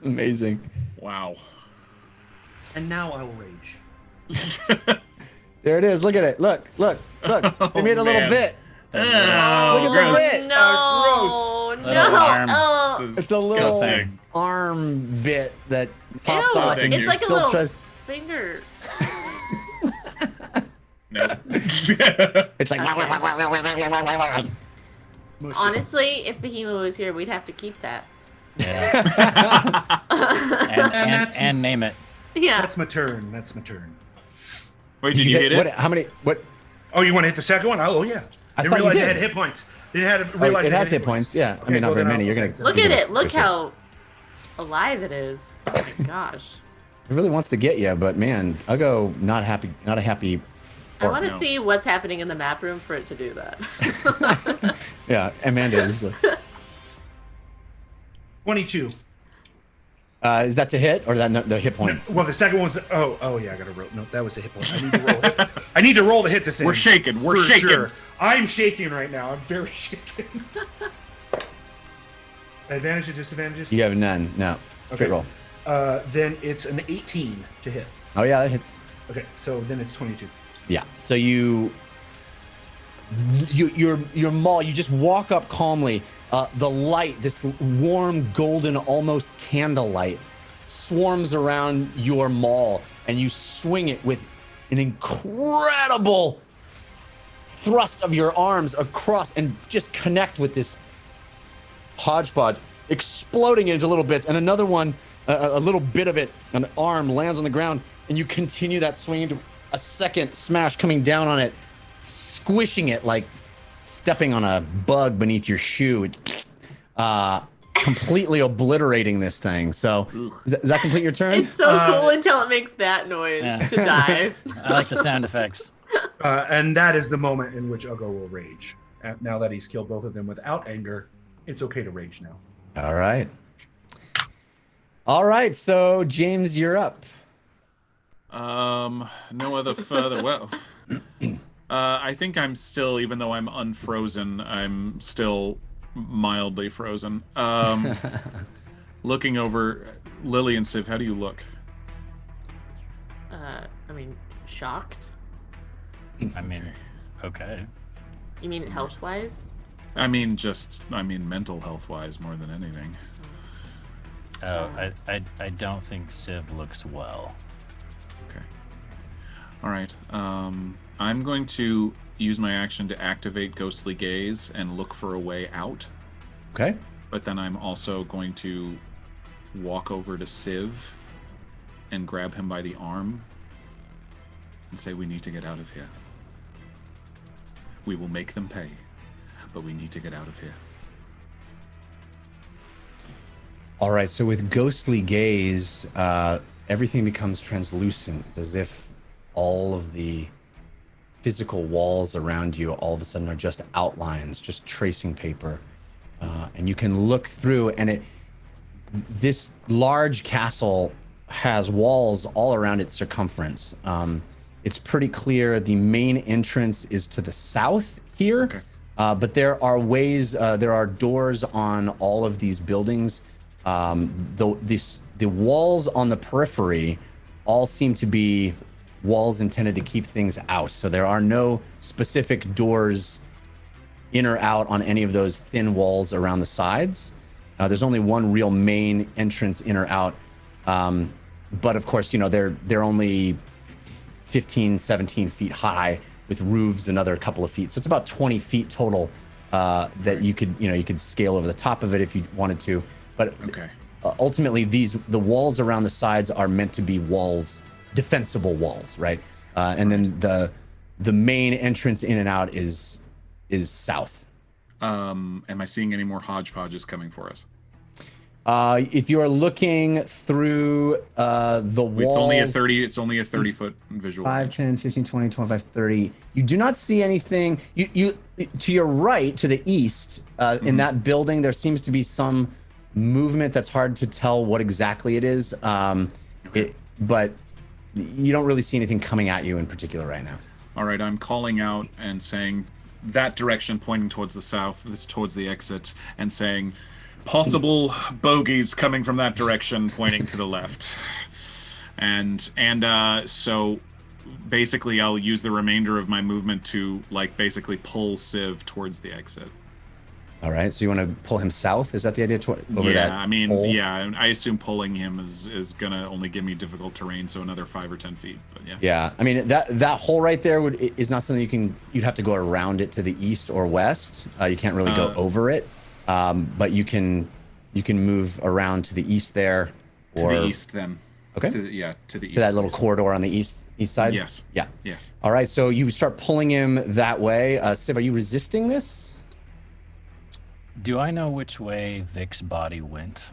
Amazing. Wow. And now I will rage. There it is. Look at it. Look. They made a little man. bit. Oh, Look at the gross. bit. No, Little arm. no. It's a little Disgusting. arm bit that pops Ew, out. Thank it's you. like a Still little tries- finger. Nope. It's like. Honestly, if Fahima was here, we'd have to keep that. Yeah. that's- and name it. Yeah. That's my turn. Wait, did you hit What? it? How many? What? Oh, you want to hit the second one? Oh, yeah. I Didn't thought you realize it did. had hit points. Didn't Oh, realize it has hit points. Yeah. I mean, not well, very then many. I'll- You're gonna Look you're at gonna it. Look squish how alive it is. Oh my gosh. It really wants to get you, but man, Ugo not happy. Not a happy. I want to no. see what's happening in the map room for it to do that. Yeah, Amanda is. 22. Is that to hit or that the hit points? Well, the second one's. Oh, yeah, I got to roll. No, that was a hit point. I need to roll. I need to roll to hit the thing. We're shaking. We're For shaking. Sure. I'm shaking right now. I'm very shaken. Advantage or disadvantages? You have none. No. Straight roll. Then it's an 18 to hit. Oh yeah, that hits. Okay, so then it's 22. Yeah. So your maul, you just walk up calmly. The light, this warm, golden, almost candlelight, swarms around your maul, and you swing it with an incredible thrust of your arms across and just connect with this hodgepodge, exploding into little bits. And another one, a little bit of it, an arm lands on the ground, and you continue that swing into a second smash coming down on it, squishing it like stepping on a bug beneath your shoe. completely obliterating this thing. So does that complete your turn? It's so cool until it makes that noise to die. I like the sound effects. And that is the moment in which Uggo will rage. Now that he's killed both of them without anger, it's okay to rage now. All right. All right. So James, you're up. No other further. Well, I think I'm still, even though I'm unfrozen, I'm still mildly frozen. Looking over, Lily and Civ, how do you look? I mean, shocked. I mean, okay. You mean health-wise? I mean, mental health-wise more than anything. Oh, I don't think Civ looks well. Okay. All right. I'm going to use my action to activate Ghostly Gaze and look for a way out. Okay. But then I'm also going to walk over to Civ and grab him by the arm and say, we need to get out of here. We will make them pay, but we need to get out of here. All right. So with Ghostly Gaze, everything becomes translucent, as if all of the physical walls around you all of a sudden are just outlines, just tracing paper. And you can look through, and this large castle has walls all around its circumference. It's pretty clear the main entrance is to the south here, okay. But there are ways, there are doors on all of these buildings. The walls on the periphery all seem to be walls intended to keep things out. So there are no specific doors in or out on any of those thin walls around the sides. There's only one real main entrance in or out. But of course, they're only 15, 17 feet high with roofs another couple of feet. So it's about 20 feet total that you could scale over the top of it if you wanted to. But okay. Ultimately, the walls around the sides are meant to be walls, defensible walls, right? And then the main entrance in and out is south. Am I seeing any more hodgepodges coming for us? If you are looking through the walls, it's only a 30-foot visual 5, range. 10, 15, 20, 25, 30. You do not see anything. You to your right, to the east, in that building, there seems to be some movement that's hard to tell what exactly it is. But you don't really see anything coming at you in particular right now. All right, I'm calling out and saying that direction, pointing towards the south, towards the exit, and saying possible bogeys coming from that direction, pointing to the left. And so basically I'll use the remainder of my movement to basically pull Civ towards the exit. All right, so you want to pull him south? Is that the idea? Over that hole? I assume pulling him is gonna only give me difficult terrain, so another 5 or 10 feet. But yeah. Yeah, I mean that hole right there is not something you'd have to go around it to the east or west. You can't really go over it, but you can move around to the east there. To the east, then. Okay. To the east. To that little corridor on the east side. Yes. Yeah. Yes. All right, so you start pulling him that way. Civ, are you resisting this? Do I know which way Vic's body went?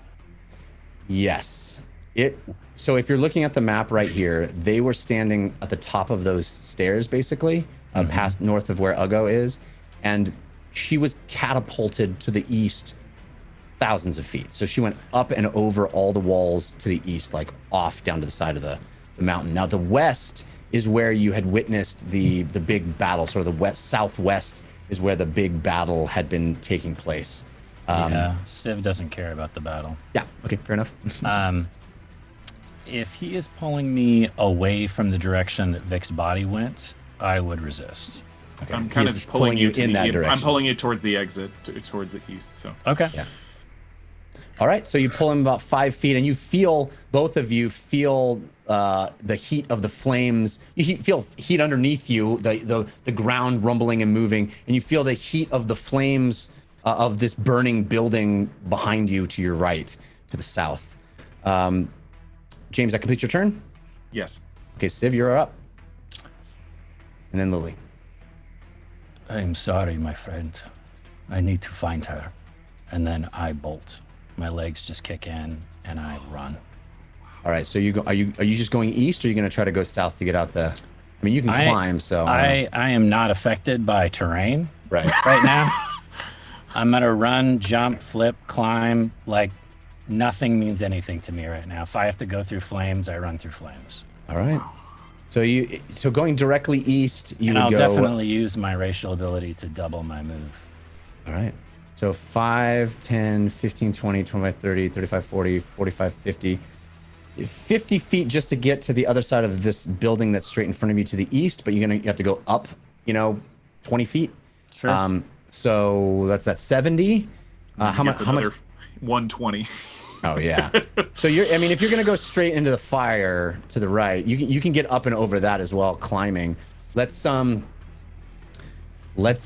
Yes. So if you're looking at the map right here, they were standing at the top of those stairs, basically, past north of where Uggo is, and she was catapulted to the east thousands of feet. So she went up and over all the walls to the east, off down to the side of the mountain. Now the west is where you had witnessed the big battle. Sort of the southwest is where the big battle had been taking place. Yeah, Civ doesn't care about the battle. Yeah, okay, fair enough. If he is pulling me away from the direction that Vic's body went, I would resist. Okay. I'm kind of pulling you in that direction. I'm pulling you towards the exit, towards the east. So okay. Yeah. All right, so you pull him about 5 feet, and both of you feel the heat of the flames. You feel heat underneath you, the ground rumbling and moving, and you feel the heat of the flames of this burning building behind you to your right, to the south. James, that completes your turn? Yes. Okay, Civ, you're up. And then Lily. I'm sorry, my friend. I need to find her. And then I bolt my legs just kick in and I run. All right. So are you just going east, or are you going to try to go south to get out the? I mean, you can climb. So I am not affected by terrain right now. I'm gonna run, jump, flip, climb. Like nothing means anything to me right now. If I have to go through flames, I run through flames. All right. So going directly east, I'll definitely use my racial ability to double my move. All right. So 5, 10, 15, 20, 25, 30, 35, 40, 45, 50. 50 feet just to get to the other side of this building that's straight in front of you to the east, but you have to go up, 20 feet. Sure. So that's 70. How much? 120. Oh yeah. So if you're gonna go straight into the fire to the right, you can get up and over that as well, climbing. Let's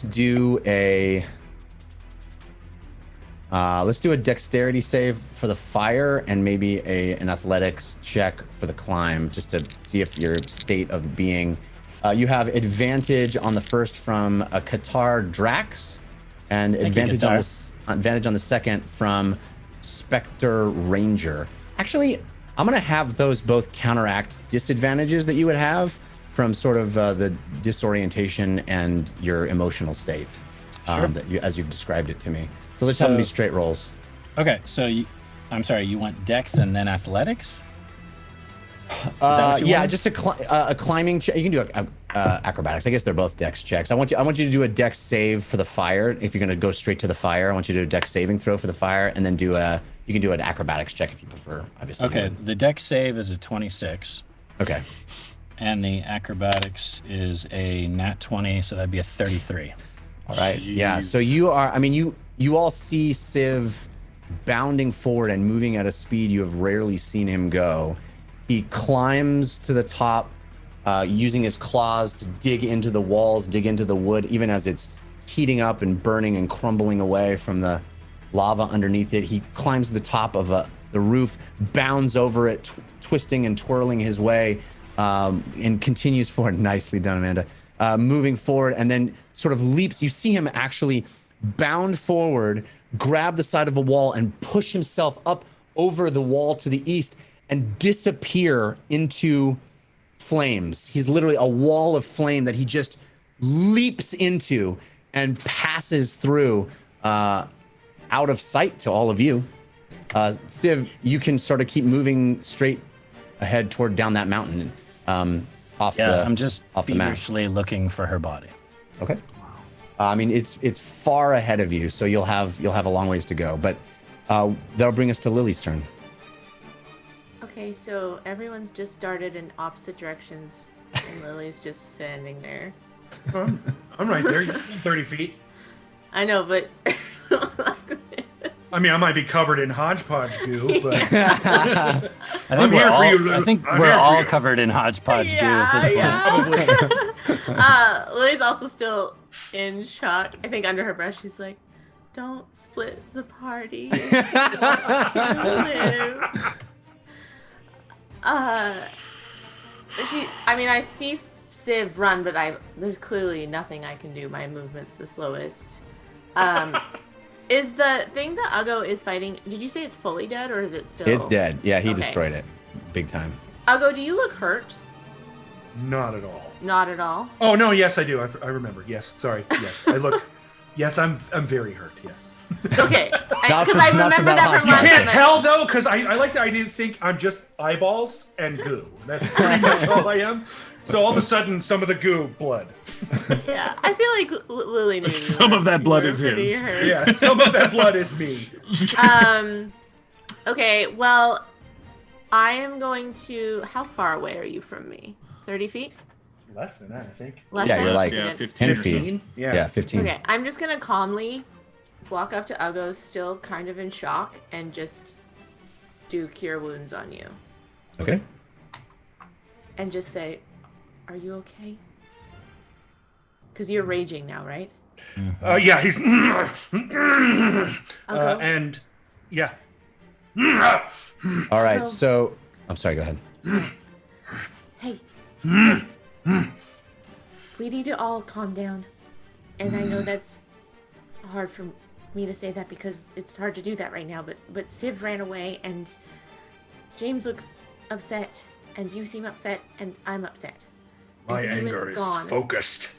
do a dexterity save for the fire and maybe an athletics check for the climb, just to see if your state of being. You have advantage on the first from a Qatar Drax, and advantage on the second from Spectre Ranger. Actually, I'm gonna have those both counteract disadvantages that you would have from sort of the disorientation and your emotional state, as you've described it to me. So let's have them be straight rolls. Okay, so I'm sorry, you want dex and then athletics? Is that what you wanted? Just a climbing check. You can do acrobatics. I guess they're both dex checks. I want you to do a dex save for the fire. If you're going to go straight to the fire, I want you to do a dex saving throw for the fire, and then you can do an acrobatics check if you prefer, obviously. Okay, the dex save is a 26. Okay. And the acrobatics is a nat 20, so that'd be a 33. All right. Jeez. Yeah. So you all see Civ bounding forward and moving at a speed you have rarely seen him go. He climbs to the top, using his claws to dig into the walls, dig into the wood, even as it's heating up and burning and crumbling away from the lava underneath it. He climbs to the top of the roof, bounds over it, twisting and twirling his way, and continues forward. Nicely done, Amanda. Moving forward, and then sort of leaps. You see him actually bound forward, grab the side of a wall, and push himself up over the wall to the east and disappear into flames. He's literally a wall of flame that he just leaps into and passes through, out of sight to all of you. Civ, you can sort of keep moving straight ahead toward down that mountain. I'm just feverishly looking for her body. Okay. It's far ahead of you, so you'll have a long ways to go. But that'll bring us to Lily's turn. Okay, so everyone's just started in opposite directions, and Lily's just standing there. I'm right there. 30 feet. I know, but I might be covered in hodgepodge goo, but I think we're all covered in hodgepodge goo at this point. Lily's also still in shock. I think under her breath she's like, "Don't split the party." I see Civ run, but there's clearly nothing I can do. My movement's the slowest. Is the thing that Uggo is fighting, did you say it's fully dead, or is it still? It's dead. Yeah, he destroyed it. Big time. Uggo, do you look hurt? Not at all. Not at all? Oh, no, yes, I do. I remember. Yes, sorry. Yes, I look... Yes, I'm very hurt, yes. Okay, because I remember that from last time. You can't tell, though, because I like the idea to think I'm just eyeballs and goo. That's pretty much all I am. So all of a sudden, some of the goo, blood. Yeah, I feel like Lily knew. Some of that blood is his. Yeah, some of that blood is me. Okay, well, I am going to... How far away are you from me? 30 feet? Less than that, I think. You're like 15 10 feet. Yeah, 15. Okay, I'm just going to calmly walk up to Uggo, still kind of in shock, and just do Cure Wounds on you. Okay. And just say, "Are you okay?" Because you're raging now, right? Yeah, he's... and... Yeah. All right, so... I'm sorry, go ahead. Hey. We need to all calm down. And I know that's hard for me to say that because it's hard to do that right now, but Civ ran away and James looks upset and you seem upset and I'm upset. My And Fahima's anger is gone. focused.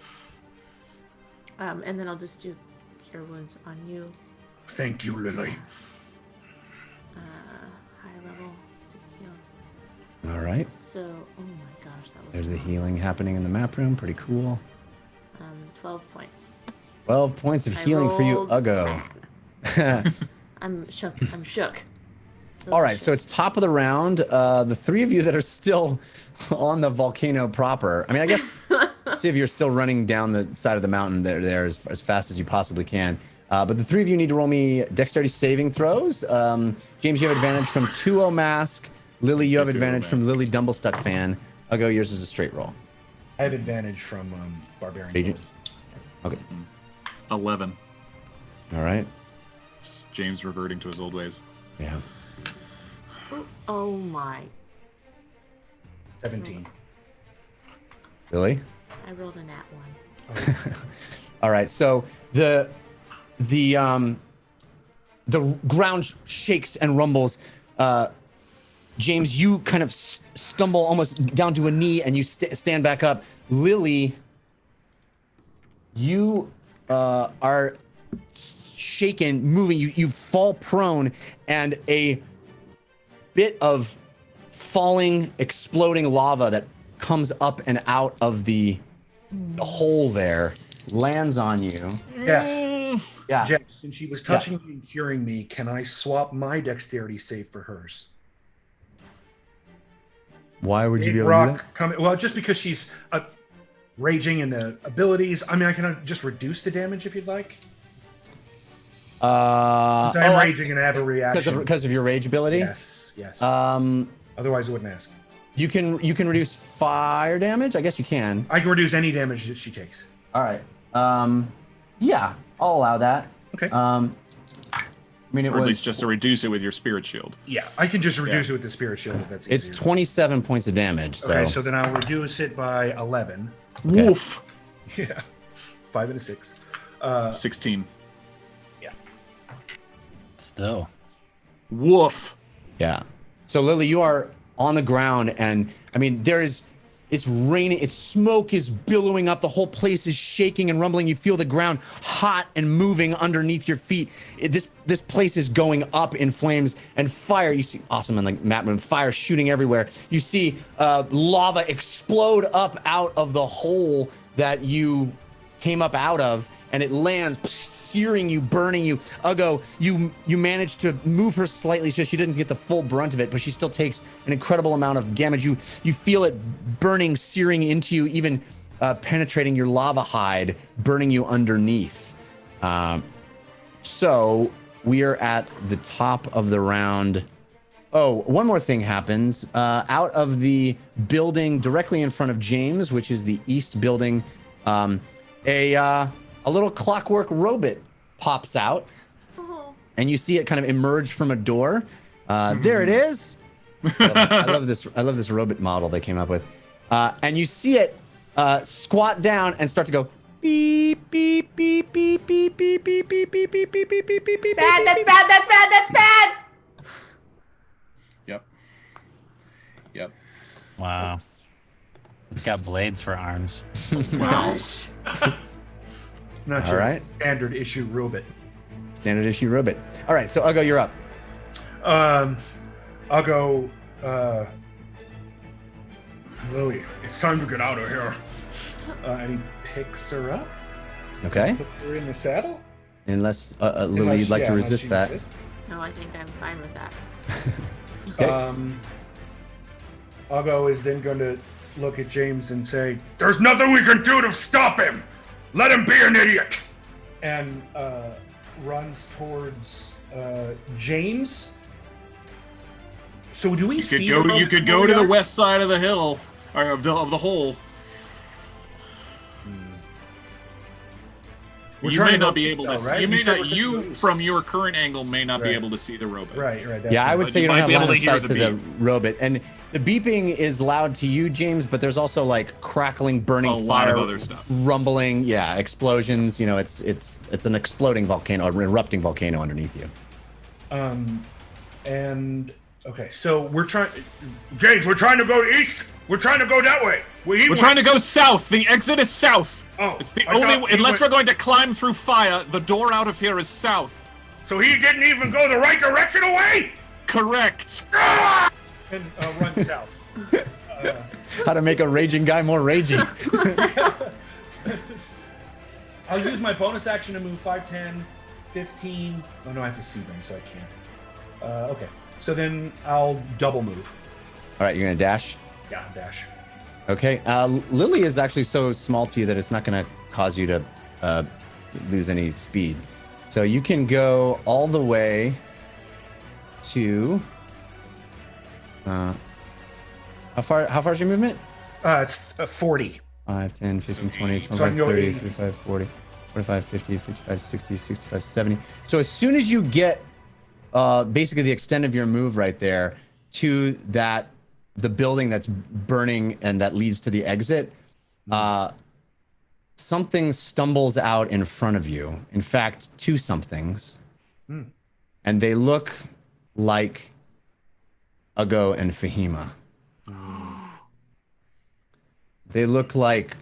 And then I'll just do Cure Wounds on you. Thank you, Lily. High level. Heal. All right. So, oh my gosh, that was There's the wrong. healing happening in the map room. Pretty cool. 12 points. 12 points of I healing for you, rolled Uggo. bad. I'm shook. I'm shook. All right, so it's top of the round. The three of you that are still on the volcano proper. I mean, I guess, Civ, you're still running down the side of the mountain there as fast as you possibly can. But the three of you need to roll me dexterity saving throws. James, you have advantage from 2-0 Mask. Lily, you have 2-0 advantage from Mask. Lily Dumblestuck Fan. Uggo, yours is a straight roll. I have advantage from Barbarian. Agent. Okay. 11. All right. Just James reverting to his old ways. Yeah. Oh my. 17. Lily? I rolled a nat 1. All right, so the ground shakes and rumbles. James, you kind of stumble almost down to a knee, and you stand back up. Lily, you are shaken, moving. You fall prone, and a bit of falling, exploding lava that comes up and out of the hole there lands on you. Jeff, Yeah. Jeff, since she was touching me and curing me, can I swap my dexterity save for hers? Why would you be Big able to do rock coming. Well, just because she's raging in the abilities. I mean, I can just reduce the damage if you'd like. that? Since I'm raging and I have a reaction. Because of your rage ability. Yes, yes. Um, Otherwise, I wouldn't ask. you can reduce fire damage. I guess you can. I can reduce any damage that she takes. All right. Yeah, I'll allow that. Okay. I mean, it Or at was. least just to reduce it with your spirit shield. Yeah, I can just reduce it with the spirit shield if that's It's easier. 27 points of damage. So. Okay, so then I'll reduce it by 11. Okay. Woof. Yeah. 5 and a 6. 16. Still. Woof. Yeah. So Lily, you are on the ground, and I mean, it's raining. It's smoke is billowing up. The whole place is shaking and rumbling. You feel the ground hot and moving underneath your feet. This place is going up in flames and fire. You see, awesome in the map room, fire shooting everywhere. You see lava explode up out of the hole that you came up out of, and it lands, searing you, burning you. Uggo, you manage to move her slightly so she doesn't get the full brunt of it, but she still takes an incredible amount of damage. You feel it burning, searing into you, even penetrating your lava hide, burning you underneath. So we are at the top of the round. Oh, one more thing happens. Out of the building directly in front of James, which is the east building, a little clockwork robot pops out, and you see it kind of emerge from a door. There it is. I love this robot model they came up with. And you see it squat down and start to go beep beep beep beep beep beep beep beep beep beep beep beep beep beep beep. Bad, that's bad, that's bad, that's bad! Yep. Wow. It's got blades for arms. Gosh. Not All your right. standard issue robot. Standard issue robot. All right, so Uggo, you're up. I'll go. Lily, it's time to get out of here. And he picks her up, Okay. puts her in the saddle. Unless Lily, Unless- you'd like yeah, to unless resist she that. insists. No, I think I'm fine with that. Okay. Uggo is then going to look at James and say, "There's nothing we can do to stop him. Let him be an idiot." And runs towards James. So do we see? You could go to the west side of the hill, or of the hole. We're You trying may to go not be east, able though, to see. right? You may You said not. we're just You going east. from your current angle may not be Right. able to see the robot. Right. That's Yeah, I fine. would But say you you don't might have be able line of to hear sight the to the beep. robot, and the beeping is loud to you, James. But there's also like crackling, burning A lot fire, of other stuff. rumbling, yeah, explosions. You know, it's an exploding volcano, or erupting volcano underneath you. And okay, so we're trying, James. We're trying to go east. We're trying to go that way. We're trying to go south. The exit is south. Oh, It's the I only. thought he Unless went- we're going to climb through fire, the door out of here is south. So he didn't even go the right direction away. Correct. And run south. How to make a raging guy more raging? I'll use my bonus action to move 5, 10, 15. Oh no, I have to see them, so I can't. Okay, so then I'll double move. All right, you're gonna dash. Yeah, dash. Okay. Lily is actually so small to you that it's not gonna cause you to lose any speed. So you can go all the way to. How far is your movement? It's 40. 5, 10, 15, 20, So I 25, can go 30, 80. 35, 40, 45, 50, 55, 60, 65, 70. So as soon as you get basically the extent of your move right there to the building that's burning and that leads to the exit, something stumbles out in front of you. In fact, two somethings. And they look like Ugo and Fahima. They look like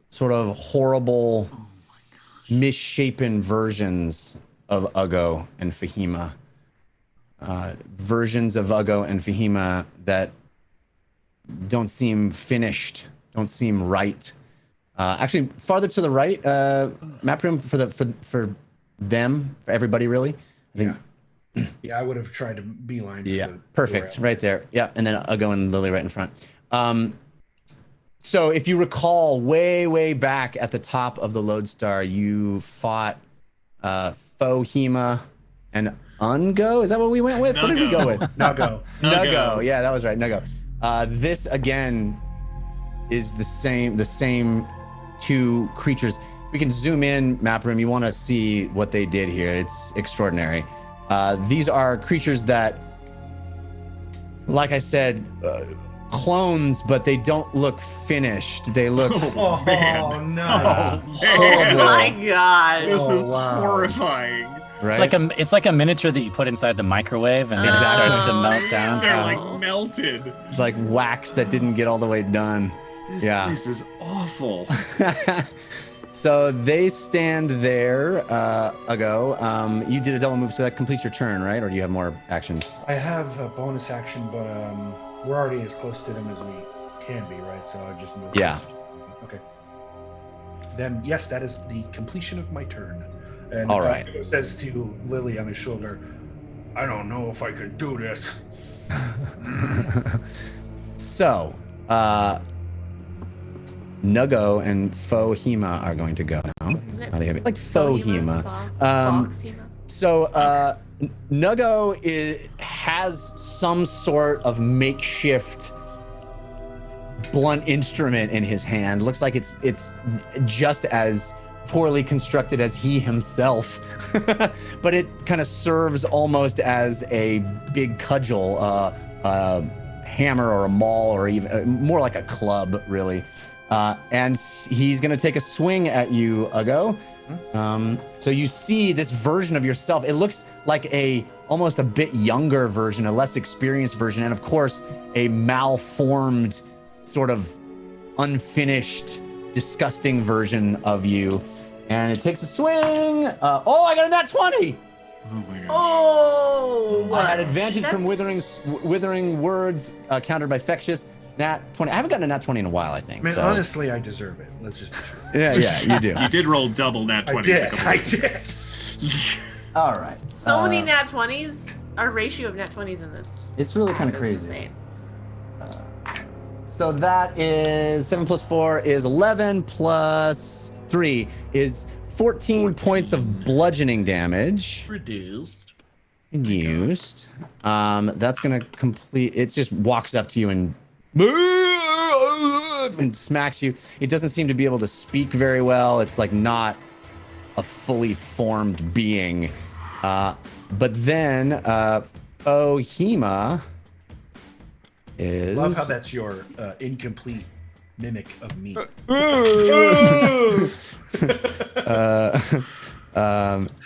sort of horrible, misshapen versions of Ugo and Fahima. Versions of Ugo and Fahima that don't seem finished, don't seem right. Actually, farther to the right, map room for them, for everybody, really. I think. Yeah, I would have tried to beeline. Yeah, the perfect, door out. right there. Yeah, and then Ugo and Lily right in front. So if you recall, way back at the top of the Lodestar, you fought Fahima and Ungo. Is that what we went with? What did we go with? Nuggo. Nuggo. Yeah, that was right. Nuggo. This again is the same two creatures. We can zoom in, map room. You want to see what they did here. It's extraordinary. These are creatures that, like I said, clones, but they don't look finished. They look Oh, no. horrible. Oh my god. This Oh, is wow. horrifying. Right? It's like a miniature that you put inside the microwave and then it Exactly. starts to melt down. They're Oh. like melted. It's like wax that didn't get all the way done. This Yeah. place is awful. So they stand there, Ugo. You did a double move, so that completes your turn, right? Or do you have more actions? I have a bonus action, but we're already as close to them as we can be, right? So I just move. Yeah. Okay. Then yes, that is the completion of my turn. And All right. It says to Lily on his shoulder, "I don't know if I can do this." So, Nuggo and Fahima are going to go now. Isn't it They have it like Fahima. Foxima? So Nuggo has some sort of makeshift blunt instrument in his hand. Looks like it's just as poorly constructed as he himself, but it kind of serves almost as a big cudgel, a hammer or a maul, or even more like a club, really. And he's gonna take a swing at you, Ugo. So you see this version of yourself. It looks like almost a bit younger version, a less experienced version, and of course, a malformed, sort of unfinished, disgusting version of you. And it takes a swing. I got a nat 20. Oh my gosh. Oh, I had advantage from That's- withering words countered by fectious. Nat 20. I haven't gotten a nat 20 in a while, I think. Man, so. honestly, I deserve it. Let's just be true. Yeah, you do. You did roll double nat 20s. I did. All right. So many nat 20s. Our ratio of nat 20s in this. It's really kind of is crazy. insane. So that is 7 plus 4 is 11 plus 3 is 14 points of bludgeoning damage. Reduced. Used. That's gonna complete. It just walks up to you and smacks you. It doesn't seem to be able to speak very well. It's like not a fully formed being. But then Fahima is. Love how that's your incomplete mimic of me.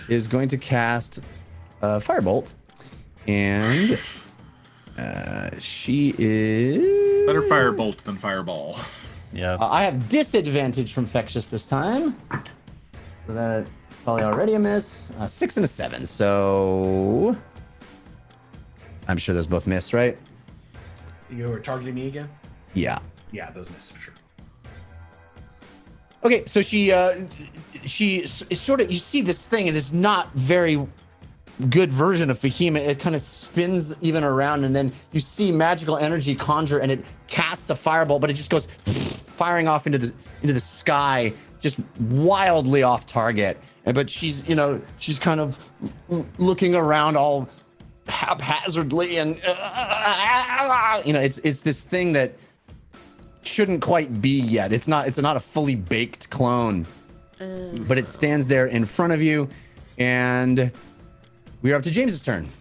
Is going to cast Firebolt, and she is Better firebolt than fireball. Yeah. I have disadvantage from Fectious this time, so that's probably already a miss. 6 and a 7, so I'm sure those both miss, right? You were targeting me again? Yeah. Yeah, those miss for sure. Okay, so she sort of, you see this thing, and it's not very good version of Fahima. It kind of spins even around, and then you see magical energy conjure, and it casts a fireball, but it just goes firing off into the sky, just wildly off target. But she's kind of looking around all haphazardly, and it's this thing that shouldn't quite be yet. It's not a fully baked clone, but it stands there in front of you, and we are up to James's turn.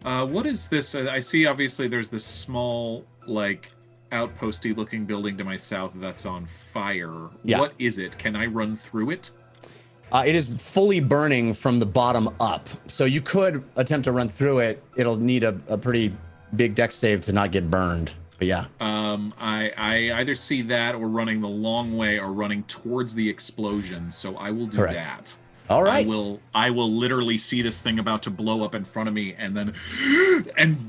What is this? I see obviously there's this small, like, outposty looking building to my south that's on fire. Yeah. What is it? Can I run through it? It is fully burning from the bottom up, so you could attempt to run through it. It'll need a pretty big dex save to not get burned, but yeah. I either see that or running the long way or running towards the explosion, so I will do Correct. that. All right. I will literally see this thing about to blow up in front of me, and then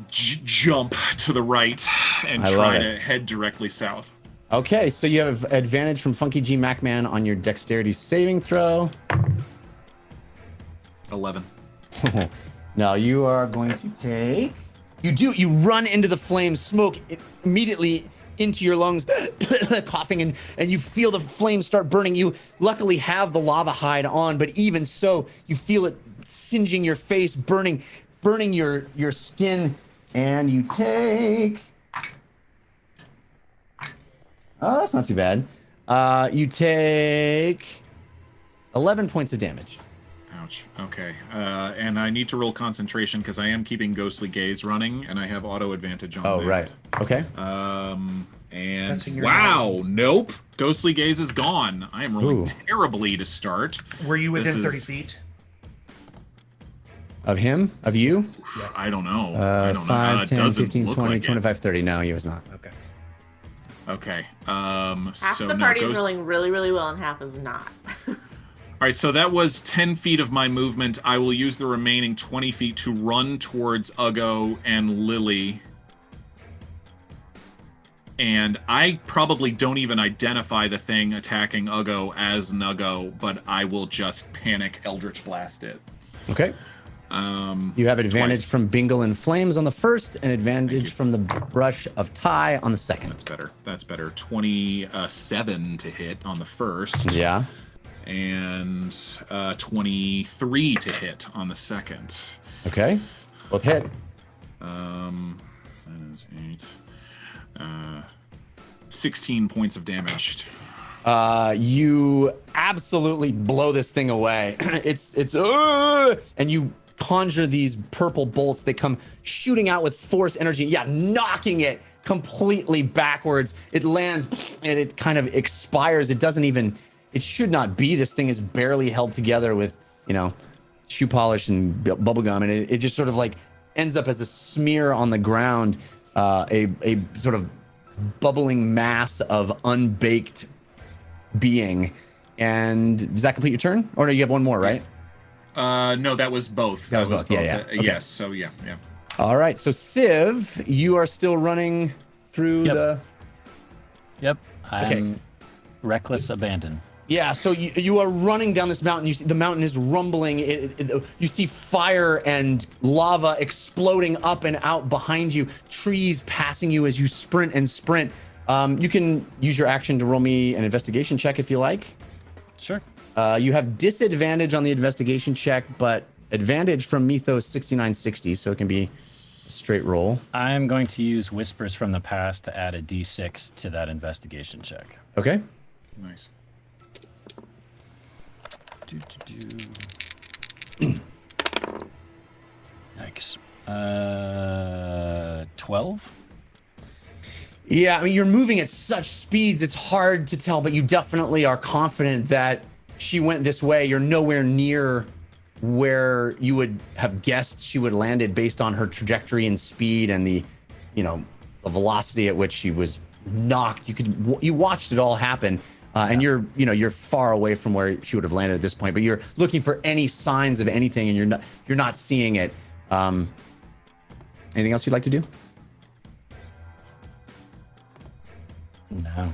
jump to the right and try to head directly south. Okay, so you have advantage from Funky G Macman on your dexterity saving throw. 11. Now you are going to take. You run into the flames, smoke immediately into your lungs, coughing, and you feel the flames start burning. You luckily have the lava hide on, but even so, you feel it singeing your face, burning your skin, and you take. Oh, that's not too bad. You take 11 points of damage. Ouch. Okay. And I need to roll concentration because I am keeping Ghostly Gaze running, and I have auto advantage on that. Oh, right. Okay. And wow, nope. Ghostly Gaze is gone. I am rolling terribly to start. Were you within 30 feet? Of him? Of you? Yes. I don't know. I don't 5, know. 10, 15, 20, like 25, 30. No, he was not. Okay. Okay. Half so the now party's rolling really, really well, and half is not. All right, so that was 10 feet of my movement. I will use the remaining 20 feet to run towards Uggo and Lily. And I probably don't even identify the thing attacking Uggo as Nuggo, but I will just panic Eldritch Blast it. Okay. You have advantage from Bingle and Flames on the first, and advantage from the Brush of Ty on the second. That's better. That's better. 27 to hit on the first. Yeah. And 23 to hit on the second. Okay. Both hit. That is 8. 16 points of damage. You absolutely blow this thing away. It's and you conjure these purple bolts. They come shooting out with force energy. Yeah, knocking it completely backwards. It lands and it kind of expires. It should not be. This thing is barely held together with, shoe polish and bubble gum, and it just sort of like ends up as a smear on the ground, a sort of bubbling mass of unbaked being. And does that complete your turn? Or no, you have one more, right? No, that was both. That was both. Yeah. Okay. Yes, so yeah. All right, so Civ, you are still running through the... Yep, I'm reckless abandon. Yeah, so you are running down this mountain. You see the mountain is rumbling. You see fire and lava exploding up and out behind you. Trees passing you as you sprint and sprint. You can use your action to roll me an investigation check if you like. Sure. You have disadvantage on the investigation check, but advantage from Mythos 6960, so it can be a straight roll. I'm going to use Whispers from the Past to add a d6 to that investigation check. Okay. Nice. Yikes. 12? Yeah, I mean, you're moving at such speeds, it's hard to tell, but you definitely are confident that she went this way. You're nowhere near where you would have guessed she would landed based on her trajectory and speed and the, the velocity at which she was knocked. You watched it all happen, and you're far away from where she would have landed at this point. But you're looking for any signs of anything, and you're not seeing it. Anything else you'd like to do? No.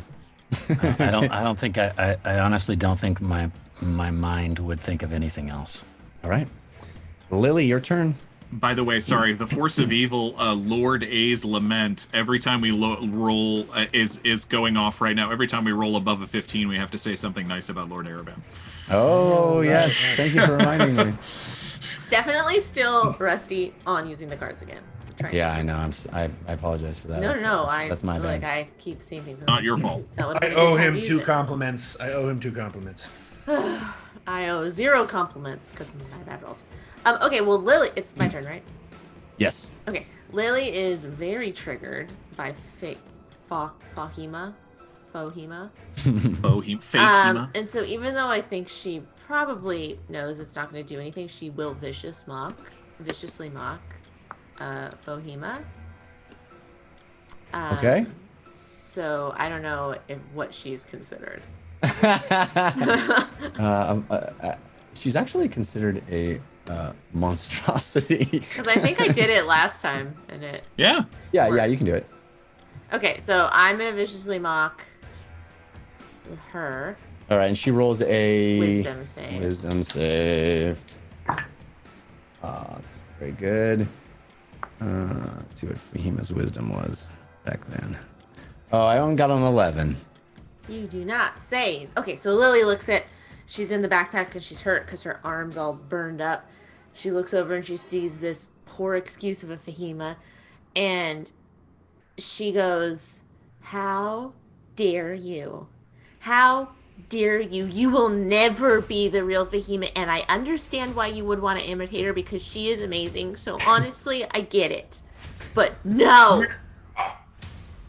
I don't think I honestly don't think my mind would think of anything else. All right. Lily, your turn. By the way, sorry, the Force of Evil, Lord A's Lament, every time we roll is going off right now. Every time we roll above a 15, we have to say something nice about Lord Erebin. Oh, yes. Thank you for reminding me. It's definitely still rusty on using the cards again. Yeah, I know. I apologize for that. No, That's my bad. Like, I keep seeing things. Not your fault. I owe him 2 compliments. I owe 0 compliments because of my bad rolls. Okay, well, Lily, it's my turn, right? Yes. Okay, Lily is very triggered by Fahima. Fahima. And so even though I think she probably knows it's not going to do anything, she will viciously mock Fahima. Okay. So I don't know what she's considered. She's actually considered a monstrosity. Because I think I did it last time, and it. Yeah, you can do it. Okay, so I'm gonna viciously mock her. All right, and she rolls a Wisdom save. Very good. Let's see what Fahima's wisdom was back then. Oh, I only got an 11. You do not save. Okay, so Lily looks at. She's in the backpack and she's hurt because her arm's all burned up. She looks over and she sees this poor excuse of a Fahima, and she goes, "How dare you? How dare you? You will never be the real Fahima, and I understand why you would want to imitate her because she is amazing. So honestly, I get it. But no!"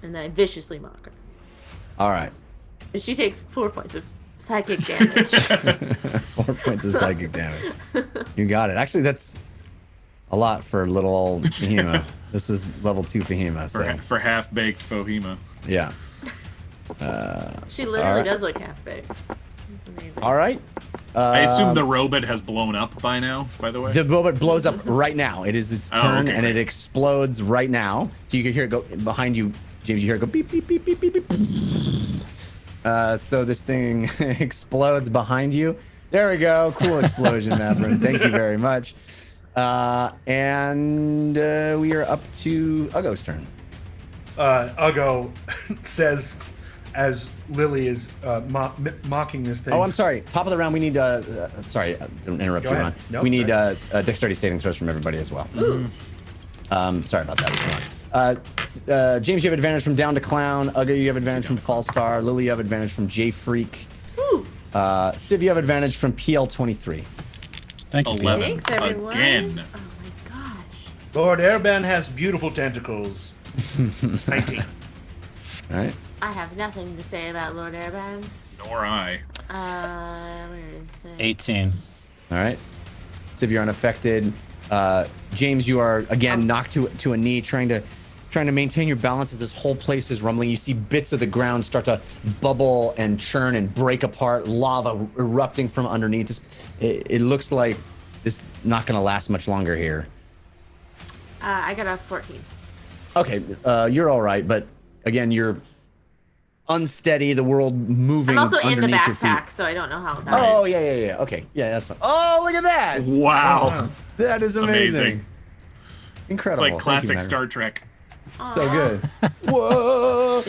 And then I viciously mock her. All right. And she takes 4 points of psychic damage. 4 points of psychic damage. You got it. Actually, that's a lot for little old Fahima. This was level 2 Fahima. So. For half-baked Fahima. Yeah. She literally does look half baked. It's amazing. All right. I assume the robot has blown up by now, by the way. The robot blows up right now. It is its turn, and it explodes right now. So you can hear it go behind you, James. You hear it go beep, beep, beep, beep, beep, beep. So this thing explodes behind you. There we go. Cool explosion, Mavrin. Thank you very much. And we are up to Ugo's turn. Ugo says, as Lily is mocking this thing. Oh, I'm sorry. Top of the round, we need. Sorry, don't interrupt you, Ron. Nope, we need dexterity saving throws from everybody as well. Ooh. Sorry about that. Come on. James, you have advantage from Down to Clown. Ugo, you have advantage from Fall Star. Lily, you have advantage from J Freak. Woo. Civ, you have advantage from PL23. Thank you. 11 Thanks, everyone. again. Oh my gosh. Lord Airban has beautiful tentacles. 19. All right. I have nothing to say about Lord Airban. Nor I. Where is it? 18. All right. Civ, you're unaffected. James, you are again knocked to a knee, trying to maintain your balance as this whole place is rumbling. You see bits of the ground start to bubble and churn and break apart, lava erupting from underneath. It looks like this is not going to last much longer here. I got a 14. Okay, you're all right, but again, you're unsteady. The world moving. I'm also in the underneath your feet. backpack, so I don't know how. Oh yeah. Okay, yeah, that's fine. Oh, look at that! Wow. That is amazing. Incredible. It's like classic Thank you, Star Trek. So good. Whoa!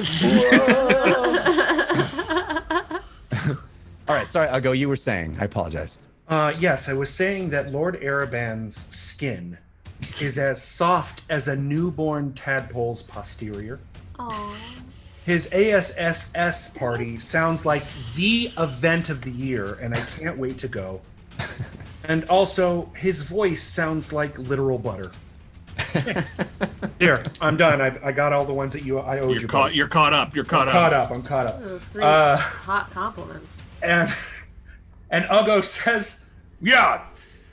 All right, sorry, Ugo, you were saying. I apologize. Yes, I was saying that Lord Ereban's skin is as soft as a newborn tadpole's posterior. Aww. His ASSS party sounds like the event of the year, and I can't wait to go. And also, his voice sounds like literal butter. There, I'm done. I got all the ones that I owed you. You're caught up. You're caught up. I'm caught up. Oh, 3 hot compliments. And Ugo says, yeah,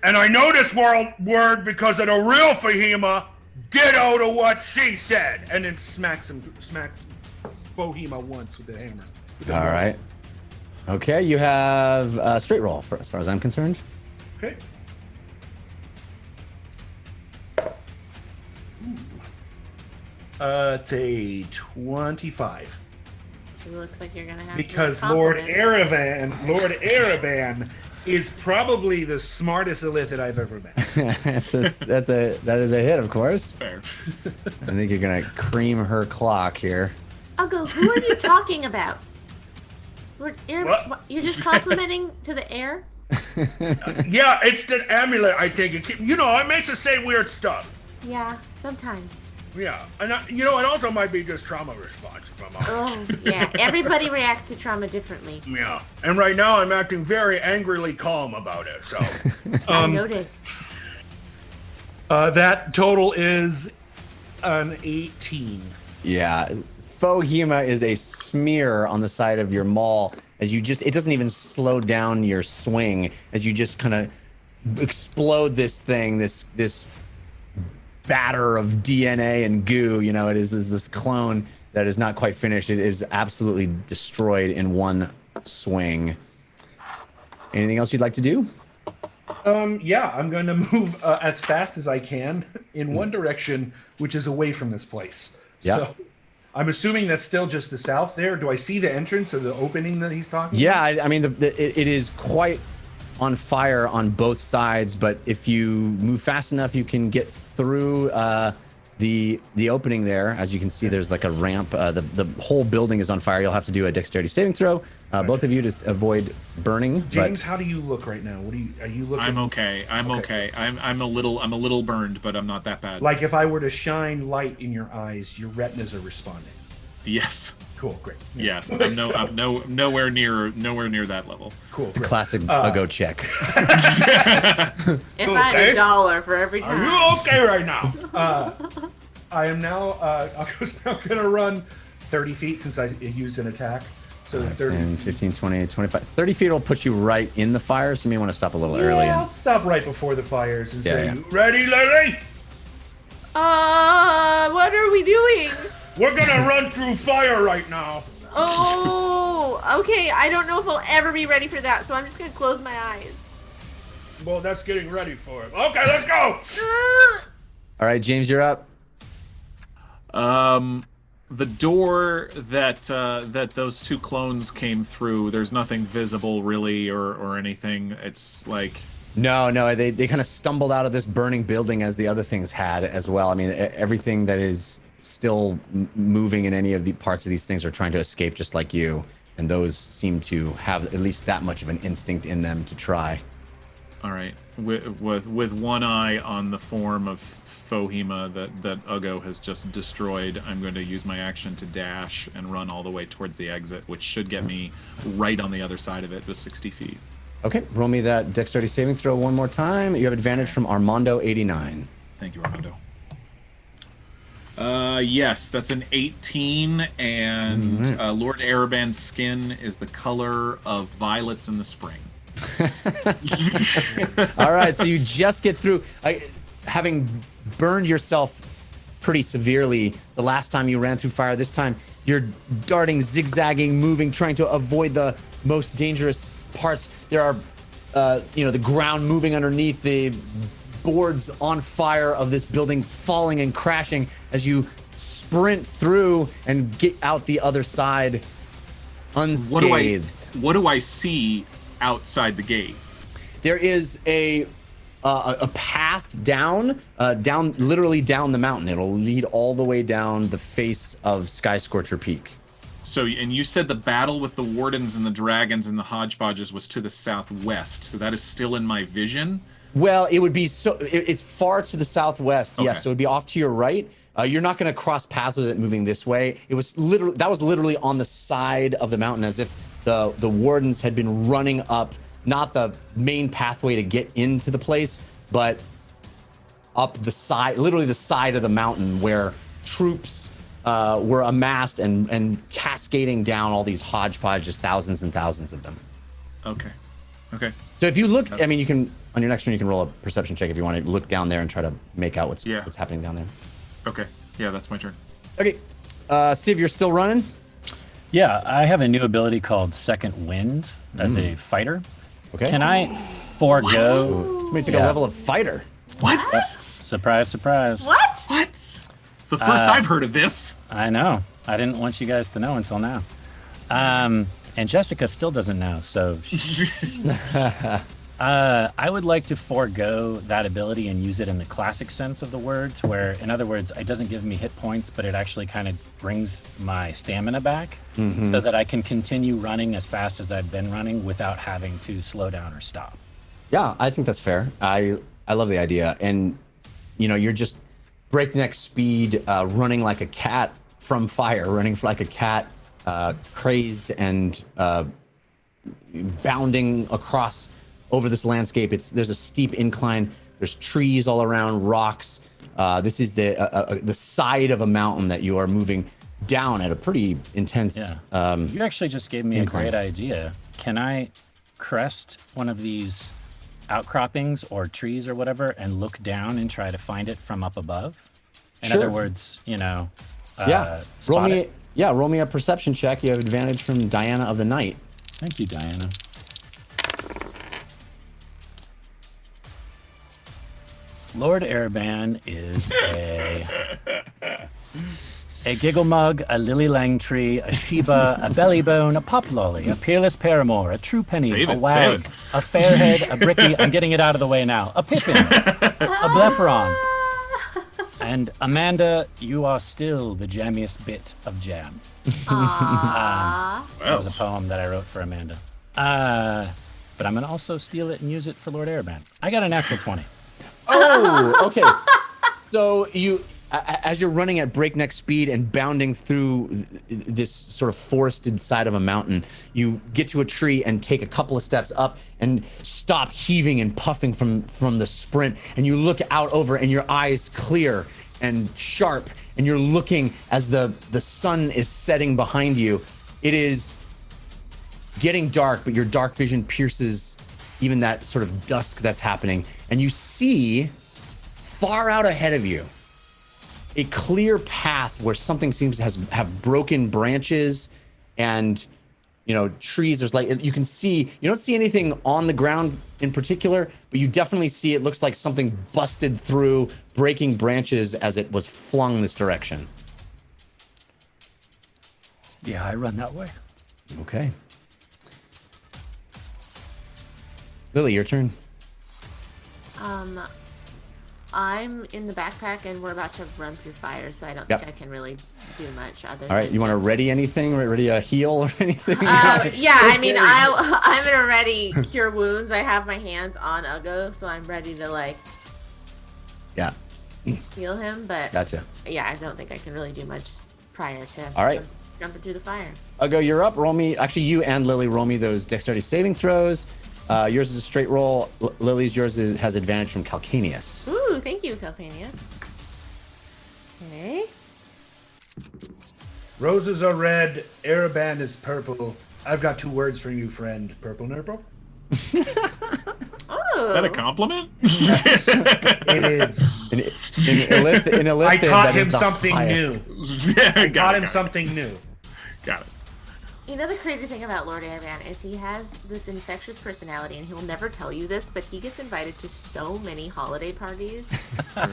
and I know this word because of the real Fahima. Ditto to what she said. And then smacks Fahima once with the hammer. All right. Okay, you have a straight roll for as far as I'm concerned. Okay. It's a 25. It looks like you're gonna have Because some Lord compliments. Araban is probably the smartest illithid I've ever met. that is a hit, of course. Fair. I think you're gonna cream her clock here. Ugo, who are you talking about? What? You're just complimenting to the air? Yeah, it's the amulet, I think. It makes us say weird stuff. Yeah, sometimes. Yeah, and it also might be just trauma response, if I'm honest. Oh, yeah. Everybody reacts to trauma differently. Yeah, and right now I'm acting very angrily calm about it, so. I noticed. That total is an 18. Yeah, Fahima is a smear on the side of your maul as it doesn't even slow down your swing as you just kind of explode this thing, this batter of DNA and goo. It is this clone that is not quite finished. It is absolutely destroyed in one swing. Anything else you'd like to do? Yeah, I'm going to move as fast as I can in one direction, which is away from this place. Yeah. So I'm assuming that's still just the south there. Do I see the entrance or the opening that he's talking Yeah, about? I mean, it is quite on fire on both sides, but if you move fast enough, you can get through the opening there. As you can see, there's like a ramp. The whole building is on fire. You'll have to do a dexterity saving throw, both of you, to avoid burning. James, how do you look right now? Are you looking? I'm okay. I'm okay. I'm a little burned, but I'm not that bad. Like if I were to shine light in your eyes, your retinas are responding. Yes. Cool, great. Yeah, I'm nowhere near that level. Cool, great. Classic Ugo check. If I had $1 for every time. Are you okay right now? I am now. Ugo's now gonna run 30 feet since I used an attack. So 30. 10, 15, 20, 25. 30 feet will put you right in the fire, so you may want to stop a little early. I'll stop right before the fires and say, Yeah. "You ready, Lily? What are we doing? We're gonna run through fire right now." Oh, okay. I don't know if I'll ever be ready for that, so I'm just gonna close my eyes. Well, that's getting ready for it. Okay, let's go. All right, James, you're up. The door that those two clones came through, there's nothing visible really or anything. It's like No, they kind of stumbled out of this burning building as the other things had as well. I mean, everything that is still moving in any of the parts of these things are trying to escape just like you, and those seem to have at least that much of an instinct in them to try. all right, with one eye on the form of Fahima that Ugo has just destroyed, I'm going to use my action to dash and run all the way towards the exit, which should get me right on the other side of it, the 60 feet. Okay, roll me that dexterity saving throw one more time. You have advantage from Armando 89. Thank you, Armando. Yes, that's an 18, and Lord Araban's skin is the color of violets in the spring. All right, so you just get through, having burned yourself pretty severely the last time you ran through fire. This time you're darting, zigzagging, moving, trying to avoid the most dangerous parts. There are, the ground moving underneath, the boards on fire of this building falling and crashing as you sprint through and get out the other side unscathed. What do I see outside the gate? There is a path down, literally down the mountain. It'll lead all the way down the face of Skyscorcher Peak. So, and you said the battle with the wardens and the dragons and the hodgepodges was to the southwest. So that is still in my vision. Well, it would be it's far to the southwest. Okay. Yes, so it would be off to your right. You're not going to cross paths with it moving this way. That was literally on the side of the mountain, as if the wardens had been running up, not the main pathway to get into the place, but up the side, literally the side of the mountain where troops were amassed and cascading down all these hodgepodge, just thousands and thousands of them. Okay. So if you look, I mean, you can, on your next turn, you can roll a perception check if you want to look down there and try to make out what's happening down there. Okay. Yeah, that's my turn. Okay. Civ, you're still running? Yeah, I have a new ability called Second Wind as a fighter. Okay. Can I forego? Somebody took a level of fighter. What? Surprise, surprise. What? It's the first I've heard of this. I know. I didn't want you guys to know until now. And Jessica still doesn't know, so I would like to forego that ability and use it in the classic sense of the word, to where, in other words, it doesn't give me hit points, but it actually kind of brings my stamina back so that I can continue running as fast as I've been running without having to slow down or stop. Yeah, I think that's fair. I love the idea. And, you know, you're just breakneck speed, running like a cat from fire, running like a cat, crazed and bounding across over this landscape. There's a steep incline. There's trees all around, rocks. This is the side of a mountain that you are moving down at a pretty intense. You actually just gave me incline. a great idea. Can I crest one of these outcroppings or trees or whatever and look down and try to find it from up above? In Sure. other words, you know, roll spot me. it. Yeah, roll me a perception check. You have advantage from Diana of the Night. Thank you, Diana. Lord Airban is a giggle mug, a lily lang tree, a Sheba, a belly bone, a pop lolly, a peerless paramour, a true penny, Save a it, wag, save it. a fairhead, a bricky. I'm getting it out of the way now. A pippin, a blepharon. And Amanda, you are still the jammiest bit of jam. That was a poem that I wrote for Amanda. But I'm gonna also steal it and use it for Lord Airban. I got a natural 20. Oh, okay. So you, as you're running at breakneck speed and bounding through this sort of forested side of a mountain, you get to a tree and take a couple of steps up and stop heaving and puffing from the sprint. And you look out over and your eyes clear and sharp, and you're looking as the sun is setting behind you. It is getting dark, but your dark vision pierces even that sort of dusk that's happening, and you see far out ahead of you a clear path where something seems to have broken branches and, you know, trees. There's like, you can see, you don't see anything on the ground in particular, but you definitely see it looks like something busted through, breaking branches as it was flung this direction. Yeah, I run that way. Okay. Lily, your turn. I'm in the backpack and we're about to run through fire, so I don't think I can really do much other. All right, you want to ready anything? Ready a heal or anything? Yeah, I mean, I'm gonna ready cure wounds. I have my hands on Ugo, so I'm ready to like Yeah. heal him. But Gotcha. yeah, I don't think I can really do much prior to All right. jumping through the fire. Ugo, you're up. Roll me. Actually, you and Lily roll me those dexterity saving throws. Yours is a straight roll. Lily's has advantage from Calcaneus. Ooh, thank you, Calpania. Okay. Roses are red, Ereban is purple. I've got 2 words for you, friend. Purple nurple. Oh. Is that a compliment? It is. In Illithid, I taught that is him the something highest. new. Yeah, Taught him something new. Got it. You know the crazy thing about Lord Airban is he has this infectious personality, and he'll never tell you this, but he gets invited to so many holiday parties.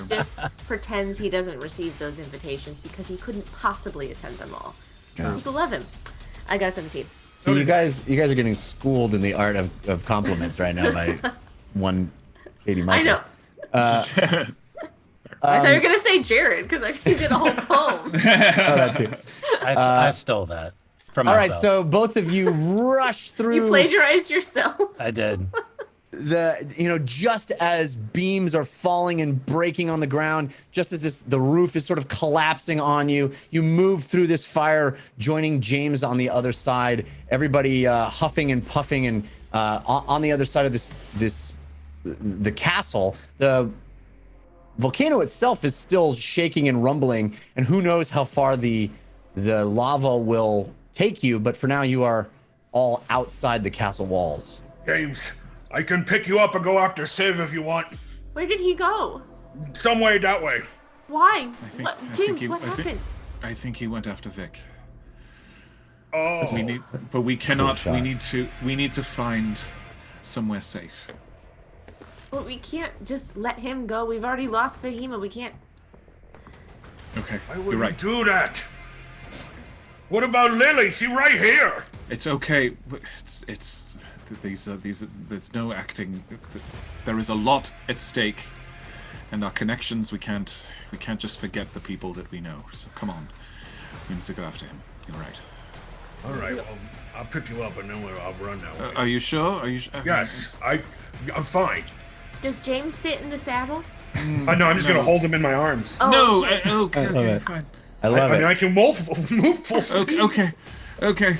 Just pretends he doesn't receive those invitations because he couldn't possibly attend them all. Yeah. People love him. I got a 17. So you guys are getting schooled in the art of compliments right now by one Katie I Michaels. know. I thought you were gonna say Jared because I did a whole poem. Oh, that too. I stole that from All myself. right, so both of you rush through. You plagiarized yourself. I did. just as beams are falling and breaking on the ground, just as the roof is sort of collapsing on you, you move through this fire, joining James on the other side. Everybody huffing and puffing, and on the other side of the castle, the volcano itself is still shaking and rumbling, and who knows how far the lava will take you. But for now, you are all outside the castle walls. James, I can pick you up and go after Civ if you want. Where did he go? Some way that way. Why? James, what happened? I think he went after Vic. Oh. We cannot. shot. We need to find somewhere safe. But we can't just let him go. We've already lost Fahima. We can't. Okay, Why you're would you right. do that? What about Lily? She's right here. It's okay. It's these. There's no acting. There is a lot at stake, and our connections. We can't just forget the people that we know. So come on, we need to go after him. You're right. All right, well, I'll pick you up and then I'll run that way. Are you sure? Are you? Yes, I'm fine. Does James fit in the saddle? I know. I'm just gonna hold him in my arms. Oh, No. okay. Okay. Fine. I love I mean, it. I can move full speed, Okay.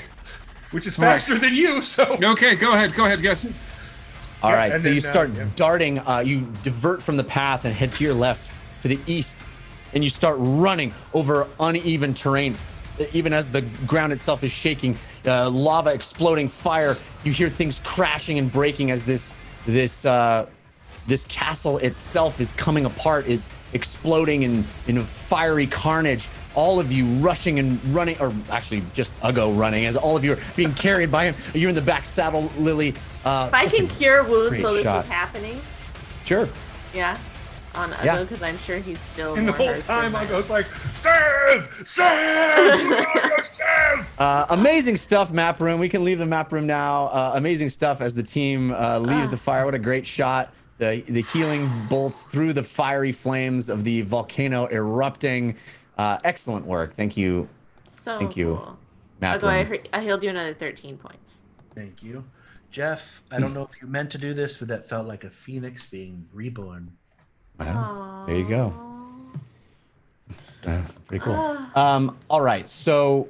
which is All right. faster than you. So. Okay. Go ahead. Yes. All right, and so then, you start yeah. darting. You divert from the path and head to your left, to the east, and you start running over uneven terrain. Even as the ground itself is shaking, lava exploding, fire. You hear things crashing and breaking as this castle itself is coming apart, is exploding in a fiery carnage. All of you rushing and running, or actually just Ugo running, as all of you are being carried by him. You're in the back saddle, Lily. If I can cure wounds great while this shot. is happening, Sure. yeah, on Yeah. Ugo, because I'm sure he's still. And the more whole hurt time than I mine. goes like, Civ! Amazing stuff, map room. We can leave the map room now. Amazing stuff as the team leaves the fire. What a great shot. The healing bolts through the fiery flames of the volcano erupting. Excellent work. Thank you. So Thank you, cool. map Ugo, room. I healed you another 13 points. Thank you. Jeff, I don't know if you meant to do this, but that felt like a phoenix being reborn. Wow. There you go. Pretty cool. All right, so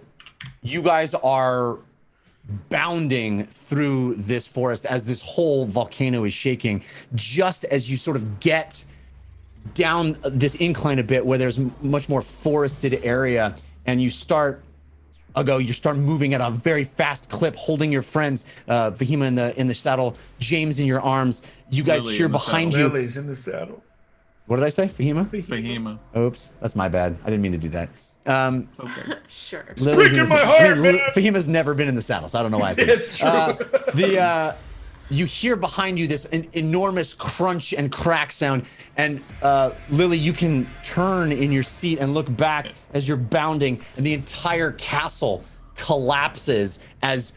you guys are bounding through this forest as this whole volcano is shaking. Just as you sort of get down this incline a bit where there's much more forested area, and you start moving at a very fast clip, holding your friends, Fahima in the saddle, James in your arms. You guys Lily hear in the behind you. Lily's in the saddle. What did I say? Fahima? Fahima. Oops, that's my bad. I didn't mean to do that. Okay. Sure. Lily's Breaking in the my saddle. heart, man. Fahima's never been in the saddle, so I don't know why I said It's true. you hear behind you this enormous crunch and crack sound, and Lily, you can turn in your seat and look back as you're bounding, and the entire castle collapses as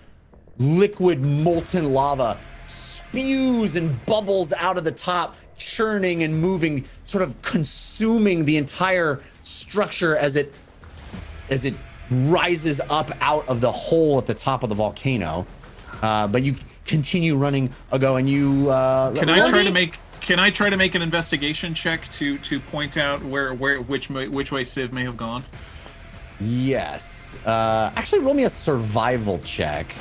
liquid molten lava spews and bubbles out of the top, churning and moving, sort of consuming the entire structure as it rises up out of the hole at the top of the volcano. But you continue running, Ugo, and you Can I try to make an investigation check to point out which way Civ may have gone? Yes. Actually, roll me a survival check.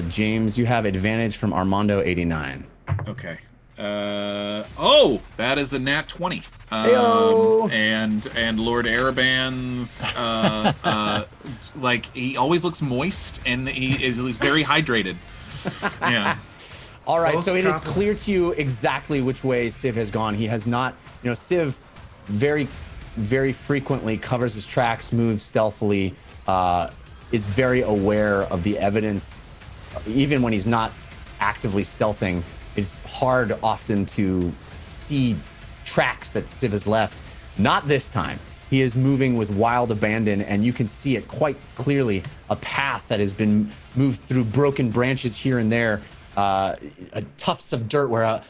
James, you have advantage from Armando 89. Okay. That is a nat 20. Heyo. And Lord Araban's like he always looks moist and he's very hydrated. Yeah. All right, Both so it is copies. clear to you exactly which way Civ has gone. He has not, Civ very, very frequently covers his tracks, moves stealthily, is very aware of the evidence. Even when he's not actively stealthing, it's hard often to see tracks that Civ has left. Not this time. He is moving with wild abandon, and you can see it quite clearly, a path that has been moved through broken branches here and there, tufts of dirt where a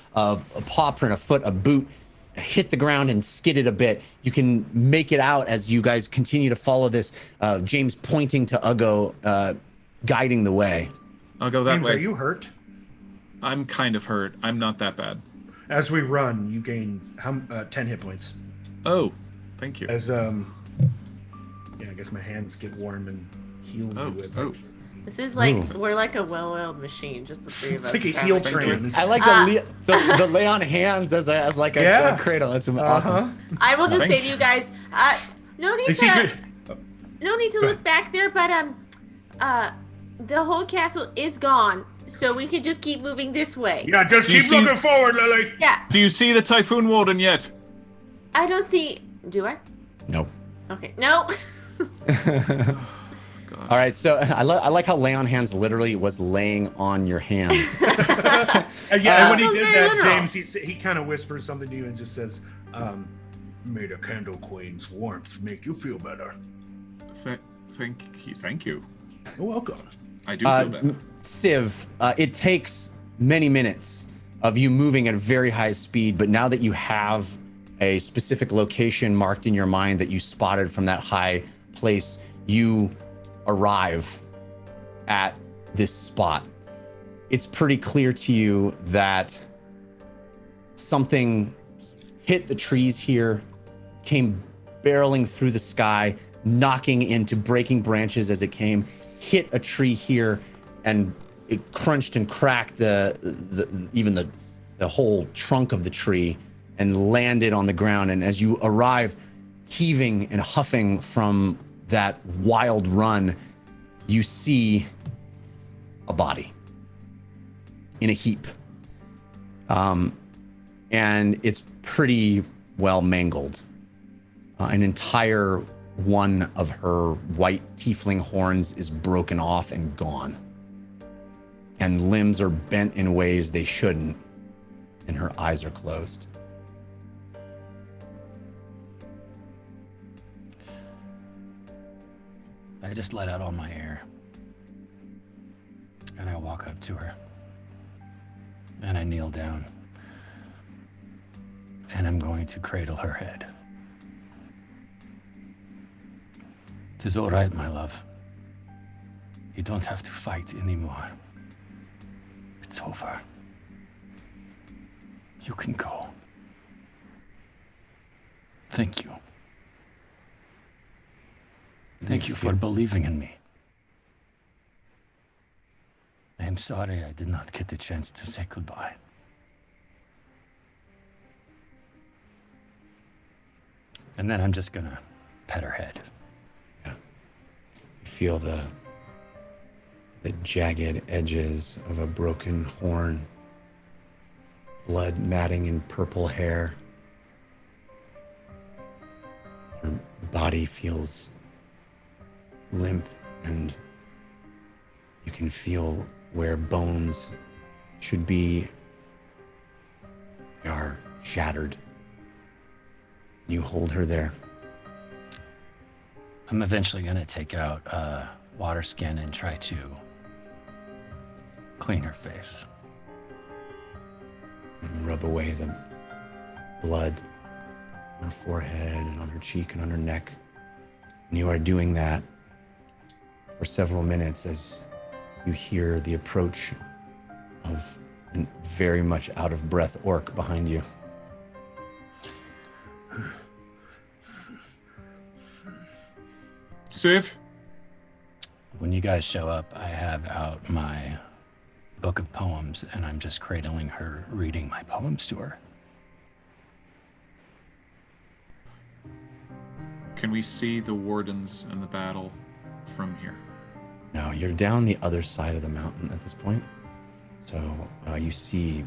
paw print, a foot, a boot hit the ground and skidded a bit. You can make it out as you guys continue to follow this, James pointing to Ugo, guiding the way. I'll go that James, way. are you hurt? I'm kind of hurt. I'm not that bad. As we run, you gain 10 hit points. Oh, thank you. As I guess my hands get warm and heal you. As This is like we're like a well-oiled machine, just the three of us. It's like a heel train. I like the lay on hands as like a cradle. That's awesome. I will just say to you guys, no need to look back there, but the whole castle is gone, so we can just keep moving this way. Yeah, just keep looking forward, Lily. Yeah. Do you see the Typhoon Warden yet? I don't see. Do I? No. Okay. No. All right, so I like how lay on hands literally was laying on your hands. And when he did that, literal. James, he kind of whispers something to you and just says, "May the Candle Queen's warmth make you feel better." Thank you. You're welcome. I do feel better. Civ, it takes many minutes of you moving at a very high speed, but now that you have a specific location marked in your mind that you spotted from that high place, you arrive at this spot. It's pretty clear to you that something hit the trees here, came barreling through the sky, knocking into breaking branches as it came, hit a tree here, and it crunched and cracked even the whole trunk of the tree and landed on the ground. And as you arrive, heaving and huffing from that wild run, you see a body in a heap. And it's pretty well mangled. An entire one of her white tiefling horns is broken off and gone. And limbs are bent in ways they shouldn't, and her eyes are closed. I just let out all my air. And I walk up to her. And I kneel down. And I'm going to cradle her head. It is all right, my love. You don't have to fight anymore. It's over. You can go. Thank you. Thank you for believing in me. I am sorry I did not get the chance to say goodbye. And then I'm just gonna pet her head. Yeah. You feel the jagged edges of a broken horn, blood matting in purple hair. Her body feels limp, and you can feel where bones should be, they are shattered. You hold her there. I'm eventually gonna take out a water skin and try to clean her face. And rub away the blood on her forehead and on her cheek and on her neck. And you are doing that for several minutes as you hear the approach of a very much out of breath orc behind you. Civ? When you guys show up, I have out my book of poems and I'm just cradling her, reading my poems to her. Can we see the wardens and the battle from here? No, you're down the other side of the mountain at this point. So you see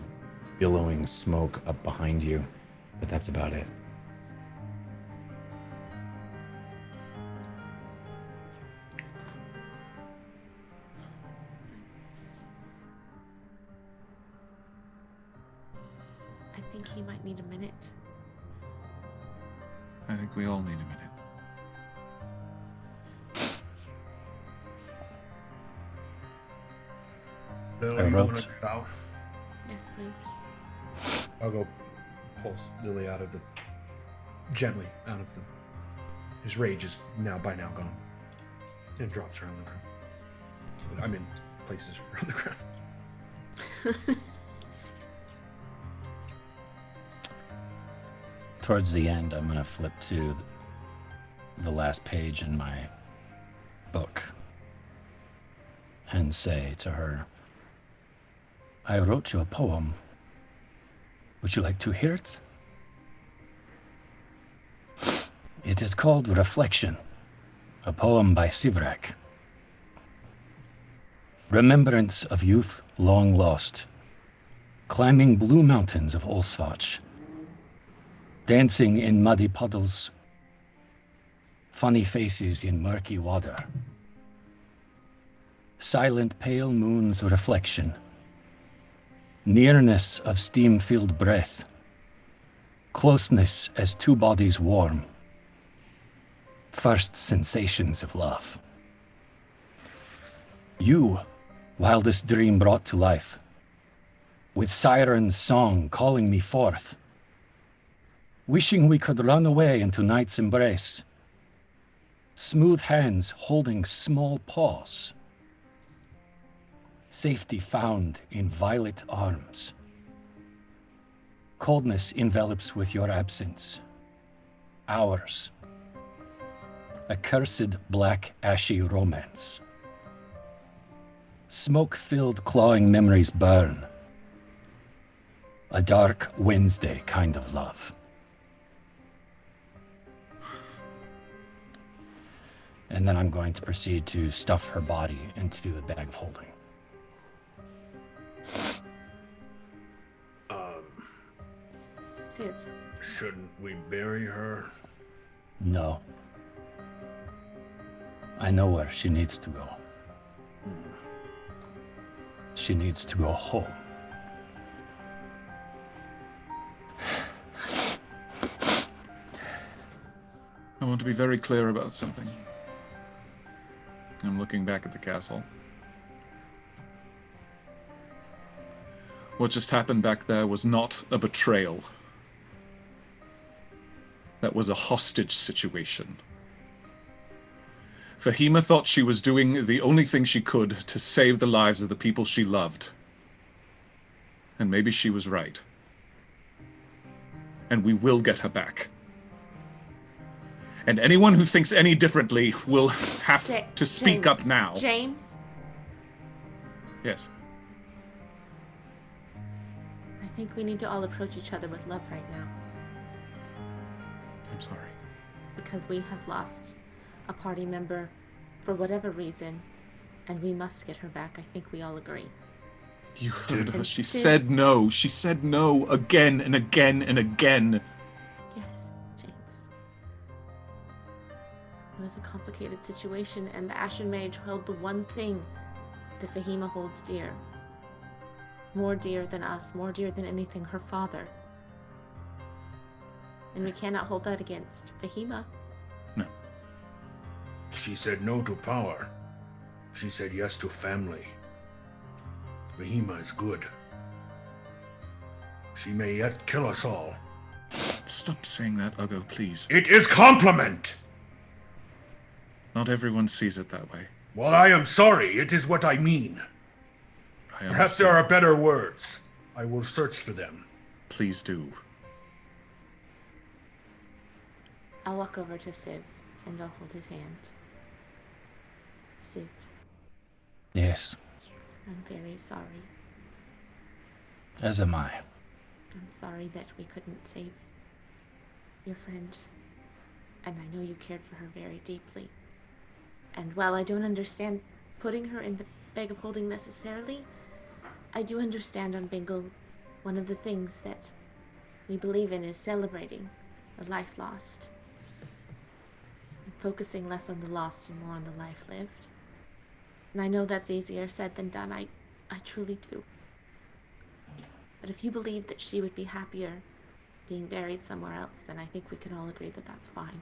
billowing smoke up behind you, but that's about it. I think he might need a minute. I think we all need a minute. Lily, I you wrote. wanna go? Yes, please. I'll go pulse Lily gently out of his rage is by now gone, and drops her on the ground. I'm in places around the ground. Towards the end, I'm going to flip to the last page in my book and say to her, I wrote you a poem. Would you like to hear it? It is called Reflection, a poem by Sivrak. Remembrance of youth long lost, climbing blue mountains of Olsvach, dancing in muddy puddles, funny faces in murky water, silent pale moon's reflection, nearness of steam-filled breath, closeness as two bodies warm, first sensations of love. You, wildest dream brought to life, with siren's song calling me forth, wishing we could run away into night's embrace, smooth hands holding small paws, safety found in violet arms. Coldness envelops with your absence, ours, a cursed black ashy romance. Smoke-filled clawing memories burn, a dark Wednesday kind of love. And then I'm going to proceed to stuff her body into the bag of holding. Siv. Shouldn't we bury her? No. I know where she needs to go. She needs to go home. I want to be very clear about something. I'm looking back at the castle. What just happened back there was not a betrayal. That was a hostage situation. Fahima thought she was doing the only thing she could to save the lives of the people she loved. And maybe she was right. And we will get her back. And anyone who thinks any differently will have to speak up now. James? Yes. I think we need to all approach each other with love right now. I'm sorry. Because we have lost a party member for whatever reason, and we must get her back. I think we all agree. You heard her. And She Sid- said no. She said no again and again and again. Yes, James. It was a complicated situation, and the Ashen Mage held the one thing that Fahima holds dear. More dear than us, more dear than anything, her father. And we cannot hold that against Fahima. No. She said no to power. She said yes to family. Fahima is good. She may yet kill us all. Stop saying that, Ugo, please. It is compliment! Not everyone sees it that way. Well, I am sorry. It is what I mean. I Perhaps there are better words. I will search for them. Please do. I'll walk over to Siv, and I'll hold his hand. Siv, Yes, I'm very sorry. as am I. I'm sorry that we couldn't save your friend. And I know you cared for her very deeply. And while I don't understand putting her in the bag of holding necessarily, I do understand on Bingle, one of the things that we believe in is celebrating the life lost. And focusing less on the lost and more on the life lived. And I know that's easier said than done. I truly do. But if you believe that she would be happier being buried somewhere else, then I think we can all agree that that's fine.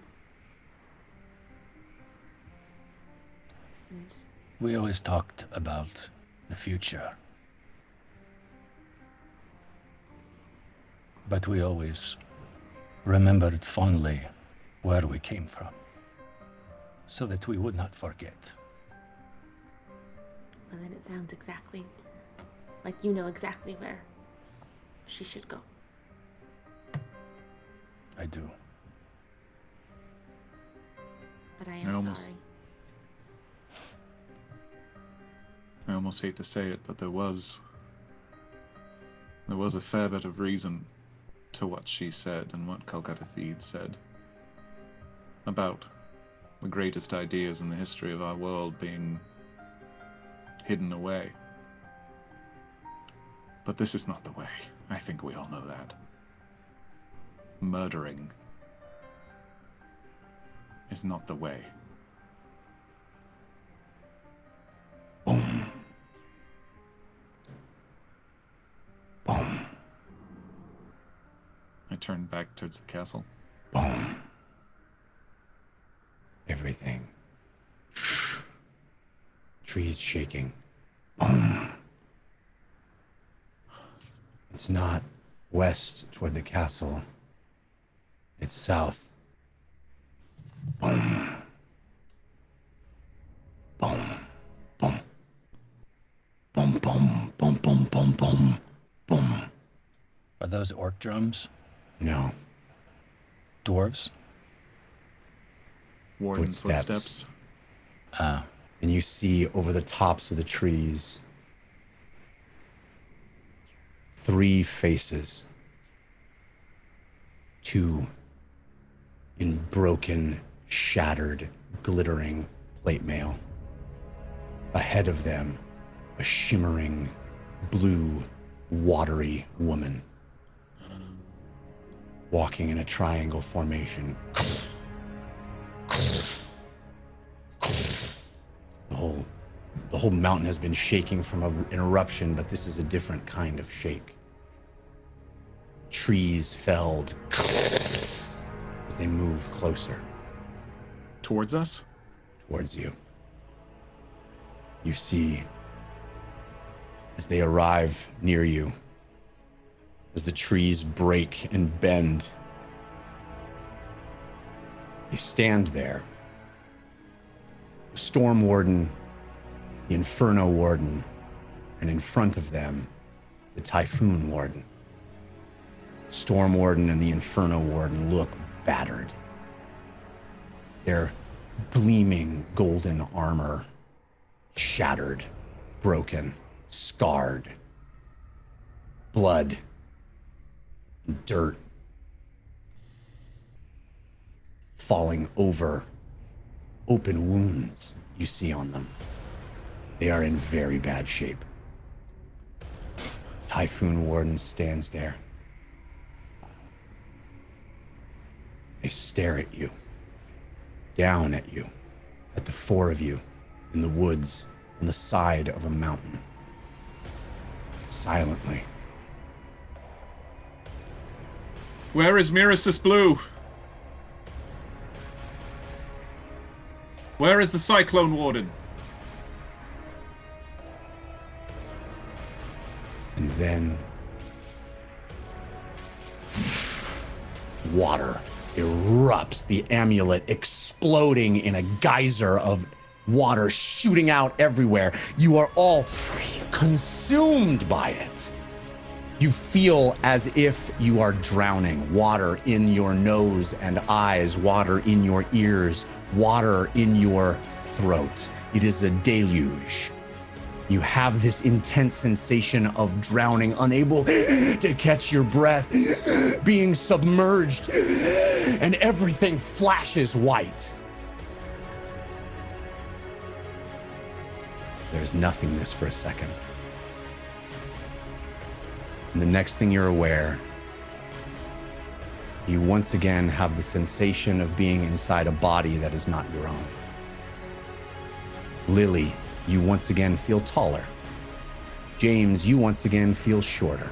And We always talked about the future. But we always remembered fondly where we came from, so that we would not forget. well, then it sounds exactly like you know exactly where she should go. I do. But I I am almost- sorry. I almost hate to say it, but there was a fair bit of reason to what she said and what Kolkata Theed said about the greatest ideas in the history of our world being hidden away. But this is not the way. I think we all know that. Murdering is not the way. Boom. Boom. I turned back towards the castle. Boom. Everything. Trees shaking. Boom. It's not west toward the castle. It's south. Boom. Boom. Boom. Boom, boom, boom, boom, boom, boom, boom. Are those orc drums? No. Dwarves? Warden's Footsteps. footsteps. Ah. And you see over the tops of the trees 3 faces. 2 in broken, shattered, glittering plate mail. Ahead of them, a shimmering, blue, watery woman. Walking in a triangle formation. The whole mountain has been shaking from an eruption, but this is a different kind of shake. Trees felled as they move closer Towards us? towards you. You see, as they arrive near you, as the trees break and bend, they stand there. The Storm Warden, the Inferno Warden, and in front of them, the Typhoon Warden. Storm Warden and the Inferno Warden look battered. Their gleaming golden armor shattered, broken, scarred. Blood, dirt falling over open wounds you see on them. They are in very bad shape. Typhoon Warden stands there. They stare at you, down at you, at the 4 of you in the woods on the side of a mountain. Silently. Where is Mirasis Blue? Where is the Cyclone Warden? And then water erupts, the amulet exploding in a geyser of water shooting out everywhere. You are all consumed by it. You feel as if you are drowning. Water in your nose and eyes, water in your ears, water in your throat. It is a deluge. You have this intense sensation of drowning, unable to catch your breath, being submerged, and everything flashes white. There's nothingness for a second. And the next thing you're aware, you once again have the sensation of being inside a body that is not your own. Lily, you once again feel taller. James, you once again feel shorter.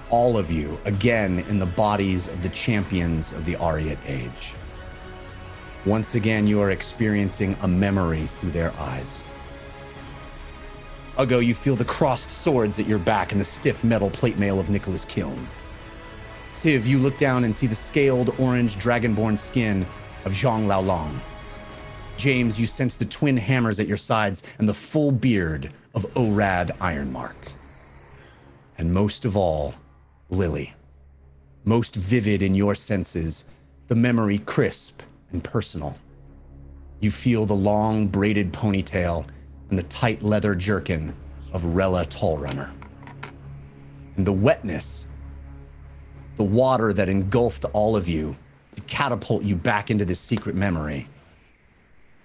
All of you, again, in the bodies of the champions of the Ariat Age. Once again, you are experiencing a memory through their eyes. Uggo, you feel the crossed swords at your back and the stiff metal plate mail of Nicholas Kiln. Civ, you look down and see the scaled orange dragonborn skin of Zhang Laolong. James, you sense the twin hammers at your sides and the full beard of Orad Ironmark. And most of all, Lily, most vivid in your senses, the memory crisp and personal. You feel the long braided ponytail and the tight leather jerkin of Rella Tallrunner. And the wetness, the water that engulfed all of you to catapult you back into this secret memory,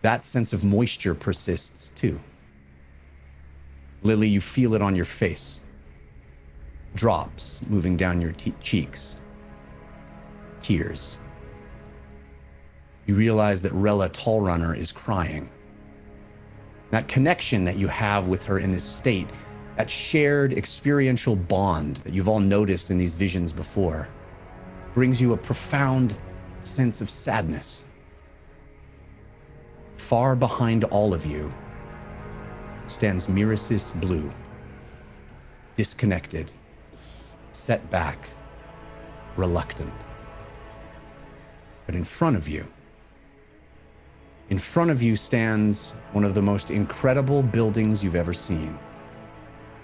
that sense of moisture persists too. Lily, you feel it on your face. Drops moving down your cheeks. Tears. You realize that Rella Tallrunner is crying. That connection that you have with her in this state, that shared experiential bond that you've all noticed in these visions before, brings you a profound sense of sadness. Far behind all of you stands Mirasis Blue, disconnected, set back, reluctant. But in front of you stands one of the most incredible buildings you've ever seen.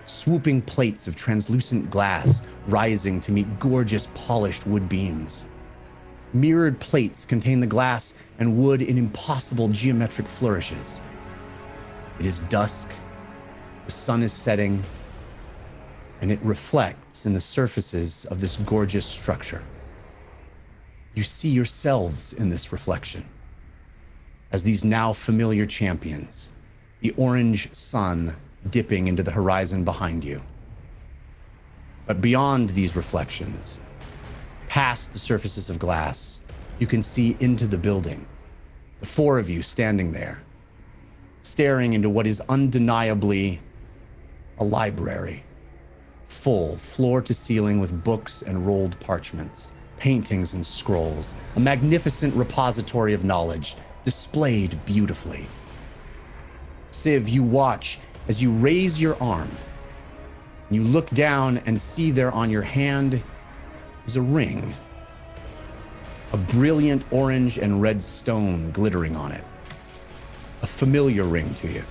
Swooping plates of translucent glass rising to meet gorgeous polished wood beams. Mirrored plates contain the glass and wood in impossible geometric flourishes. It is dusk, the sun is setting, and it reflects in the surfaces of this gorgeous structure. You see yourselves in this reflection as these now familiar champions, the orange sun dipping into the horizon behind you. But beyond these reflections, past the surfaces of glass, you can see into the building. The four of you standing there, staring into what is undeniably a library, full floor to ceiling with books and rolled parchments, paintings and scrolls, a magnificent repository of knowledge displayed beautifully. Civ, you watch as you raise your arm. You look down and see there on your hand is a ring. A brilliant orange and red stone glittering on it. A familiar ring to you.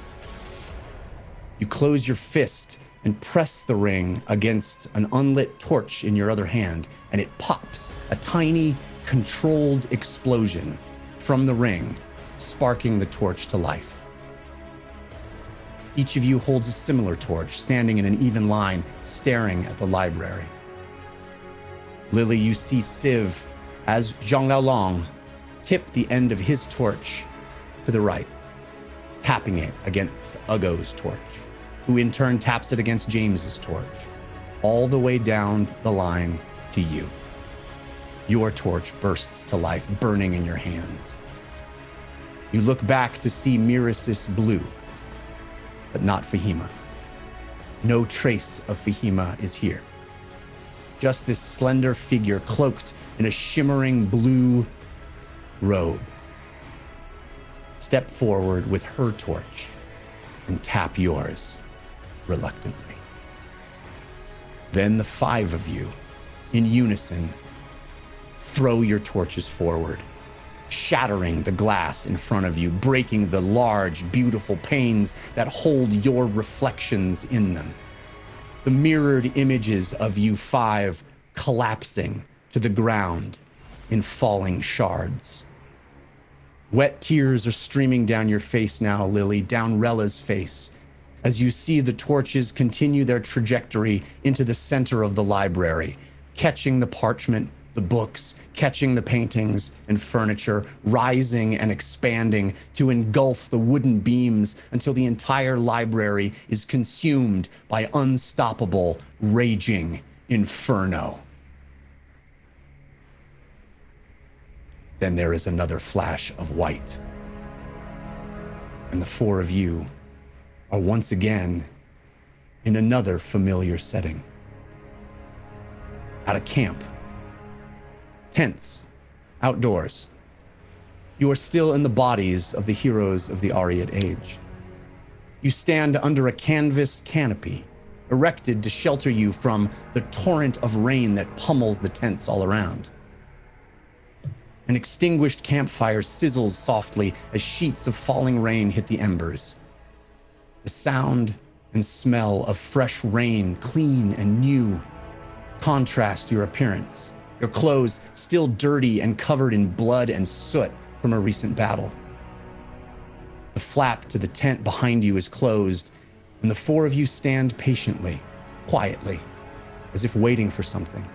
You close your fist and press the ring against an unlit torch in your other hand, and it pops, a tiny, controlled explosion from the ring, sparking the torch to life. Each of you holds a similar torch, standing in an even line, staring at the library. Lily, you see Civ, as Zhang Laolong, tip the end of his torch to the right, tapping it against Ugo's torch, who in turn taps it against James's torch, all the way down the line to you. Your torch bursts to life, burning in your hands. You look back to see Mirasis Blue, but not Fahima. No trace of Fahima is here. Just this slender figure cloaked in a shimmering blue robe. Step forward with her torch and tap yours reluctantly. Then the five of you, in unison, throw your torches forward, shattering the glass in front of you, breaking the large, beautiful panes that hold your reflections in them. The mirrored images of you five collapsing to the ground in falling shards. Wet tears are streaming down your face now, Lily, down Rella's face, as you see the torches continue their trajectory into the center of the library, catching the parchment, the books, catching the paintings and furniture, rising and expanding to engulf the wooden beams until the entire library is consumed by unstoppable, raging inferno. Then there is another flash of white, and the four of you are once again in another familiar setting. At a camp. Tents, outdoors. You are still in the bodies of the heroes of the Ariad Age. You stand under a canvas canopy, erected to shelter you from the torrent of rain that pummels the tents all around. An extinguished campfire sizzles softly as sheets of falling rain hit the embers. The sound and smell of fresh rain, clean and new, contrast your appearance your clothes still dirty and covered in blood and soot from a recent battle. The flap to the tent behind you is closed, and the four of you stand patiently, quietly, as if waiting for something.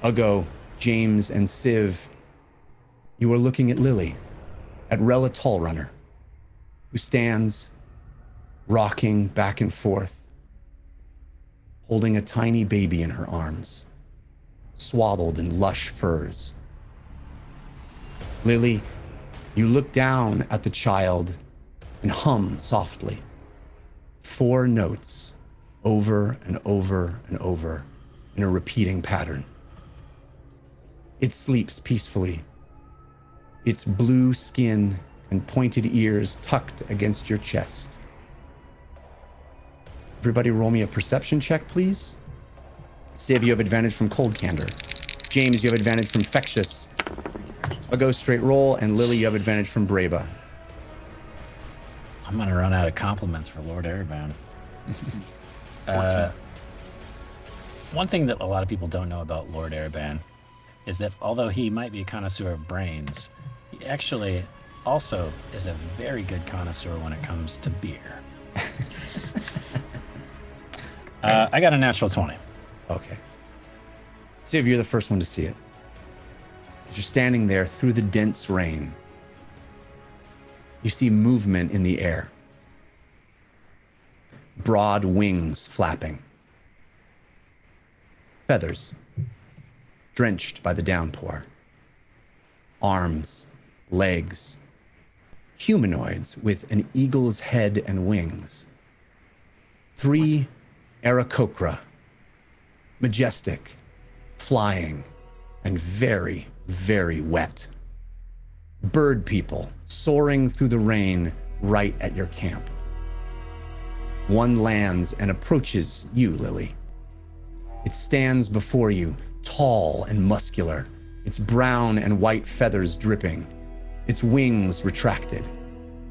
Uggo, James, and Civ, you are looking at Lily, at Rella Tallrunner, who stands rocking back and forth, holding a tiny baby in her arms, swaddled in lush furs. Lily, you look down at the child and hum softly. 4 notes over and over and over in a repeating pattern. It sleeps peacefully, its blue skin and pointed ears tucked against your chest. Everybody roll me a perception check, please. Civ, you have advantage from cold candor. James, you have advantage from infectious. I'll go straight roll, and Lily, you have advantage from Brava. I'm gonna run out of compliments for Lord Erebon. One thing that a lot of people don't know about Lord Erebon is that although he might be a connoisseur of brains, he actually also is a very good connoisseur when it comes to beer. I got a natural 20. Okay. Civ, you're the first one to see it. As you're standing there through the dense rain, you see movement in the air. Broad wings flapping. Feathers, drenched by the downpour. Arms, legs, humanoids with an eagle's head and wings. 3 Aarakocra, majestic, flying, and very, very wet. Bird people soaring through the rain right at your camp. One lands and approaches you, Lily. It stands before you, tall and muscular, its brown and white feathers dripping, its wings retracted,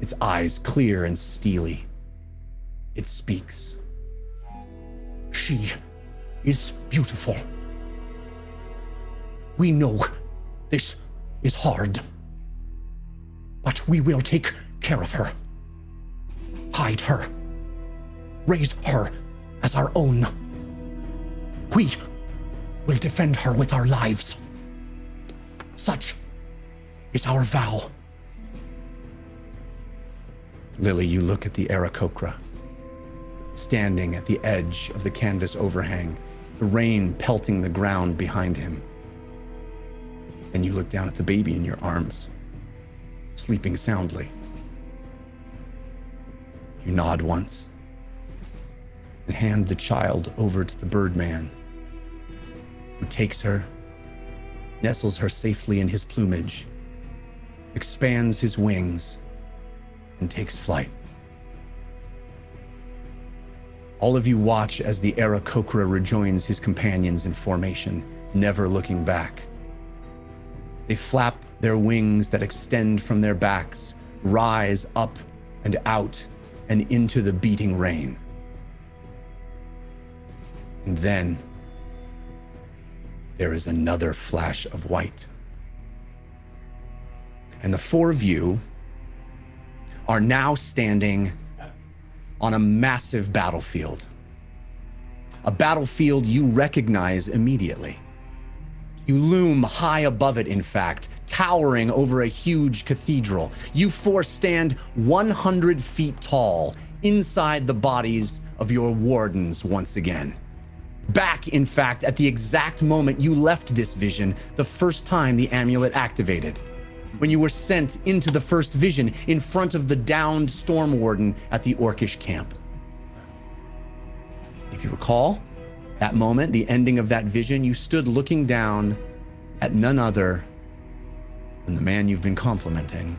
its eyes clear and steely. It speaks. She is beautiful. We know this is hard, but we will take care of her. Hide her. Raise her as our own. We will defend her with our lives. Such is our vow. Lily, you look at the Aarakocra, standing at the edge of the canvas overhang, the rain pelting the ground behind him. And you look down at the baby in your arms, sleeping soundly. You nod once and hand the child over to the Birdman, who takes her, nestles her safely in his plumage, expands his wings, and takes flight. All of you watch as the Aarakocra rejoins his companions in formation, never looking back. They flap their wings that extend from their backs, rise up and out and into the beating rain. And then there is another flash of white. And the 4 of you are now standing on a massive battlefield. A battlefield you recognize immediately. You loom high above it, in fact, towering over a huge cathedral. You 4 stand 100 feet tall inside the bodies of your wardens once again. Back, in fact, at the exact moment you left this vision the first time the amulet activated, when you were sent into the first vision in front of the downed storm warden at the Orcish camp. If you recall, that moment, the ending of that vision, you stood looking down at none other than the man you've been complimenting,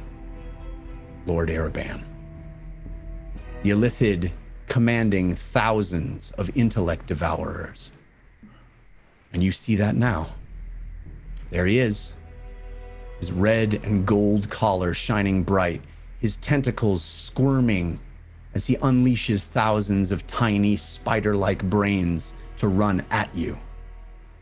Lord Erebon. The Illithid commanding thousands of intellect devourers. And you see that now. There he is. His red and gold collar shining bright, his tentacles squirming as he unleashes thousands of tiny spider-like brains to run at you.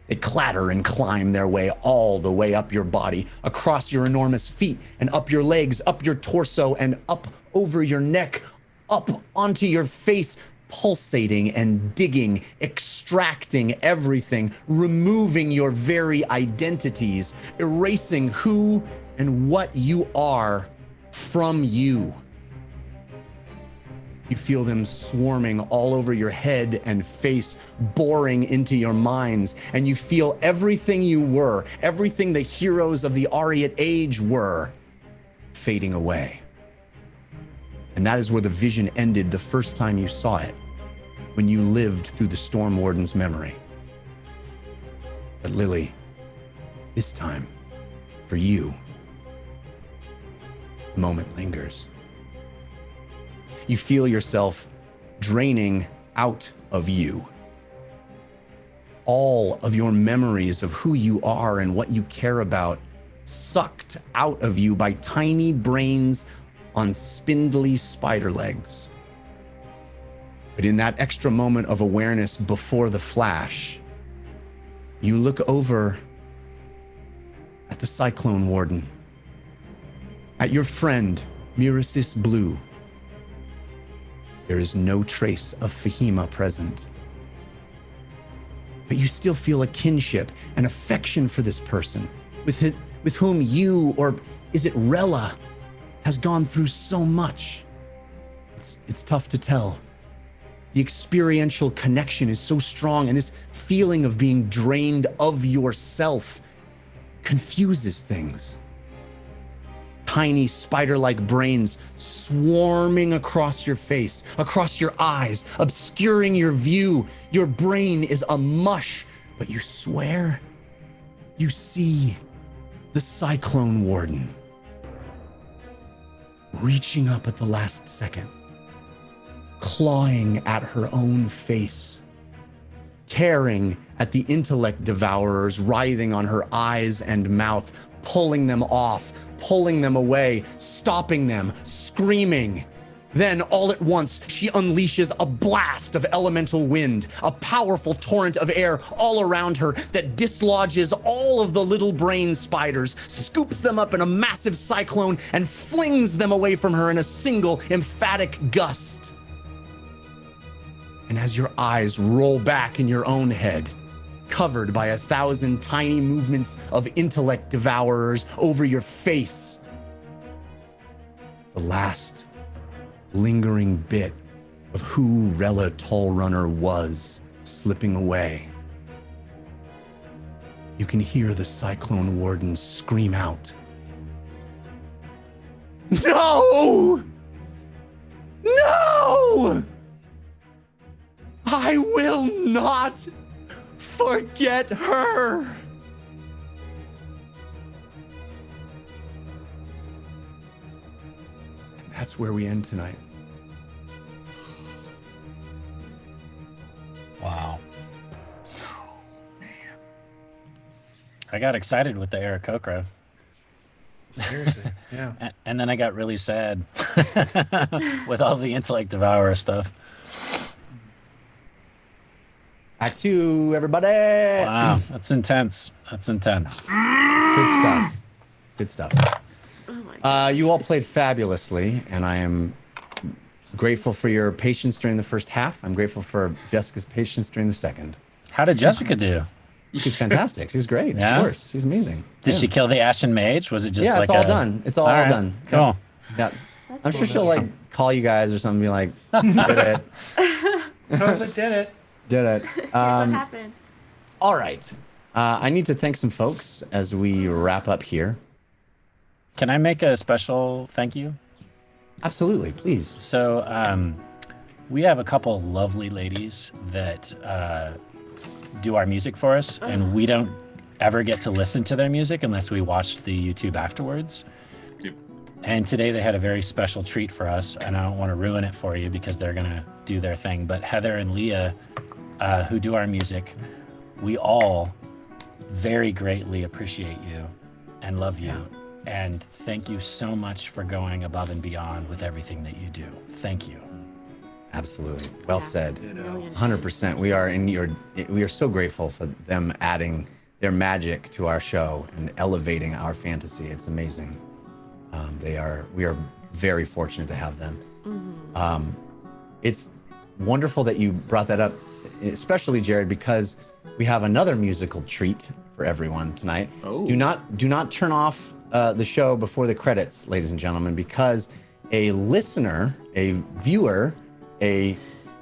They clatter and climb their way all the way up your body, across your enormous feet, and up your legs, up your torso, and up over your neck, up onto your face, pulsating and digging, extracting everything, removing your very identities, erasing who and what you are from you. You feel them swarming all over your head and face, boring into your minds, and you feel everything you were, everything the heroes of the Ariat Age were, fading away. And that is where the vision ended the first time you saw it, when you lived through the Storm Warden's memory. But Lily, this time, for you, the moment lingers. You feel yourself draining out of you. All of your memories of who you are and what you care about sucked out of you by tiny brains on spindly spider legs. But in that extra moment of awareness before the flash, you look over at the Cyclone Warden, at your friend, Mirasis Blue. There is no trace of Fahima present. But you still feel a kinship and affection for this person, with whom you, or is it Rella, has gone through so much. It's tough to tell. The experiential connection is so strong, and this feeling of being drained of yourself confuses things. Tiny spider-like brains swarming across your face, across your eyes, obscuring your view. Your brain is a mush, but you swear you see the Cyclone Warden reaching up at the last second, clawing at her own face, tearing at the intellect devourers writhing on her eyes and mouth, pulling them off, pulling them away, stopping them, screaming. Then, all at once, she unleashes a blast of elemental wind, a powerful torrent of air all around her that dislodges all of the little brain spiders, scoops them up in a massive cyclone, and flings them away from her in a single emphatic gust. And as your eyes roll back in your own head, covered by 1,000 tiny movements of intellect devourers over your face, the last lingering bit of who Rella Tallrunner was slipping away. You can hear the Cyclone Warden scream out, "No! No! I will not forget her!" And that's where we end tonight. Wow. I got excited with the Aarakocra. Seriously, yeah. And then I got really sad with all the intellect devourer stuff. Act 2, everybody! Wow, that's intense. That's intense. Good stuff. Good stuff. Oh my God. You all played fabulously, and I am grateful for your patience during the first half. I'm grateful for Jessica's patience during the second. How did Jessica do? She's fantastic. She was great. Yeah? Of course. She's amazing. Did she kill the Ashen Mage? Was it just Yeah, like it's all done. It's all right, done. Cool. Yeah. I'm sure cool. she'll like call you guys or something, and be like, did it. Totally did it. Did it. Here's what happened. All right. I need to thank some folks as we wrap up here. Can I make a special thank you? Absolutely, please. So we have a couple lovely ladies that do our music for us, and we don't ever get to listen to their music unless we watch the YouTube afterwards. Yep. And today they had a very special treat for us, and I don't want to ruin it for you because they're going to do their thing. But Heather and Leah, who do our music, we all very greatly appreciate you and love you. And thank you so much for going above and beyond with everything that you do. Thank you. Absolutely. Well said. You know. 100%. We are so grateful for them adding their magic to our show and elevating our fantasy. It's amazing. We are very fortunate to have them. It's wonderful that you brought that up, especially Jared, because we have another musical treat for everyone tonight. Oh. Do not turn off the show before the credits, ladies and gentlemen, because a listener, a viewer, a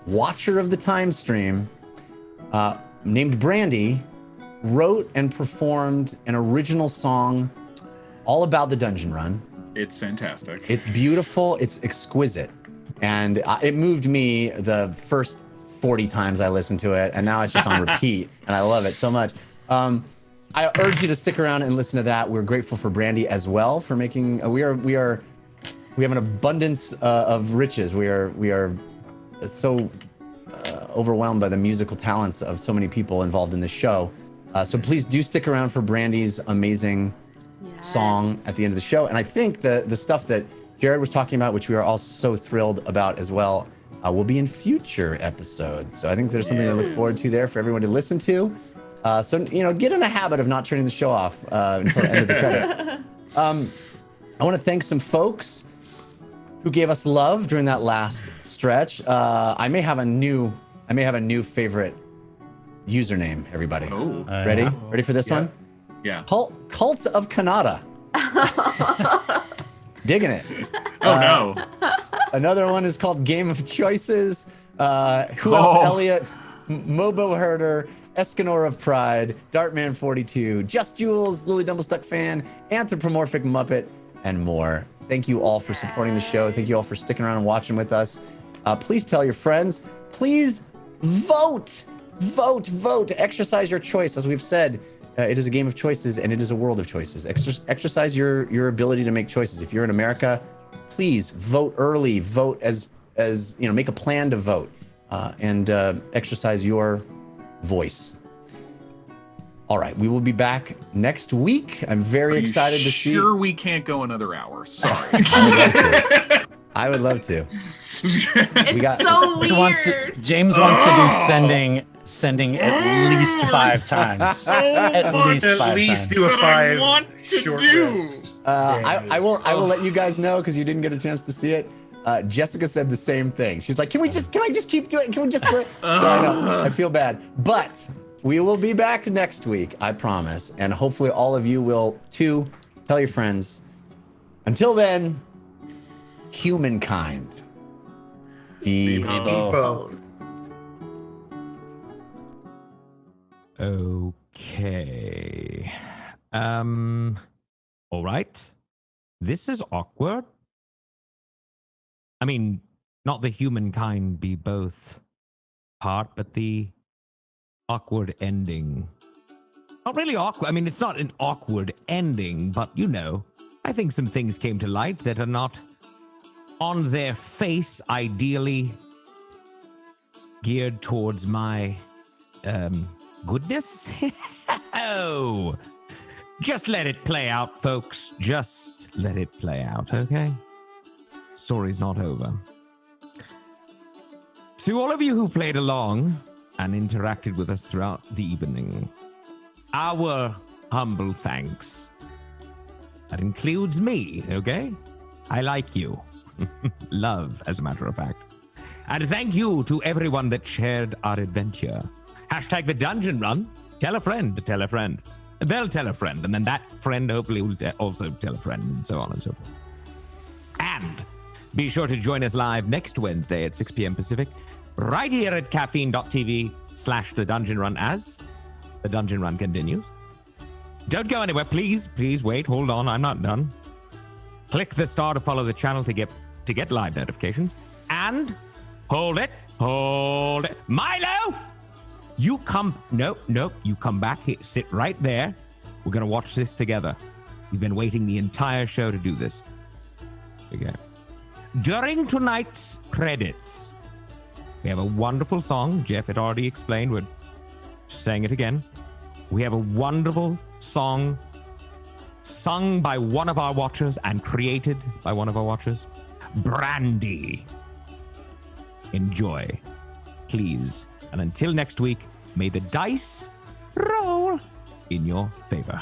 watcher of the time stream named Brandy wrote and performed an original song all about the dungeon run. It's fantastic. It's beautiful, it's exquisite, and it moved me the first 40 times I listened to it, and now it's just on repeat, and I love it so much. I urge you to stick around and listen to that. We're grateful for Brandy as well for making. We have an abundance of riches. We are so overwhelmed by the musical talents of so many people involved in this show. So please do stick around for Brandy's amazing song at the end of the show. And I think the stuff that Jared was talking about, which we are all so thrilled about as well, will be in future episodes. So I think there's something to look forward to there for everyone to listen to. So, get in the habit of not turning the show off until the end of the credits. I want to thank some folks who gave us love during that last stretch. I may have a new favorite username, everybody. Oh. Ready? Ready for this one? Yeah. Cult of Kanata. Digging it. Oh no. Another one is called Game of Choices. Who else? Elliot, Mobo Herder, Escanor of Pride, Dartman 42, Just Jules, Lily Dumblestuck Fan, Anthropomorphic Muppet, and more. Thank you all for supporting the show. Thank you all for sticking around and watching with us. Please tell your friends. Please vote. Exercise your choice. As we've said, it is a game of choices and it is a world of choices. Exercise your ability to make choices. If you're in America, please vote early. Vote as make a plan to vote and exercise your voice. All right, we will be back next week. I'm very excited to see. Sure, we can't go another hour. Sorry. I would love to. It's so weird. James wants to do sending at least 5 times. At least 5 times. do a 5 want to short do. rest. I will let you guys know because you didn't get a chance to see it. Jessica said the same thing. She's like, can I just keep doing it? Can we just do it? So I know, I feel bad. But we will be back next week, I promise. And hopefully all of you will too. Tell your friends. Until then, humankind. Be both. Okay. All right. This is awkward. I mean, not the humankind be both part, but the awkward ending. Not really awkward. I mean, it's not an awkward ending, but I think some things came to light that are not on their face, ideally geared towards my goodness. Oh, just let it play out, folks. Just let it play out, okay? Story's not over. To all of you who played along and interacted with us throughout the evening, our humble thanks. That includes me, okay? I like you. Love, as a matter of fact. And thank you to everyone that shared our adventure. Hashtag the dungeon run. Tell a friend to tell a friend. They'll tell a friend, and then that friend hopefully will also tell a friend, and so on and so forth. And be sure to join us live next Wednesday at 6 p.m. Pacific, right here at caffeine.tv/The Dungeon Run as The Dungeon Run continues. Don't go anywhere, please. Please wait. Hold on. I'm not done. Click the star to follow the channel to get live notifications. And hold it. Milo! You come. Nope. You come back here. Sit right there. We're going to watch this together. We've been waiting the entire show to do this. Okay. During tonight's credits, we have a wonderful song. Jeff had already explained. We're saying it again. We have a wonderful song sung by one of our watchers and created by one of our watchers, Brandy. enjoy, please. And until next week, may the dice roll in your favor.